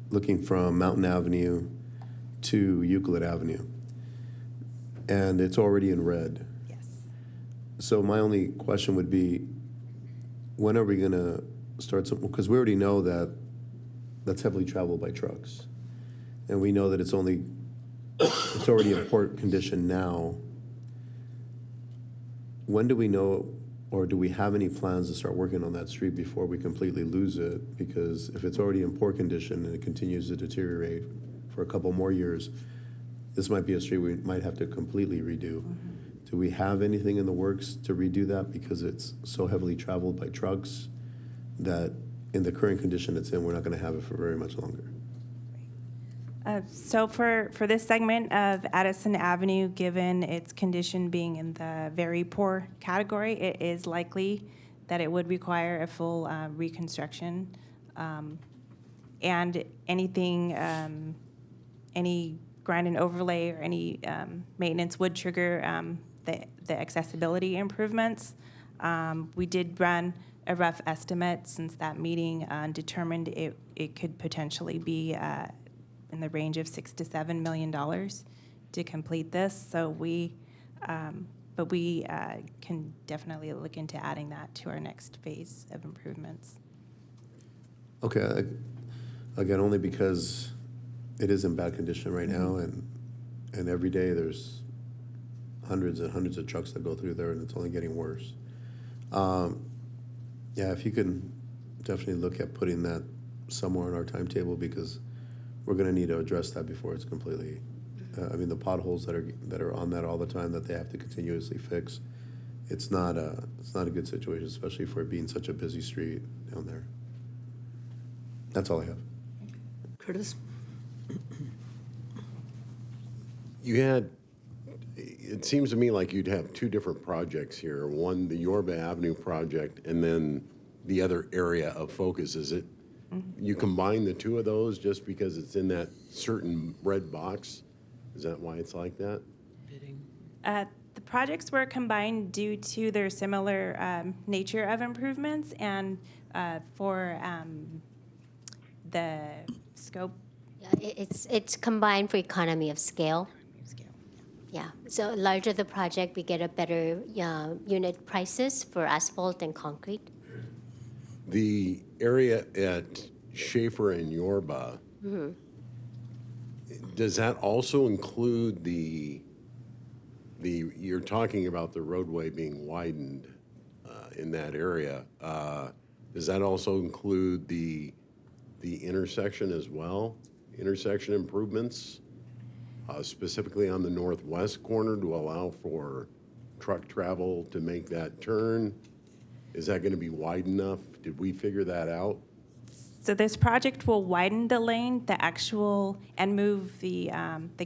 looking from Mountain Avenue to Euclid Avenue. And it's already in red. Yes. So my only question would be, when are we gonna start some, because we already know that that's heavily traveled by trucks. And we know that it's already in poor condition now. When do we know, or do we have any plans to start working on that street before we completely lose it? Because if it's already in poor condition and it continues to deteriorate for a couple more years, this might be a street we might have to completely redo. Do we have anything in the works to redo that because it's so heavily traveled by trucks that in the current condition it's in, we're not gonna have it for very much longer? So for this segment of Addison Avenue, given its condition being in the very poor category, it is likely that it would require a full reconstruction. And anything, any grind and overlay or any maintenance would trigger the accessibility improvements. We did run a rough estimate since that meeting and determined it could potentially be in the range of $6 to $7 million to complete this. So but we can definitely look into adding that to our next phase of improvements. Okay, again, only because it is in bad condition right now, and every day there's hundreds and hundreds of trucks that go through there, and it's only getting worse. Yeah, if you can definitely look at putting that somewhere on our timetable, because we're gonna need to address that before it's completely, I mean, the potholes that are on that all the time that they have to continuously fix, it's not a good situation, especially for it being such a busy street down there. That's all I have. Curtis? It seems to me like you'd have two different projects here. One, the Yorba Avenue project, and then the other area of focus. Is it, you combine the two of those just because it's in that certain red box? Is that why it's like that? The projects were combined due to their similar nature of improvements and for the scope. Yeah, it's combined for economy of scale. Yeah, so larger the project, we get a better unit prices for asphalt and concrete. The area at Schaefer and Yorba, does that also include you're talking about the roadway being widened in that area. Does that also include the intersection as well? Intersection improvements, specifically on the northwest corner to allow for truck travel to make that turn? Is that going to be wide enough? Did we figure that out? So this project will widen the lane, and move the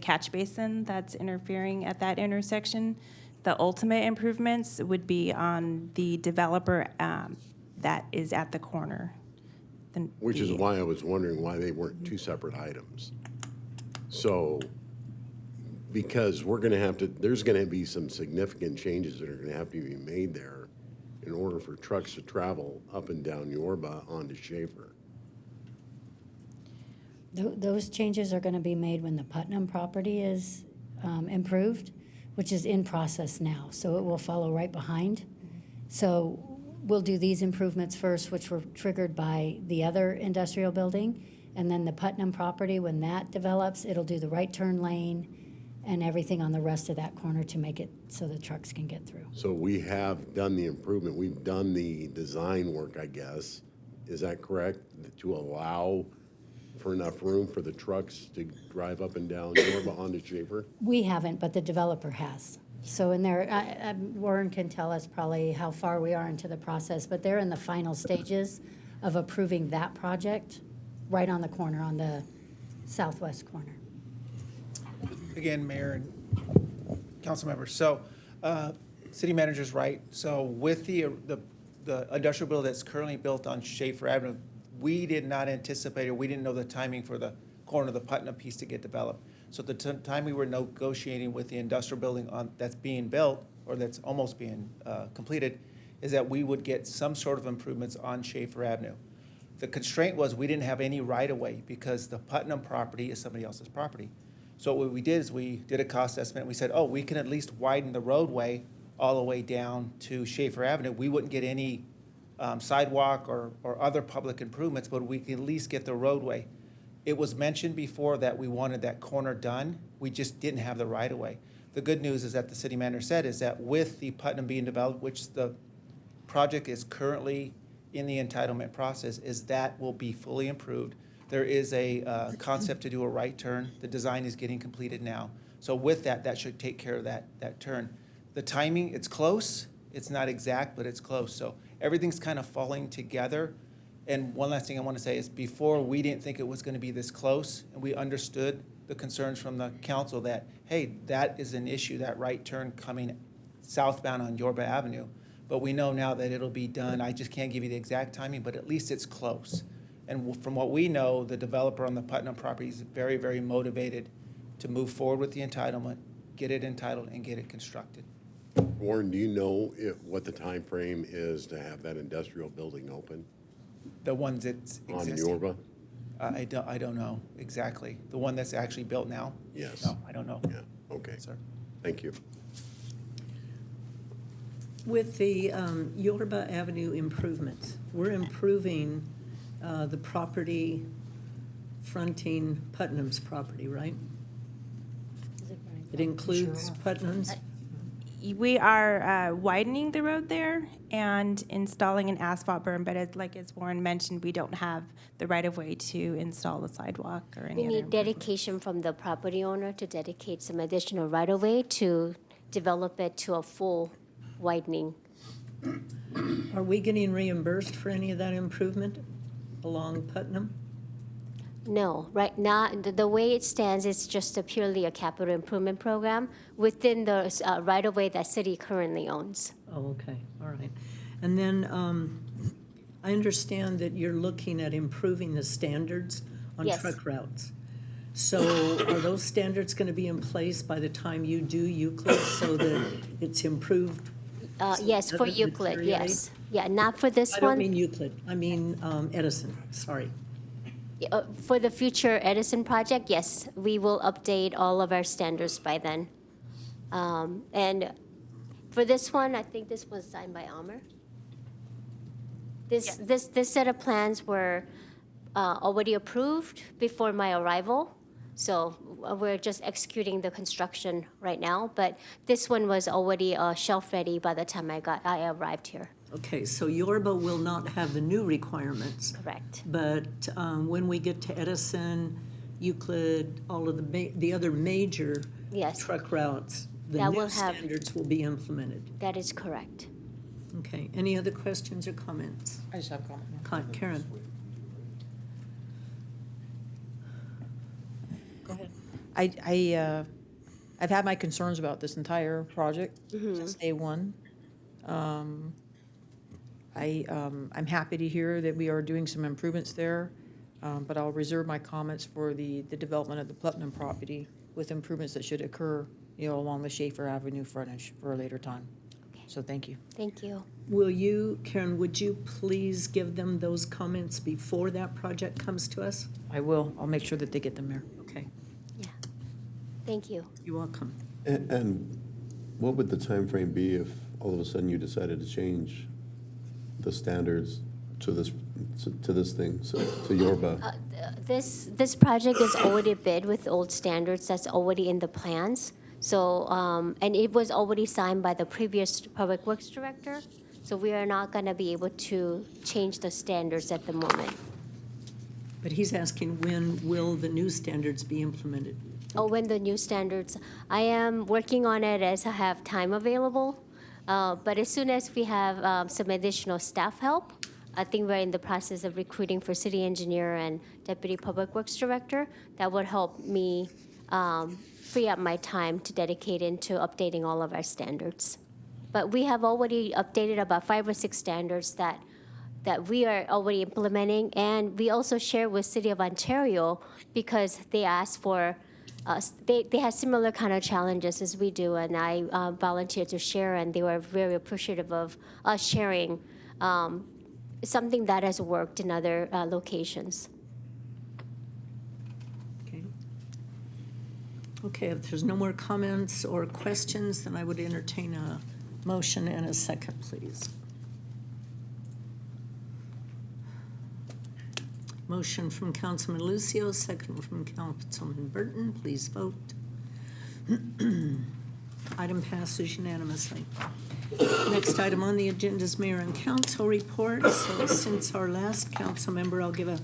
catch basin that's interfering at that intersection. The ultimate improvements would be on the developer that is at the corner. Which is why I was wondering why they weren't two separate items. So, because there's going to be some significant changes that are going to have to be made there in order for trucks to travel up and down Yorba onto Schaefer. Those changes are going to be made when the Putnam property is improved, which is in process now. So it will follow right behind. So we'll do these improvements first, which were triggered by the other industrial building. And then the Putnam property, when that develops, it'll do the right turn lane and everything on the rest of that corner to make it so the trucks can get through. So we have done the improvement. We've done the design work, I guess. Is that correct? To allow for enough room for the trucks to drive up and down Yorba onto Schaefer? We haven't, but the developer has. So in there, Warren can tell us probably how far we are into the process, but they're in the final stages of approving that project right on the corner, on the southwest corner. Again, Mayor and council members, so city manager's right. So with the industrial building that's currently built on Schaefer Avenue, we did not anticipate, or we didn't know the timing for the corner of the Putnam piece to get developed. So the time we were negotiating with the industrial building that's being built, or that's almost being completed, is that we would get some sort of improvements on Schaefer Avenue. The constraint was we didn't have any right-of-way because the Putnam property is somebody else's property. So what we did is we did a cost estimate. We said, oh, we can at least widen the roadway all the way down to Schaefer Avenue. We wouldn't get any sidewalk or other public improvements, but we can at least get the roadway. It was mentioned before that we wanted that corner done. We just didn't have the right-of-way. The good news is that the city manager said is that with the Putnam being developed, which the project is currently in the entitlement process, is that will be fully improved. There is a concept to do a right turn. The design is getting completed now. So with that, that should take care of that turn. The timing, it's close. It's not exact, but it's close. So everything's kind of falling together. And one last thing I want to say is before, we didn't think it was going to be this close, and we understood the concerns from the council that, hey, that is an issue, that right turn coming southbound on Yorba Avenue. But we know now that it'll be done. I just can't give you the exact timing, but at least it's close. And from what we know, the developer on the Putnam property is very, very motivated to move forward with the entitlement, get it entitled, and get it constructed. Warren, do you know what the time frame is to have that industrial building open? The ones that's On existing. Yorba? I don't know exactly. The one that's actually built now? Yes. No, I don't know. Yeah, okay. Sir. Thank you. With the Yorba Avenue improvements, we're improving the property fronting Putnam's property, right? It includes Putnam's? We are widening the road there and installing an asphalt berm, but as Warren mentioned, we don't have the right-of-way to install the sidewalk or any We other. need dedication from the property owner to dedicate some additional right-of-way to develop it to a full widening. Are we getting reimbursed for any of that improvement along Putnam? No, right now, the way it stands, it's just purely a capital improvement program within the right-of-way that city currently owns. Oh, okay, all right. And then I understand that you're looking at improving the standards on Yes. truck routes. So are those standards going to be in place by the time you do Euclid so that it's improved? Yes, for Doesn't Euclid, deteriorate? yes. Yeah, not for this I don't one. mean Euclid, I mean Edison, sorry. For the future Edison project, yes, we will update all of our standards by then. And for this one, I think this was signed by Amr. This set of plans were already approved before my arrival, so we're just executing the construction right now. But this one was already shelf-ready by the time I arrived here. Okay, so Yorba will not have the new requirements. Correct. But when we get to Edison, Euclid, all of the other major Yes. truck routes, the That new will have- standards will be implemented. That is correct. Okay, any other questions or comments? I just have a comment. Karen? Go ahead. I've had my concerns about this entire project since day one. I'm happy to hear that we are doing some improvements there, but I'll reserve my comments for the development of the Putnam property with improvements that should occur, along the Schaefer Avenue frontage for a later time. So thank you. Thank you. Will you, Karen, would you please give them those comments before that project comes to us? I will. I'll make sure that they get them there. Okay, Thank you. you're welcome. And what would the time frame be if all of a sudden you decided to change the standards to this thing, to Yorba? This project is already bid with old standards. That's already in the plans. So, and it was already signed by the previous Public Works Director. So we are not going to be able to change the standards at the moment. But he's asking when will the new standards be implemented? Oh, when the new standards, I am working on it as I have time available. But as soon as we have some additional staff help, I think we're in the process of recruiting for city engineer and deputy public works director. That would help me free up my time to dedicate into updating all of our standards. But we have already updated about 5 or 6 standards that we are already implementing, and we also share with City of Ontario because they asked for they had similar kind of challenges as we do, and I volunteered to share, and they were very appreciative of us sharing something that has worked in other locations. Okay. Okay, if there's no more comments or questions, then I would entertain a motion and a second, please. Motion from Councilman Lucio, second from Councilman Burton. Please vote. Item passes unanimously. Next item on the agenda is mayor and council reports. So since our last council member, I'll give a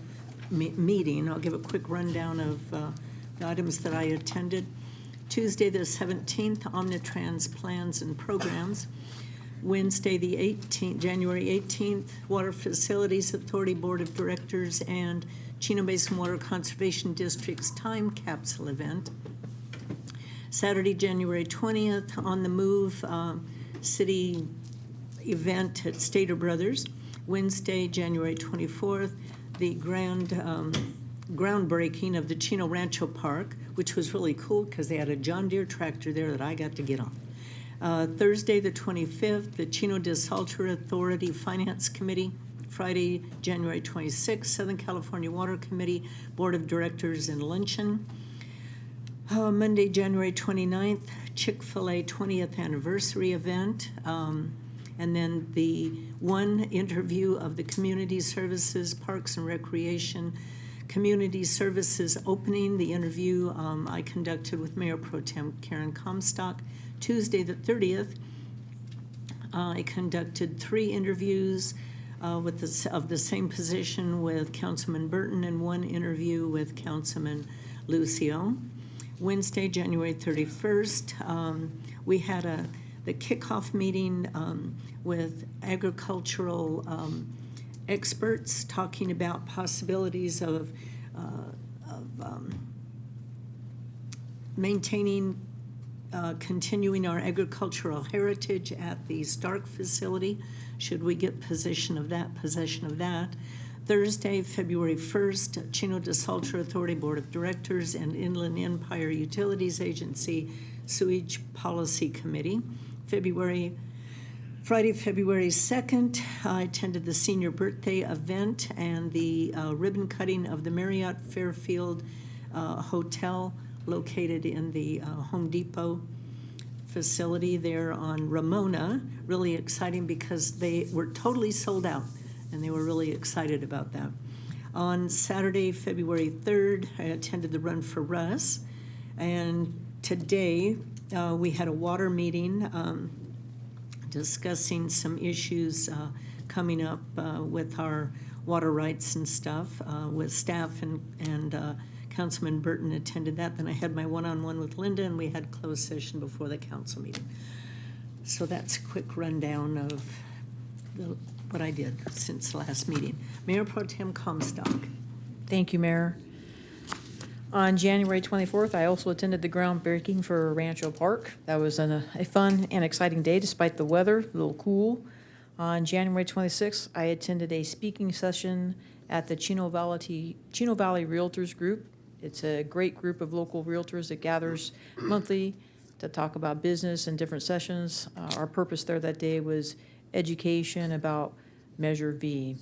I'll give a quick rundown of the items that I attended. Tuesday, the 17th, Omnitrans plans and programs. Wednesday, the 18th, January 18th, Water Facilities Authority Board of Directors and Chino Basin Water Conservation District's time capsule event. Saturday, January 20th, On the Move city event at Stater Brothers. Wednesday, January 24th, the groundbreaking of the Chino Rancho Park, which was really cool because they had a John Deere tractor there that I got to get on. Thursday, the 25th, the Chino DeSalter Authority Finance Committee. Friday, January 26th, Southern California Water Committee Board of Directors and luncheon. Monday, January 29th, Chick-fil-A 20th anniversary event. And then the one interview of the Community Services, Parks and Recreation Community Services opening. The interview I conducted with Mayor Pro Tem Karen Comstock. Tuesday, the 30th, I conducted 3 interviews of the same position with Councilman Burton and 1 interview with Councilman Lucio. Wednesday, January 31st, we had the kickoff meeting with agricultural experts talking about possibilities of maintaining continuing our agricultural heritage at the Stark facility, should we get possession of that. Thursday, February 1st, Chino DeSalter Authority Board of Directors and Inland Empire Utilities Agency Sewage Policy Committee. Friday, February 2nd, I attended the senior birthday event and the ribbon cutting of the Marriott Fairfield Hotel located in the Home Depot facility there on Ramona. Really exciting because they were totally sold out, and they were really excited about that. On Saturday, February 3rd, I attended the Run for Russ, and today we had a water meeting discussing some issues coming up with our water rights and stuff with staff, and Councilman Burton attended that. Then I had my one-on-one with Linda, and we had closed session before the council meeting. So that's a quick rundown of what I did since the last meeting. Mayor Pro Tem Comstock. Thank you, Mayor. On January 24th, I also attended the groundbreaking for Rancho Park. That was a fun and exciting day despite the weather, a little cool. On January 26th, I attended a speaking session at the Chino Valley Realtors Group. It's a great group of local realtors that gathers monthly to talk about business and different sessions. Our purpose there that day was education about Measure V.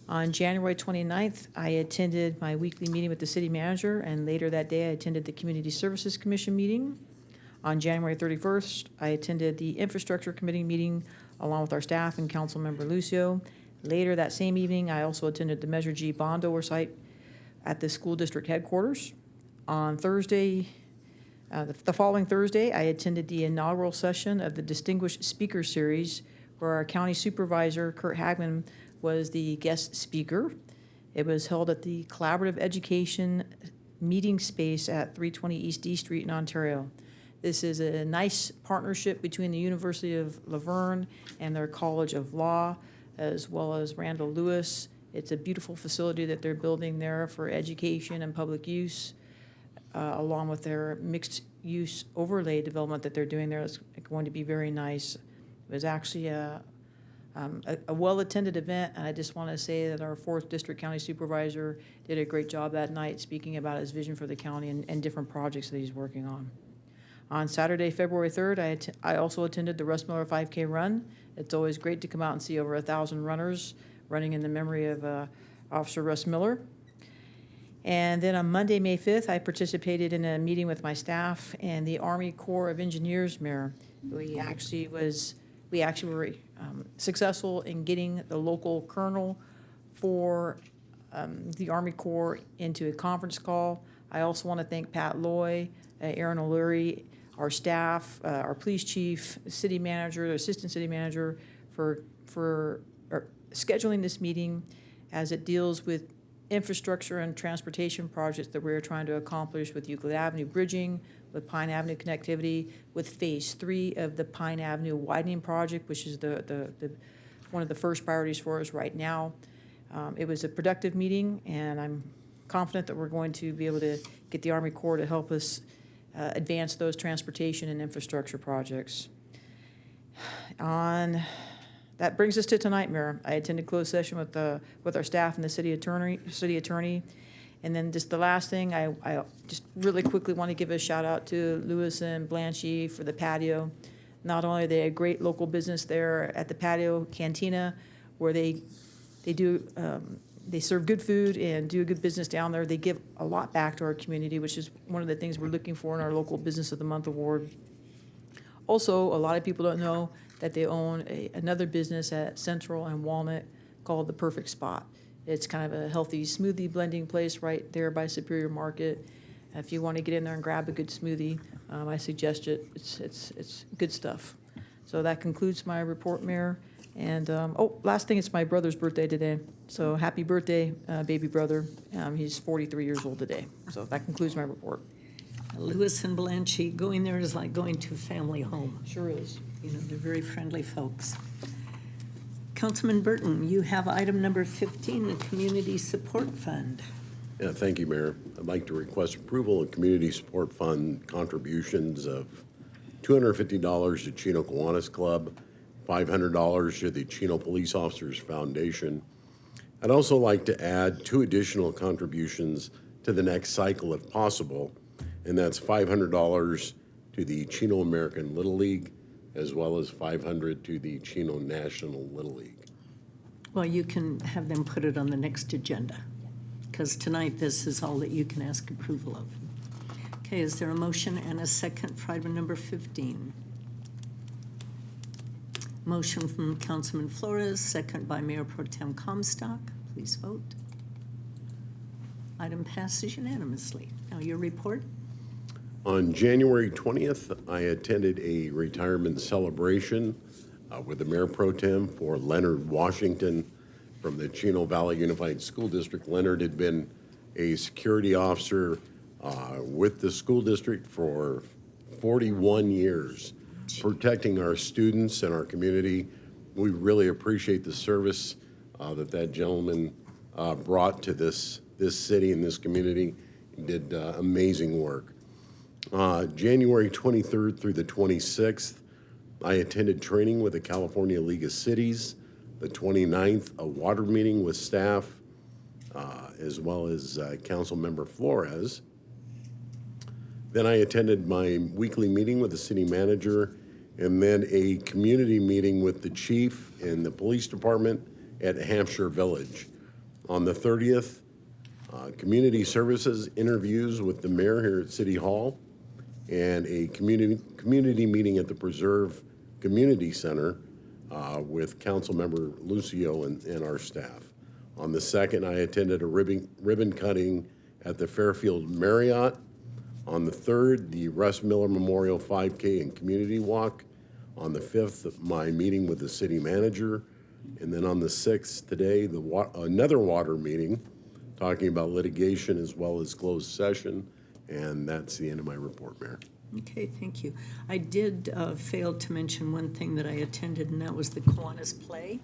On January 29th, I attended my weekly meeting with the city manager, and later that day I attended the Community Services Commission meeting. On January 31st, I attended the Infrastructure Committee meeting along with our staff and Councilmember Lucio. Later that same evening, I also attended the Measure G bond oversight at the school district headquarters. On Thursday, the following Thursday, I attended the inaugural session of the Distinguished Speaker Series, where our county supervisor, Kurt Hagman, was the guest speaker. It was held at the Collaborative Education Meeting Space at 320 East D Street in Ontario. This is a nice partnership between the University of La Verne and their College of Law, as well as Randall Lewis. It's a beautiful facility that they're building there for education and public use, along with their mixed-use overlay development that they're doing there. It's going to be very nice. It was actually a well-attended event, and I just want to say that our 4th District County Supervisor did a great job that night speaking about his vision for the county and different projects that he's working on. On Saturday, February 3rd, I also attended the Russ Miller 5K Run. It's always great to come out and see over 1,000 runners running in the memory of Officer Russ Miller. And then on Monday, May 5th, I participated in a meeting with my staff and the Army Corps of Engineers, Mayor. We actually were successful in getting the local colonel for the Army Corps into a conference call. I also want to thank Pat Loy, Aaron O'Leary, our staff, our police chief, city manager, the assistant city manager for scheduling this meeting as it deals with infrastructure and transportation projects that we're trying to accomplish with Euclid Avenue bridging, with Pine Avenue connectivity, with Phase 3 of the Pine Avenue widening project, which is one of the first priorities for us right now. It was a productive meeting, and I'm confident that we're going to be able to get the Army Corps to help us advance those transportation and infrastructure projects. That brings us to tonight, Mayor. I attended closed session with our staff and the city attorney. And then just the last thing, I just really quickly want to give a shout out to Lewis and Blanchy for the patio. Not only are they a great local business there at the patio cantina, where they serve good food and do a good business down there. They give a lot back to our community, which is one of the things we're looking for in our local Business of the Month award. Also, a lot of people don't know that they own another business at Central and Walnut called The Perfect Spot. It's kind of a healthy smoothie blending place right there by Superior Market. If you want to get in there and grab a good smoothie, I suggest it. It's good stuff. So that concludes my report, Mayor. And, last thing, it's my brother's birthday today. So happy birthday, baby brother. He's 43 years old today. So that concludes my report. Lewis and Blanchy, going there is like going to a family home. Sure is. You know, they're very friendly folks. Councilman Burton, you have item number 15, the Community Support Fund. Yeah, thank you, Mayor. I'd like to request approval of Community Support Fund contributions of $250 to Chino Kiwanis Club, $500 to the Chino Police Officers Foundation. I'd also like to add 2 additional contributions to the next cycle if possible, and that's $500 to the Chino American Little League, as well as $500 to the Chino National Little League. Well, you can have them put it on the next agenda, because tonight this is all that you can ask approval of. Okay, is there a motion and a second for item number 15? Motion from Councilman Flores, second by Mayor Pro Tem Comstock. Please vote. Item passes unanimously. Now your report. On January 20th, I attended a retirement celebration with the Mayor Pro Tem for Leonard Washington from the Chino Valley Unified School District. Leonard had been a security officer with the school district for 41 years, protecting our students and our community. We really appreciate the service that gentleman brought to this city and this community. He did amazing work. January 23rd through the 26th, I attended training with the California League of Cities. The 29th, a water meeting with staff, as well as Council Member Flores. Then I attended my weekly meeting with the city manager, and then a community meeting with the chief and the police department at Hampshire Village. On the 30th, community services interviews with the mayor here at City Hall, and a community meeting at the Preserve Community Center with Councilmember Lucio and our staff. On the 2nd, I attended a ribbon cutting at the Fairfield Marriott. On the 3rd, the Russ Miller Memorial 5K and Community Walk. On the 5th, my meeting with the city manager. And then on the 6th, today, another water meeting talking about litigation as well as closed session. And that's the end of my report, Mayor. Okay, thank you. I did fail to mention one thing that I attended, and that was the Kiwanis play.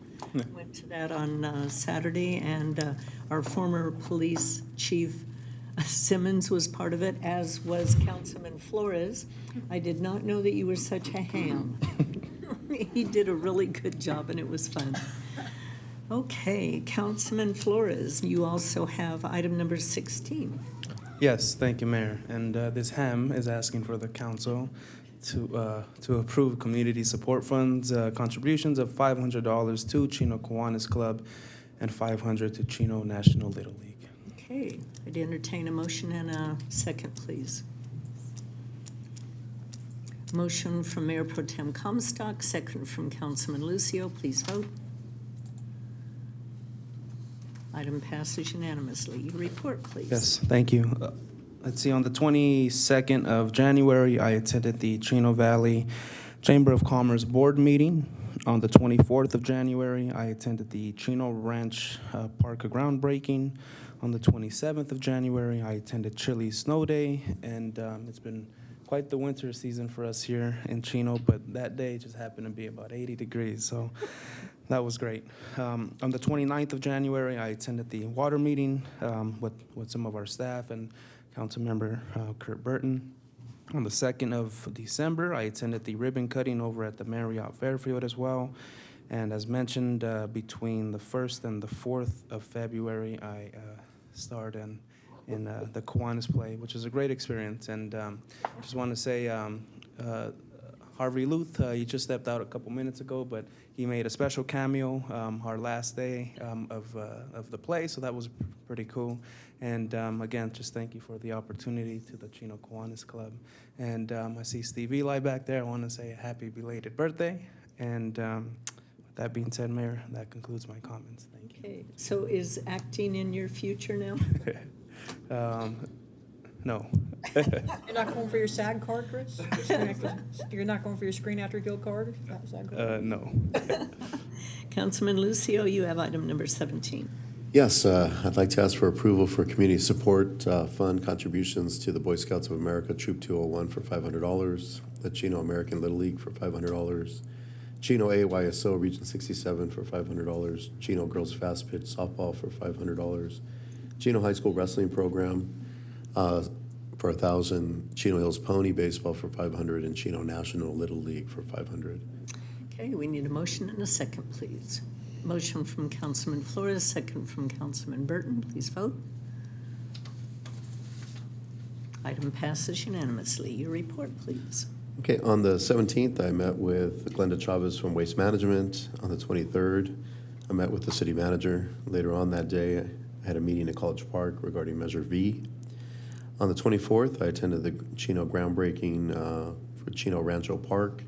Went to that on Saturday, and our former police chief Simmons was part of it, as was Councilman Flores. I did not know that you were such a ham. He did a really good job, and it was fun. Okay, Councilman Flores, you also have item number 16. Yes, thank you, Mayor. And this HAM is asking for the council to approve community support funds contributions of $500 to Chino Kiwanis Club and $500 to Chino National Little League. Okay, I'd entertain a motion and a second, please. Motion from Mayor Pro Tem Comstock, second from Councilman Lucio. Please vote. Item passes unanimously. Your report, please. Yes, thank you. Let's see, on the 22nd of January, I attended the Chino Valley Chamber of Commerce Board meeting. On the 24th of January, I attended the Chino Ranch Park groundbreaking. On the 27th of January, I attended Chili Snow Day, and it's been quite the winter season for us here in Chino, but that day just happened to be about 80 degrees, so that was great. On the 29th of January, I attended the water meeting with some of our staff and Councilmember Kurt Burton. On the 2nd of December, I attended the ribbon cutting over at the Marriott Fairfield as well. And as mentioned, between the 1st and the 4th of February, I starred in the Kiwanis play, which was a great experience. And just want to say, Harvey Luth, he just stepped out a couple minutes ago, but he made a special cameo our last day of the play, so that was pretty cool. And again, just thank you for the opportunity to the Chino Kiwanis Club. And I see Steve Eli back there. I want to say a happy belated birthday. And with that being said, Mayor, that concludes my comments. Thank you. Okay, so is acting in your future now? No. You're not going for your SAG card, Chris? You're not going for your Screen Actor Guild card? No. Councilman Lucio, you have item number 17. Yes, I'd like to ask for approval for community support fund contributions to the Boy Scouts of America Troop 201 for $500, the Chino American Little League for $500, Chino AYSO Region 67 for $500, Chino Girls Fast Pitch Softball for $500, Chino High School Wrestling Program for $1,000, Chino Hills Pony Baseball for $500, and Chino National Little League for $500. Okay, we need a motion and a second, please. Motion from Councilman Flores, second from Councilman Burton. Please vote. Item passes unanimously. Your report, please. Okay, on the 17th, I met with Glenda Chavez from Waste Management. On the 23rd, I met with the city manager. Later on that day, I had a meeting at College Park regarding Measure V. On the 24th, I attended the Chino groundbreaking for Chino Rancho Park.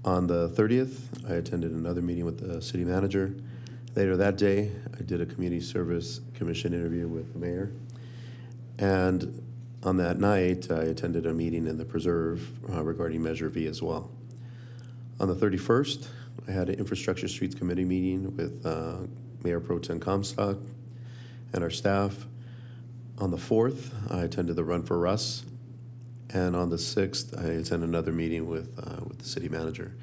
On the 30th, I attended another meeting with the city manager. Later that day, I did a community service commission interview with the mayor. And on that night, I attended a meeting in the preserve regarding Measure V as well. On the 31st, I had an Infrastructure Streets Committee meeting with Mayor Pro Tem Comstock and our staff. On the 4th, I attended the Run for Russ. And on the 6th, I attended another meeting with the city manager.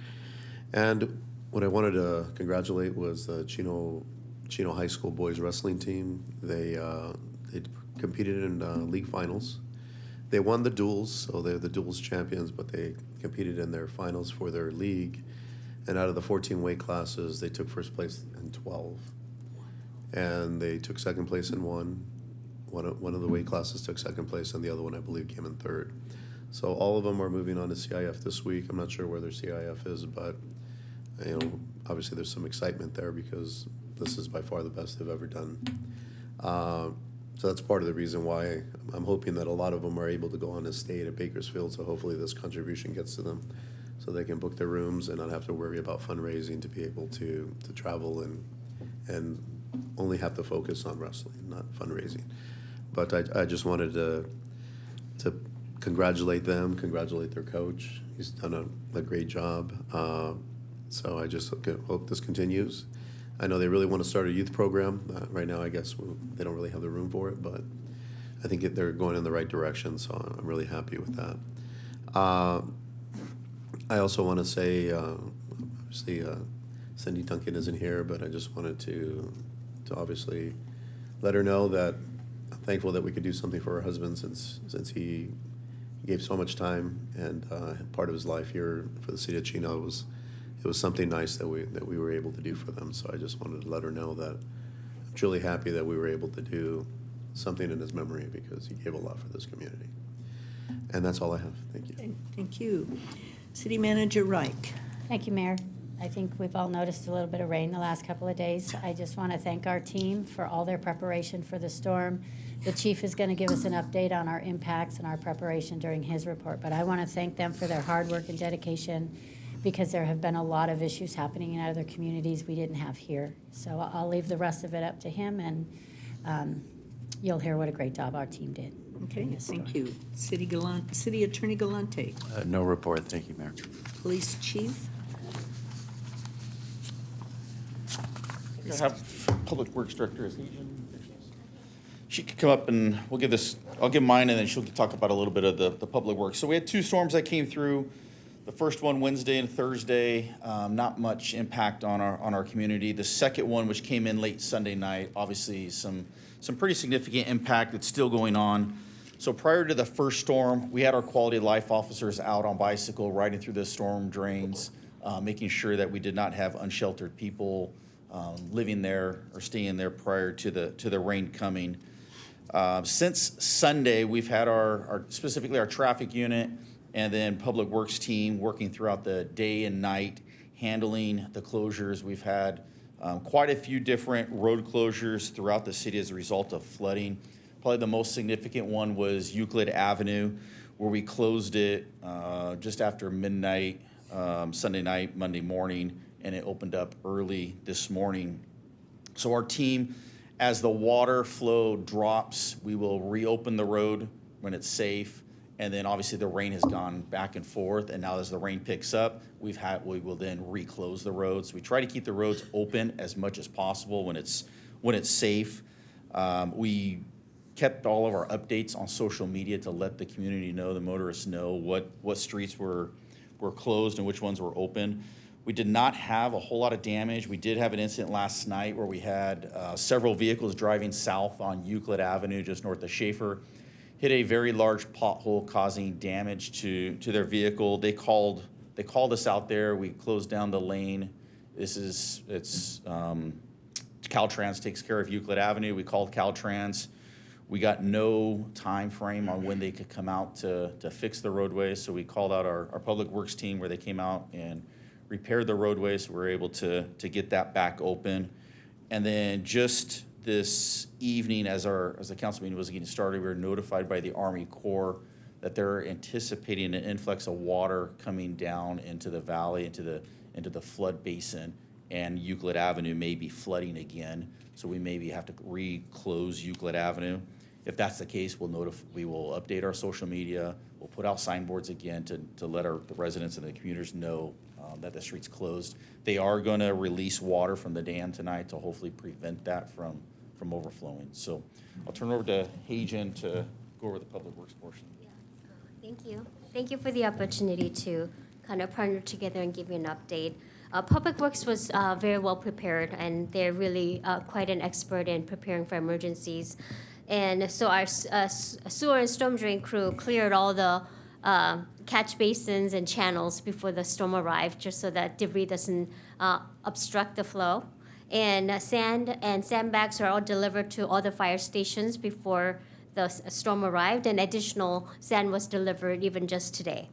And what I wanted to congratulate was the Chino High School boys wrestling team. They competed in league finals. They won the duels, so they're the duels champions, but they competed in their finals for their league. And out of the 14 weight classes, they took first place in 12. And they took second place in one. One of the weight classes took second place, and the other one, I believe, came in third. So all of them are moving on to CIF this week. I'm not sure where their CIF is, but obviously there's some excitement there because this is by far the best they've ever done. So that's part of the reason why I'm hoping that a lot of them are able to go on to stay at Bakersfield. So hopefully this contribution gets to them, so they can book their rooms and not have to worry about fundraising to be able to travel and only have to focus on wrestling, not fundraising. But I just wanted to congratulate them, congratulate their coach. He's done a great job. So I just hope this continues. I know they really want to start a youth program. Right now, I guess they don't really have the room for it, but I think they're going in the right direction, so I'm really happy with that. I also want to say, obviously, Cindy Duncan isn't here, but I just wanted to obviously let her know that I'm thankful that we could do something for her husband since he gave so much time and part of his life here for the city of Chino was it was something nice that we were able to do for them. So I just wanted to let her know that I'm truly happy that we were able to do something in his memory because he gave a lot for this community. And that's all I have. Thank you. Okay, thank you. City Manager Reich. Thank you, Mayor. I think we've all noticed a little bit of rain the last couple of days. I just want to thank our team for all their preparation for the storm. The chief is going to give us an update on our impacts and our preparation during his report, but I want to thank them for their hard work and dedication because there have been a lot of issues happening in other communities we didn't have here. So I'll leave the rest of it up to him, and you'll hear what a great job our team did. Okay, thank you. City Attorney Galante. No report, thank you, Mayor. Police Chief. I have Public Works Director is Legion. She could come up and I'll give mine and then she'll talk about a little bit of the public works. So we had 2 storms that came through. The first one Wednesday and Thursday, not much impact on our community. The second one, which came in late Sunday night, obviously some pretty significant impact that's still going on. So prior to the first storm, we had our quality of life officers out on bicycle riding through the storm drains, making sure that we did not have unsheltered people living there or staying there prior to the rain coming. Since Sunday, we've had specifically our traffic unit and then Public Works team working throughout the day and night, handling the closures. We've had quite a few different road closures throughout the city as a result of flooding. Probably the most significant one was Euclid Avenue, where we closed it just after midnight, Sunday night, Monday morning, and it opened up early this morning. So our team, as the water flow drops, we will reopen the road when it's safe. And then obviously the rain has gone back and forth. And now as the rain picks up, we will then reclose the roads. We try to keep the roads open as much as possible when it's safe. We kept all of our updates on social media to let the community know, the motorists know what streets were closed and which ones were open. We did not have a whole lot of damage. We did have an incident last night where we had several vehicles driving south on Euclid Avenue, just north of Schaefer, hit a very large pothole causing damage to their vehicle. They called us out there. We closed down the lane. Caltrans takes care of Euclid Avenue. We called Caltrans. We got no time frame on when they could come out to fix the roadway. So we called out our Public Works team where they came out and repaired the roadway, so we were able to get that back open. And then just this evening, as the council meeting was getting started, we were notified by the Army Corps that they're anticipating an influx of water coming down into the valley, into the flood basin, and Euclid Avenue may be flooding again. So we maybe have to reclose Euclid Avenue. If that's the case, we will update our social media. We'll put out signboards again to let the residents and the commuters know that the street's closed. They are going to release water from the dam tonight to hopefully prevent that from overflowing. So I'll turn it over to Hajan to go over the Public Works portion. Yeah. Thank you. Thank you for the opportunity to kind of partner together and give you an update. Public Works was very well prepared, and they're really quite an expert in preparing for emergencies. And so our sewer and storm drain crew cleared all the catch basins and channels before the storm arrived, just so that debris doesn't obstruct the flow. And sand and sandbags are all delivered to all the fire stations before the storm arrived, and additional sand was delivered even just today.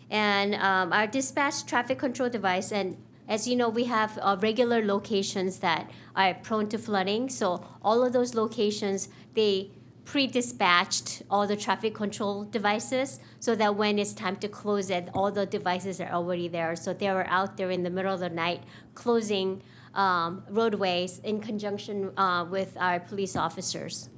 And our dispatch traffic control device, and as you know, we have regular locations that are prone to flooding. So all of those locations, they pre-dispatched all the traffic control devices so that when it's time to close it, all the devices are already there. So they were out there in the middle of the night closing roadways in conjunction with our police officers.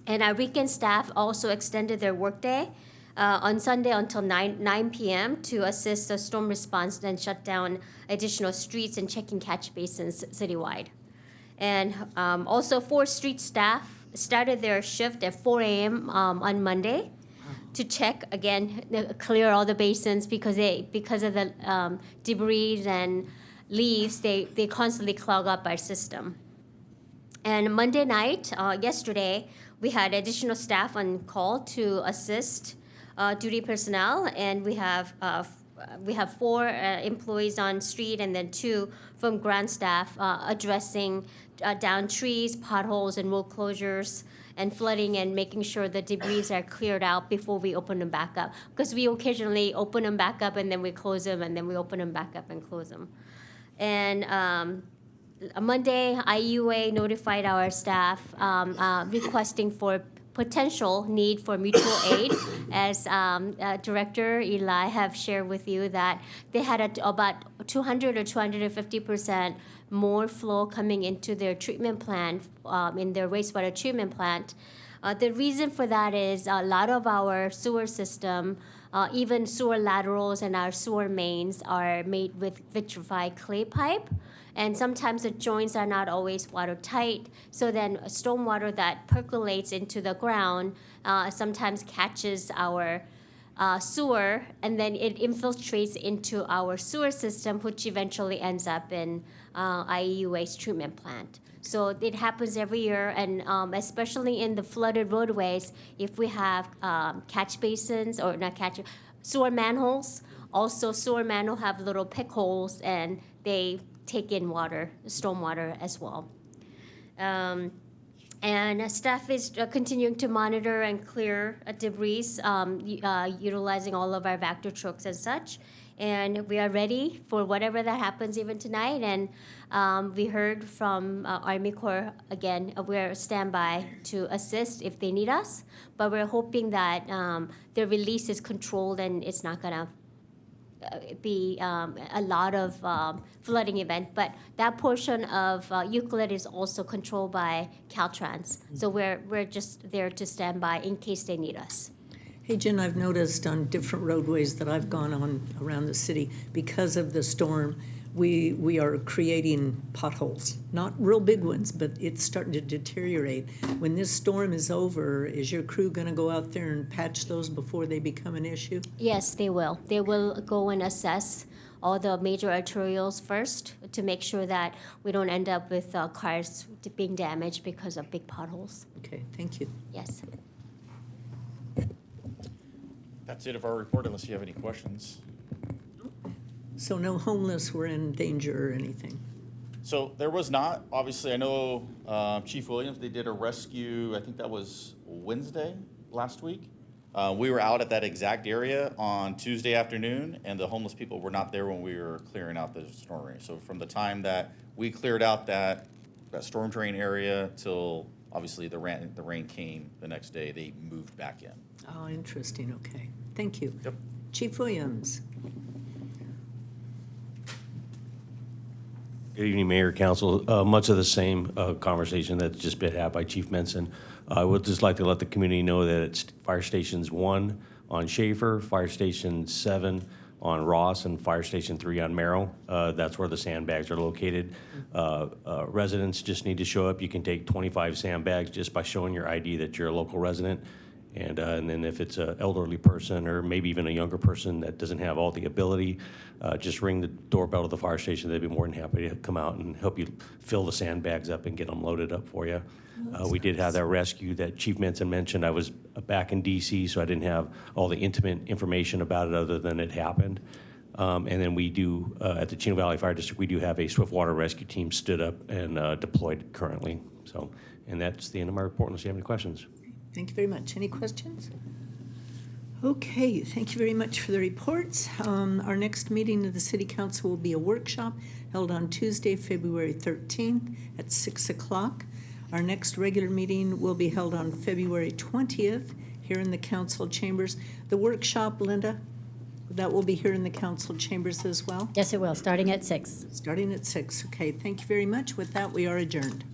And our weekend staff also extended their workday on Sunday until 9 p.m. to assist the storm response and shut down additional streets and checking catch basins citywide. And also 4 street staff started their shift at 4 a.m. On Monday to check, again, clear all the basins because of the debris and leaves, they constantly clog up our system. And Monday night, yesterday, we had additional staff on call to assist duty personnel, and we have we have 4 employees on street and then 2 from ground staff addressing down trees, potholes, and road closures and flooding and making sure the debris are cleared out before we open them back up. Because we occasionally open them back up and then we close them and then we open them back up and close them. And Monday, IUA notified our staff requesting for potential need for mutual aid. As Director Eli have shared with you that they had about 200 or 250% more flow coming into their treatment plant, in their wastewater treatment plant. The reason for that is a lot of our sewer system, even sewer laterals and our sewer mains are made with vitrified clay pipe. And sometimes the joints are not always watertight. So then stormwater that percolates into the ground sometimes catches our sewer, and then it infiltrates into our sewer system, which eventually ends up in IEUA's treatment plant. So it happens every year, and especially in the flooded roadways, if we have catch basins, or not catch, sewer manholes. Also, sewer manholes have little pick holes, and they take in water, stormwater as well. And staff is continuing to monitor and clear debris, utilizing all of our Vector trucks and such. And we are ready for whatever that happens even tonight. And we heard from Army Corps, again, we're standby to assist if they need us. But we're hoping that the release is controlled and it's not gonna be a lot of flooding event, but that portion of Euclid is also controlled by Caltrans. So we're just there to stand by in case they need us. Hey, Jen, I've noticed on different roadways that I've gone on around the city, because of the storm, we are creating potholes. Not real big ones, but it's starting to deteriorate. When this storm is over, is your crew gonna go out there and patch those before they become an issue? Yes, they will. They will go and assess all the major arterials first to make sure that we don't end up with cars being damaged because of big potholes. Okay, thank you. Yes. That's it of our report, unless you have any questions. So no homeless were in danger or anything? So there was not. Obviously, I know Chief Williams, they did a rescue, I think that was Wednesday last week. We were out at that exact area on Tuesday afternoon, and the homeless people were not there when we were clearing out the storm drain. So from the time that we cleared out that storm drain area till obviously the rain came the next day, they moved back in. Oh, interesting, okay. Thank you. Yep. Chief Williams. Good evening, Mayor, Council. Much of the same conversation that's just been had by Chief Menson. I would just like to let the community know that it's Fire Stations 1 on Schaefer, Fire Station 7 on Ross, and Fire Station 3 on Merrill. That's where the sandbags are located. Residents just need to show up. You can take 25 sandbags just by showing your ID that you're a local resident. And then if it's an elderly person or maybe even a younger person that doesn't have all the ability, just ring the doorbell to the fire station. They'd be more than happy to come out and help you fill the sandbags up and get them loaded up for you. We did have that rescue that Chief Menson mentioned. I was back in DC, so I didn't have all the intimate information about it other than it happened. And then we do, at the Chino Valley Fire District, we do have a swiftwater rescue team stood up and deployed currently. So, and that's the end of my report unless you have any questions. Thank you very much. Any questions? Okay, thank you very much for the reports. Our next meeting of the City Council will be a workshop held on Tuesday, February 13th at 6 o'clock. Our next regular meeting will be held on February 20th here in the council chambers. The workshop, Linda, that will be here in the council chambers as well? Yes, it will, starting at 6. Starting at 6. Okay, thank you very much. With that, we are adjourned.